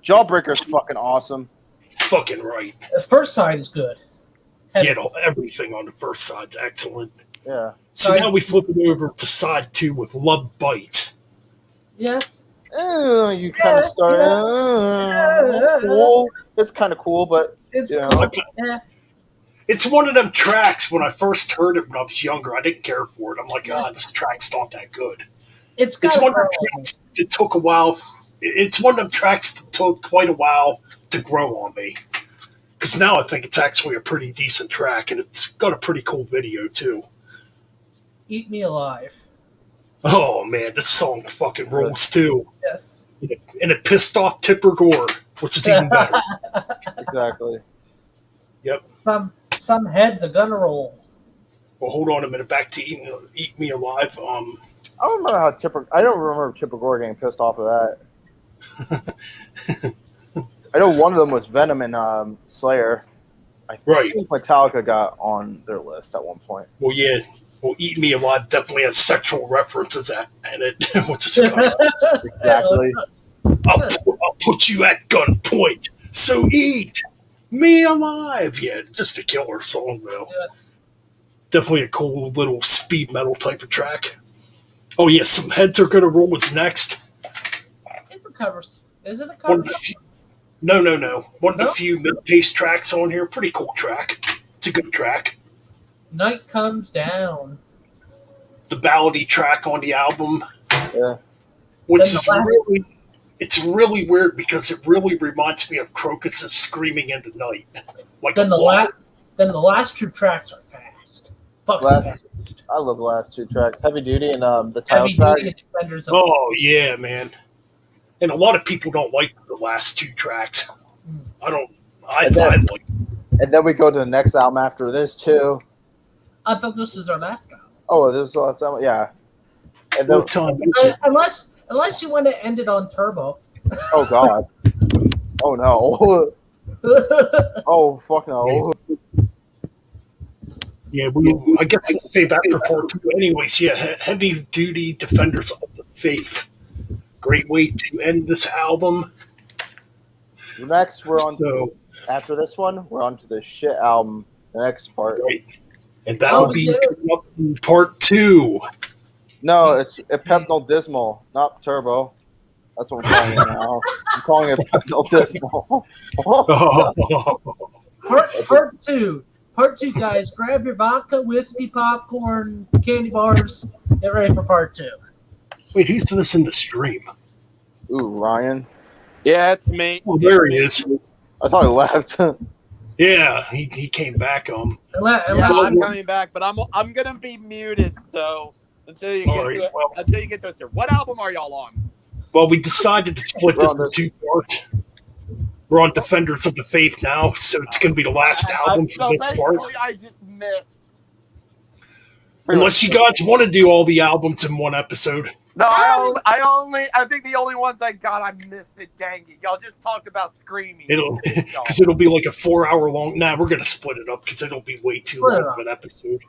[SPEAKER 5] Jawbreaker's fucking awesome.
[SPEAKER 1] Fucking right.
[SPEAKER 2] The first side is good.
[SPEAKER 1] Yeah, everything on the first side's excellent.
[SPEAKER 5] Yeah.
[SPEAKER 1] So now we flip it over to side 2 with Love Bites.
[SPEAKER 2] Yeah.
[SPEAKER 5] You kind of start. It's cool. It's kind of cool, but
[SPEAKER 2] it's
[SPEAKER 5] cool.
[SPEAKER 2] Yeah.
[SPEAKER 1] It's one of them tracks. When I first heard it when I was younger, I didn't care for it. I'm like, this track's not that good. It's one of them tracks that took a while. It's one of them tracks that took quite a while to grow on me. Because now I think it's actually a pretty decent track, and it's got a pretty cool video too.
[SPEAKER 2] Eat Me Alive.
[SPEAKER 1] Oh man, this song fucking rules too.
[SPEAKER 2] Yes.
[SPEAKER 1] And it pissed off Tipper Gore, which is even better.
[SPEAKER 5] Exactly.
[SPEAKER 1] Yep.
[SPEAKER 2] Some heads are gonna roll.
[SPEAKER 1] Well, hold on a minute. Back to Eat Me Alive.
[SPEAKER 5] I don't remember how I don't remember Tipper Gore getting pissed off of that. I know one of them was Venom and Slayer. I think Metallica got on their list at one point.
[SPEAKER 1] Well, yeah. Well, Eat Me Alive definitely has sexual references in it, which is kind of
[SPEAKER 5] exactly.
[SPEAKER 1] I'll put you at gunpoint. So eat me alive. Yeah, just a killer song though. Yeah. Definitely a cool little speed metal type of track. Oh yeah, Some Heads Are Gonna Roll is next.
[SPEAKER 2] It recovers. Is it a
[SPEAKER 1] One
[SPEAKER 2] cover?
[SPEAKER 1] of the few, no. One of
[SPEAKER 2] No?
[SPEAKER 1] the few mid-paced tracks on here. Pretty cool track. It's a good track.
[SPEAKER 2] Night Comes Down.
[SPEAKER 1] The ballady track on the album,
[SPEAKER 5] Yeah.
[SPEAKER 1] which
[SPEAKER 2] Then
[SPEAKER 1] is
[SPEAKER 2] the last-
[SPEAKER 1] really, it's really weird because it really reminds me of Crocus's "Screaming in the Night." Like
[SPEAKER 2] Then
[SPEAKER 1] a
[SPEAKER 2] the
[SPEAKER 1] wall.
[SPEAKER 2] last two tracks are fast. Fucking
[SPEAKER 5] Last,
[SPEAKER 2] fast.
[SPEAKER 5] I love the last two tracks, Heavy Duty and the title
[SPEAKER 2] Heavy
[SPEAKER 5] track.
[SPEAKER 2] Duty and Defenders of
[SPEAKER 1] Oh yeah, man. And a lot of people don't like the last two tracks.
[SPEAKER 2] Mm.
[SPEAKER 1] I don't. I
[SPEAKER 5] And then-
[SPEAKER 1] like.
[SPEAKER 5] And then we go to the next album after this too.
[SPEAKER 2] I thought this was our last album.
[SPEAKER 5] Oh, this is the last album, yeah. And then,
[SPEAKER 1] What time is it?
[SPEAKER 2] Unless you want to end it on Turbo.
[SPEAKER 5] oh god. Oh no. Oh fuck no.
[SPEAKER 1] Yeah, I guess we'll save that for part two. Anyways, yeah, Heavy Duty Defenders of the Faith. Great way to end this album.
[SPEAKER 5] Next we're on
[SPEAKER 1] So,
[SPEAKER 5] after this one, we're on to the shit album. The next part.
[SPEAKER 1] great. And that'll
[SPEAKER 2] Oh,
[SPEAKER 1] be
[SPEAKER 2] yeah.
[SPEAKER 1] coming up in part two.
[SPEAKER 5] No, it's Pepnol Dismal, not Turbo. That's what I'm calling it now. I'm calling it Pepnol Dismal.
[SPEAKER 2] Part two. Part two, guys. Grab your vodka, whiskey, popcorn, candy bars. Get ready for part two.
[SPEAKER 1] Wait, who's this in the stream?
[SPEAKER 5] Ooh, Ryan.
[SPEAKER 3] Yeah, it's me.
[SPEAKER 1] Oh, there he is.
[SPEAKER 5] I thought he left.
[SPEAKER 1] Yeah, he came back.
[SPEAKER 3] Yeah, I'm coming back, but I'm gonna be muted. So until you get
[SPEAKER 1] All right,
[SPEAKER 3] to it,
[SPEAKER 1] well.
[SPEAKER 3] until you get to us here, what album are y'all on?
[SPEAKER 1] Well, we decided to split this into two parts. We're on Defenders of the Faith now, so it's going to be the last album
[SPEAKER 3] So
[SPEAKER 1] for this part.
[SPEAKER 3] basically, I just missed.
[SPEAKER 1] Unless you guys want to do all the albums in one episode.
[SPEAKER 3] No, I think the only ones I got, I missed it. Dang it! Y'all just talked about screaming.
[SPEAKER 1] Because it'll be like a 4 hour long. Nah, we're going to split it up because it'll be way too long of an episode.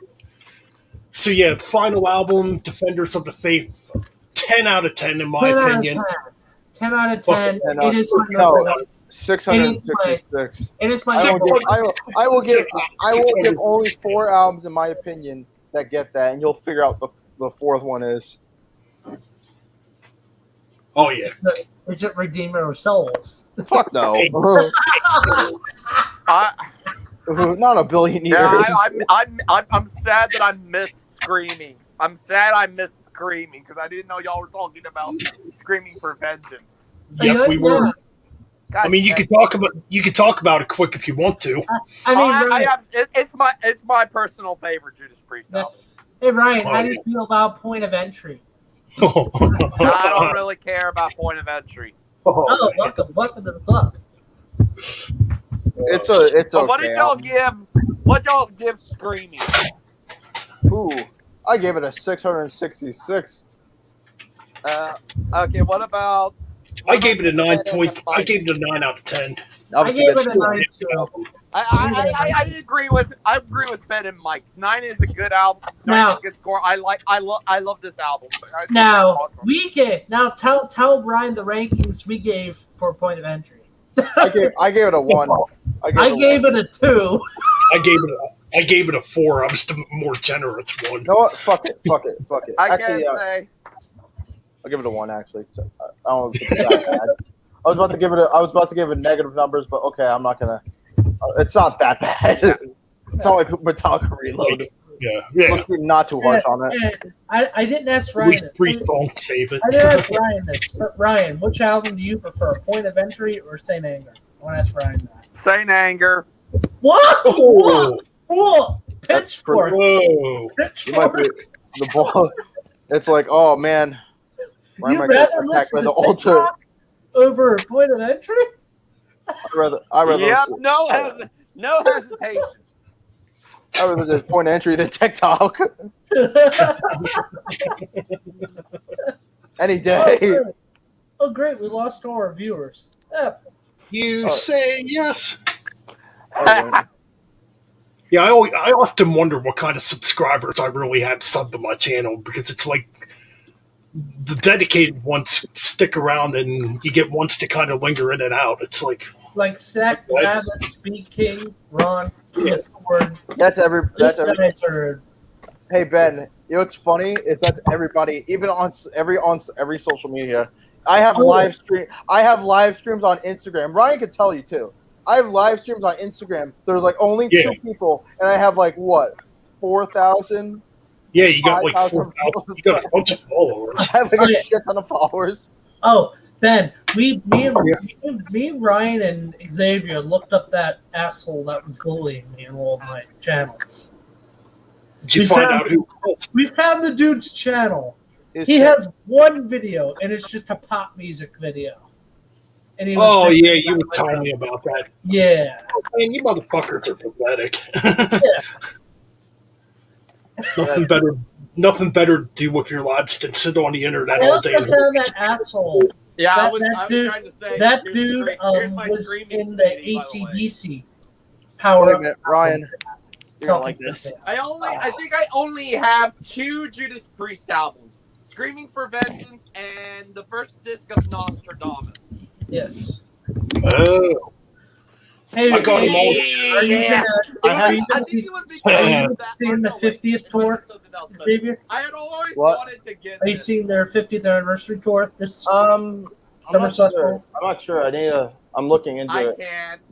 [SPEAKER 1] So yeah, the final album, Defenders of the Faith, 10 out of 10 in my
[SPEAKER 2] 10
[SPEAKER 1] opinion.
[SPEAKER 2] out of 10. 10 out of 10.
[SPEAKER 5] And,
[SPEAKER 2] It is my
[SPEAKER 5] no,
[SPEAKER 2] number.
[SPEAKER 5] 666.
[SPEAKER 2] It is my
[SPEAKER 5] I
[SPEAKER 2] number.
[SPEAKER 5] will give only 4 albums in my opinion that get that, and you'll figure out the fourth one is.
[SPEAKER 1] Oh yeah.
[SPEAKER 2] Is it Redeemer of Souls?
[SPEAKER 5] Fuck no. Not a billion years.
[SPEAKER 3] I'm sad that I missed screaming. I'm sad I missed screaming because I didn't know y'all were talking about screaming for vengeance.
[SPEAKER 1] Yep, we were.
[SPEAKER 3] God
[SPEAKER 1] I mean, you
[SPEAKER 3] damn.
[SPEAKER 1] could talk about it quick if you want to.
[SPEAKER 3] It's my personal favorite Judas Priest
[SPEAKER 2] Yeah.
[SPEAKER 3] album.
[SPEAKER 2] Hey Ryan, how do you feel about Point of Entry?
[SPEAKER 3] I don't really care about point of entry.
[SPEAKER 2] Oh, welcome to the club.
[SPEAKER 5] It's okay.
[SPEAKER 3] So what did y'all give? What y'all give screaming?
[SPEAKER 5] Ooh, I gave it a 666.
[SPEAKER 3] Okay, what about?
[SPEAKER 1] I gave it a 9 out of 10.
[SPEAKER 2] I gave it a 9 too.
[SPEAKER 3] I agree with Ben and Mike. 9 is a good album. 9
[SPEAKER 2] Now-
[SPEAKER 3] is a good score. I love this album. I think
[SPEAKER 2] Now
[SPEAKER 3] it's awesome.
[SPEAKER 2] tell Brian the rankings we gave for Point of Entry.
[SPEAKER 5] I gave it a 1.
[SPEAKER 2] I gave it a 2.
[SPEAKER 1] I gave it a 4. I was the more generous one.
[SPEAKER 5] You know what? Fuck it.
[SPEAKER 3] I
[SPEAKER 5] Actually,
[SPEAKER 3] can't say.
[SPEAKER 5] I'll give it a 1. Actually, I don't know if it's that bad. I was about to give it negative numbers, but okay, I'm not gonna. It's not that bad. It's not like Metallica Reload.
[SPEAKER 1] Yeah.
[SPEAKER 5] Let's be not too harsh on it.
[SPEAKER 2] I didn't ask
[SPEAKER 1] At
[SPEAKER 2] Ryan
[SPEAKER 1] least
[SPEAKER 2] this.
[SPEAKER 1] 3 songs save it.
[SPEAKER 2] I didn't ask Ryan this. But Ryan, which album do you prefer, Point of Entry or Saint Anger? I want to ask Ryan that.
[SPEAKER 3] Saint Anger.
[SPEAKER 2] What?
[SPEAKER 1] Oh.
[SPEAKER 2] Whoa! Pitchfork!
[SPEAKER 1] Whoa.
[SPEAKER 5] You might
[SPEAKER 2] Pitchfork!
[SPEAKER 5] be the ball. It's like, oh man, why am
[SPEAKER 2] You'd
[SPEAKER 5] I getting
[SPEAKER 2] rather
[SPEAKER 5] attacked by
[SPEAKER 2] listen
[SPEAKER 5] the
[SPEAKER 2] to
[SPEAKER 5] altar?
[SPEAKER 2] TikTok over Point of Entry?
[SPEAKER 5] I rather
[SPEAKER 3] Yep.
[SPEAKER 5] listen-
[SPEAKER 3] No hesitation.
[SPEAKER 5] I rather just point entry than TikTok any day.
[SPEAKER 2] Oh, great. We lost all our viewers. Yeah.
[SPEAKER 1] You say yes.
[SPEAKER 5] Alright.
[SPEAKER 1] Yeah, I often wonder what kind of subscribers I really have subbed to my channel because it's like the dedicated ones stick around and you get ones to kind of linger in and out. It's like,
[SPEAKER 2] Like Zach, Travis, Speed King, Ron, Discord.
[SPEAKER 5] That's every.
[SPEAKER 2] These guys are
[SPEAKER 5] Hey Ben, you know what's funny is that everybody, even on every social media, I have live streams on Instagram. Ryan could tell you too. I have live streams on Instagram. There's like only 2 people, and I have like what, 4,000.
[SPEAKER 1] Yeah, you got like
[SPEAKER 5] 5,000
[SPEAKER 1] 4,000. You got a bunch of followers.
[SPEAKER 5] I have like a shit ton of followers.
[SPEAKER 2] Oh, Ben, me, Ryan, and Xavier looked up that asshole that was bullying me in all of my channels.
[SPEAKER 1] Did you find out who it was?
[SPEAKER 2] We found the dude's channel. He has one video, and it's just a pop music video. And he
[SPEAKER 1] Oh, yeah, you were telling me about that.
[SPEAKER 2] Yeah.
[SPEAKER 1] Oh, man, you motherfuckers are pathetic. Nothing better to do with your lives than sit on the internet all day.
[SPEAKER 2] I also found that asshole.
[SPEAKER 3] Yeah,
[SPEAKER 2] that,
[SPEAKER 3] I was
[SPEAKER 2] dude,
[SPEAKER 3] trying to say
[SPEAKER 2] that
[SPEAKER 3] here's
[SPEAKER 2] dude
[SPEAKER 3] here's my
[SPEAKER 2] was
[SPEAKER 3] streaming
[SPEAKER 2] in the
[SPEAKER 3] CD,
[SPEAKER 2] AC/DC power
[SPEAKER 5] Wait a
[SPEAKER 2] up.
[SPEAKER 5] minute, Ryan. You're gonna like this.
[SPEAKER 3] I think I only have 2 Judas Priest albums: "Screaming for Vengeance" and the first disc of Nostradamus.
[SPEAKER 2] Yes.
[SPEAKER 1] Oh.
[SPEAKER 2] Hey,
[SPEAKER 1] I got them all.
[SPEAKER 2] Are you gonna?
[SPEAKER 3] I think it was because of that.
[SPEAKER 2] Seeing the 50th tour, Xavier?
[SPEAKER 3] I had always
[SPEAKER 5] What?
[SPEAKER 3] wanted to get.
[SPEAKER 2] Are you
[SPEAKER 3] this.
[SPEAKER 2] seeing their 50th anniversary tour this
[SPEAKER 5] I'm
[SPEAKER 2] summer?
[SPEAKER 5] not sure. I'm not sure. I'm looking into it.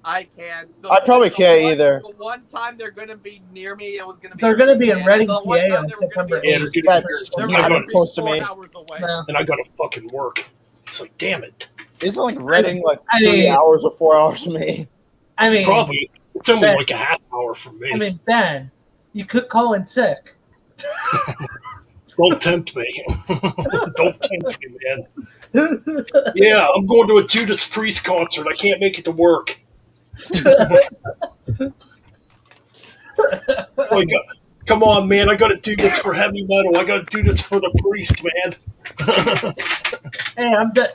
[SPEAKER 3] I can't.
[SPEAKER 5] I probably can't either.
[SPEAKER 3] The one time they're going to be near me, it was going to be.
[SPEAKER 2] They're going to be in Reading,
[SPEAKER 3] the
[SPEAKER 2] PA
[SPEAKER 3] one time
[SPEAKER 2] on
[SPEAKER 3] they were
[SPEAKER 2] September
[SPEAKER 3] gonna be-
[SPEAKER 2] 8th.
[SPEAKER 5] That's
[SPEAKER 3] They're
[SPEAKER 1] not
[SPEAKER 3] gonna be
[SPEAKER 5] close to
[SPEAKER 3] 4
[SPEAKER 5] me.
[SPEAKER 3] hours away.
[SPEAKER 2] No.
[SPEAKER 1] And I gotta fucking work. It's like, damn it.
[SPEAKER 5] Isn't like Reading like
[SPEAKER 2] I
[SPEAKER 5] 3
[SPEAKER 2] mean-
[SPEAKER 5] hours or 4 hours for me?
[SPEAKER 2] I mean,
[SPEAKER 1] Probably. It's only
[SPEAKER 2] Ben-
[SPEAKER 1] like a half hour for me.
[SPEAKER 2] I mean, Ben, you could call in sick.
[SPEAKER 1] Don't tempt me. Don't tempt me, man. Yeah, I'm going to a Judas Priest concert. I can't make it to work. Like, come on, man. I got to do this for heavy metal. I got to do this for the Priest, man.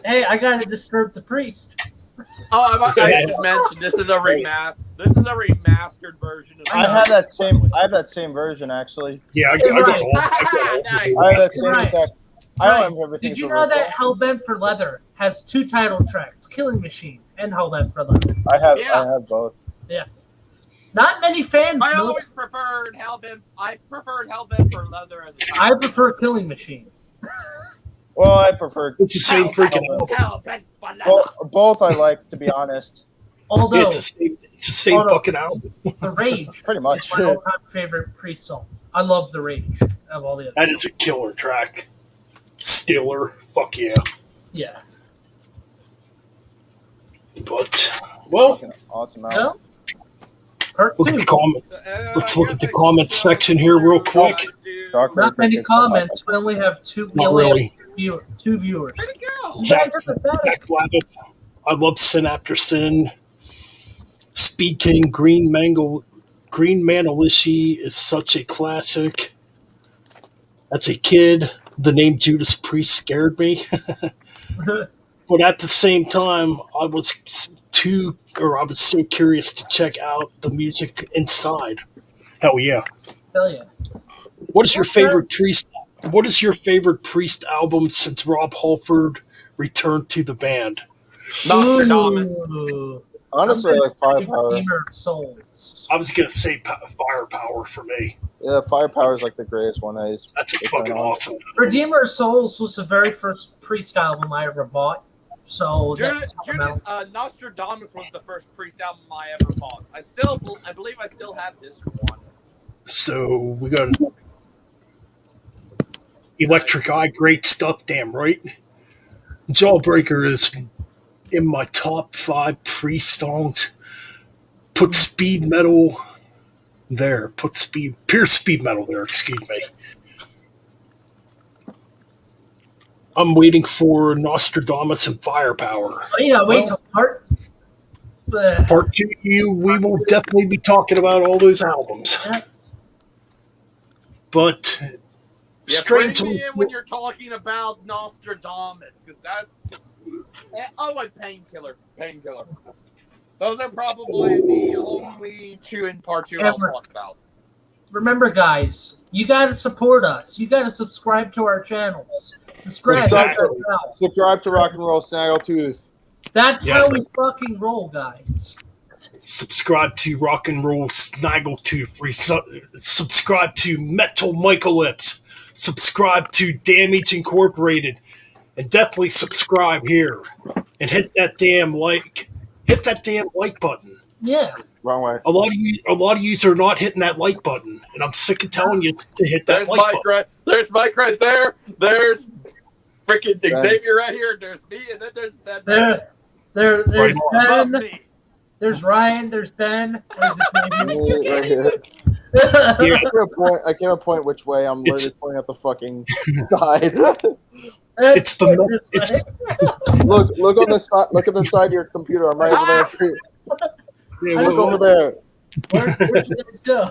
[SPEAKER 2] Hey, I gotta disturb the priest.
[SPEAKER 3] Oh, I should mention this is a remastered version. Of
[SPEAKER 5] I have that same version actually.
[SPEAKER 1] Yeah, I
[SPEAKER 2] Hey,
[SPEAKER 1] got
[SPEAKER 2] Ryan.
[SPEAKER 1] all. I
[SPEAKER 3] Nice.
[SPEAKER 5] I have that same
[SPEAKER 2] Right.
[SPEAKER 5] exact. I
[SPEAKER 2] Right.
[SPEAKER 5] don't have everything.
[SPEAKER 2] Did you know that Hellbent for Leather has 2 title tracks, Killing Machine and Hellbent for Leather?
[SPEAKER 5] I have both.
[SPEAKER 2] Yes. Not many fans
[SPEAKER 3] I
[SPEAKER 2] know.
[SPEAKER 3] always preferred Hellbent. I preferred Hellbent for Leather as a
[SPEAKER 2] I prefer Killing Machine.
[SPEAKER 5] Well, I prefer
[SPEAKER 1] It's the same freaking album.
[SPEAKER 3] Hellbent for Leather.
[SPEAKER 5] both. I like, to be honest.
[SPEAKER 2] Although
[SPEAKER 1] Yeah, it's the same
[SPEAKER 2] Although-
[SPEAKER 1] fucking album.
[SPEAKER 2] The Rage
[SPEAKER 5] Pretty much.
[SPEAKER 2] is my all-time favorite Priest song. I love The Rage of all the
[SPEAKER 1] That
[SPEAKER 2] others.
[SPEAKER 1] is a killer track. Stiller. Fuck yeah.
[SPEAKER 2] Yeah.
[SPEAKER 1] But, well,
[SPEAKER 5] Fucking awesome album.
[SPEAKER 2] No? Part
[SPEAKER 1] look at
[SPEAKER 2] 2.
[SPEAKER 1] the comment. Let's look at the comment section here real quick.
[SPEAKER 5] Dark
[SPEAKER 2] Not
[SPEAKER 5] Ray
[SPEAKER 2] many
[SPEAKER 5] Cricket's
[SPEAKER 2] comments. We only have 2.
[SPEAKER 1] Not really.
[SPEAKER 2] Two viewers.
[SPEAKER 3] Where'd it go?
[SPEAKER 1] Zach,
[SPEAKER 2] guys are pathetic.
[SPEAKER 1] Zach Blavitt. I love Sin After Sin. Speed King, Green Manalishi is such a classic. As a kid, the name Judas Priest scared me. But at the same time, I was so curious to check out the music inside. Hell yeah.
[SPEAKER 2] Tell you.
[SPEAKER 1] What is your favorite Priest? What is your favorite Priest album since Rob Halford returned to the band?
[SPEAKER 3] Nostradamus.
[SPEAKER 2] Ooh.
[SPEAKER 5] Honestly, I like
[SPEAKER 2] I'm gonna say
[SPEAKER 5] Firepower.
[SPEAKER 2] Redeemer of Souls.
[SPEAKER 1] I was gonna say Firepower for me.
[SPEAKER 5] Yeah, Firepower is like the greatest one.
[SPEAKER 1] That's fucking awesome.
[SPEAKER 2] Redeemer of Souls was the very first Priest album I ever bought. So
[SPEAKER 3] Judas,
[SPEAKER 2] that's
[SPEAKER 3] Nostradamus was the first Priest album I ever bought. I believe I still have this one.
[SPEAKER 1] So we got Electric Eye, great stuff. Damn right. Jawbreaker is in my top 5 Priest songs. Put speed metal there. Pure speed metal there. Excuse me. I'm waiting for Nostradamus and Firepower.
[SPEAKER 2] Wait till part.
[SPEAKER 1] Part 2, we will definitely be talking about all those albums.
[SPEAKER 2] Yeah.
[SPEAKER 1] But
[SPEAKER 3] Yeah, bring
[SPEAKER 1] strangely,
[SPEAKER 3] me in when you're talking about Nostradamus, because that's. Oh, and Painkiller. Those are probably the only 2 in part 2 I'll talk about.
[SPEAKER 2] Remember, guys, you got to support us. You got to subscribe to our channels. Subscribe.
[SPEAKER 1] Exactly.
[SPEAKER 5] Subscribe to Rock and Roll Snaggletooth.
[SPEAKER 2] That's
[SPEAKER 1] Yes.
[SPEAKER 2] how we fucking roll, guys.
[SPEAKER 1] Subscribe to Rock and Roll Snaggletooth. Subscribe to Metal Mikalypse. Subscribe to Damage Incorporated. And definitely subscribe here. And hit that damn like button.
[SPEAKER 2] Yeah.
[SPEAKER 5] Wrong way.
[SPEAKER 1] A lot of you are not hitting that like button, and I'm sick of telling you to hit that
[SPEAKER 3] There's
[SPEAKER 1] like
[SPEAKER 3] Mike
[SPEAKER 1] button.
[SPEAKER 3] right. There's Mike right there. There's freaking Xavier right here. There's me, and then there's Ben.
[SPEAKER 2] There's
[SPEAKER 3] Above
[SPEAKER 2] Ben.
[SPEAKER 3] me.
[SPEAKER 2] There's Ryan. There's Ben. There's Xavier.
[SPEAKER 5] Right here.
[SPEAKER 1] Yeah.
[SPEAKER 5] I can't point which way. I'm literally pointing at the fucking side.
[SPEAKER 1] It's the
[SPEAKER 5] Look on the side. Look at the side of your computer. I'm right over there for you.
[SPEAKER 1] Yeah,
[SPEAKER 5] Look over there.
[SPEAKER 2] Where'd you guys go?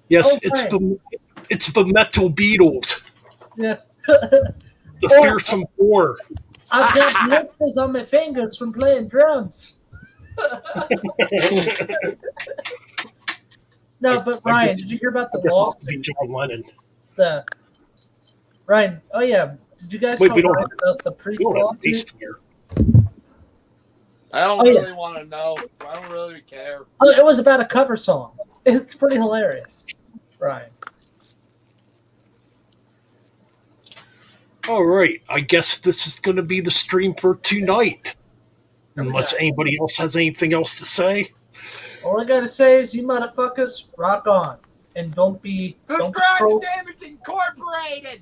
[SPEAKER 1] yes,
[SPEAKER 2] Oh,
[SPEAKER 1] it's the Metal Beatles,
[SPEAKER 2] Yeah.
[SPEAKER 1] the Fearsome Four.
[SPEAKER 2] I've got blisters on my fingers from playing drums. No, but Ryan, did you hear about the lawsuit?
[SPEAKER 1] John Lennon.
[SPEAKER 2] Ryan, oh yeah, did you guys
[SPEAKER 1] Wait,
[SPEAKER 2] talk
[SPEAKER 1] we don't
[SPEAKER 2] about the Priest
[SPEAKER 1] We don't have a
[SPEAKER 2] lawsuit?
[SPEAKER 1] bass player.
[SPEAKER 3] I don't
[SPEAKER 2] Oh, yeah.
[SPEAKER 3] really want to know. I don't really care.
[SPEAKER 2] Oh, it was about a cover song. It's pretty hilarious, Ryan.
[SPEAKER 1] All right, I guess this is going to be the stream for tonight. Unless anybody else has anything else to say.
[SPEAKER 2] All I gotta say is, you motherfuckers, rock on, and don't be
[SPEAKER 3] Subscribe
[SPEAKER 2] troll-
[SPEAKER 3] to Damage Incorporated.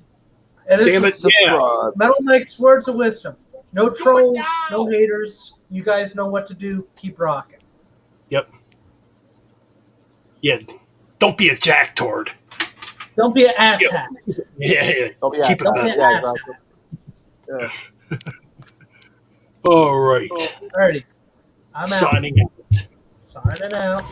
[SPEAKER 2] And
[SPEAKER 1] Damn it, yeah.
[SPEAKER 5] Subscribe.
[SPEAKER 2] Metal Mike's words of wisdom. No trolls,
[SPEAKER 3] now.
[SPEAKER 2] no haters. You guys know what to do. Keep rocking.
[SPEAKER 1] Yep. Yeah, don't be a jacktard.
[SPEAKER 2] Don't be an asshat.
[SPEAKER 1] Yeah.
[SPEAKER 5] Don't be
[SPEAKER 1] Keep
[SPEAKER 5] asking.
[SPEAKER 1] it
[SPEAKER 2] Don't be an
[SPEAKER 5] Yeah,
[SPEAKER 2] asshat.
[SPEAKER 5] exactly. Yeah.
[SPEAKER 1] All right.
[SPEAKER 2] Alrighty. I'm out.
[SPEAKER 1] Signing out.
[SPEAKER 2] Signing out.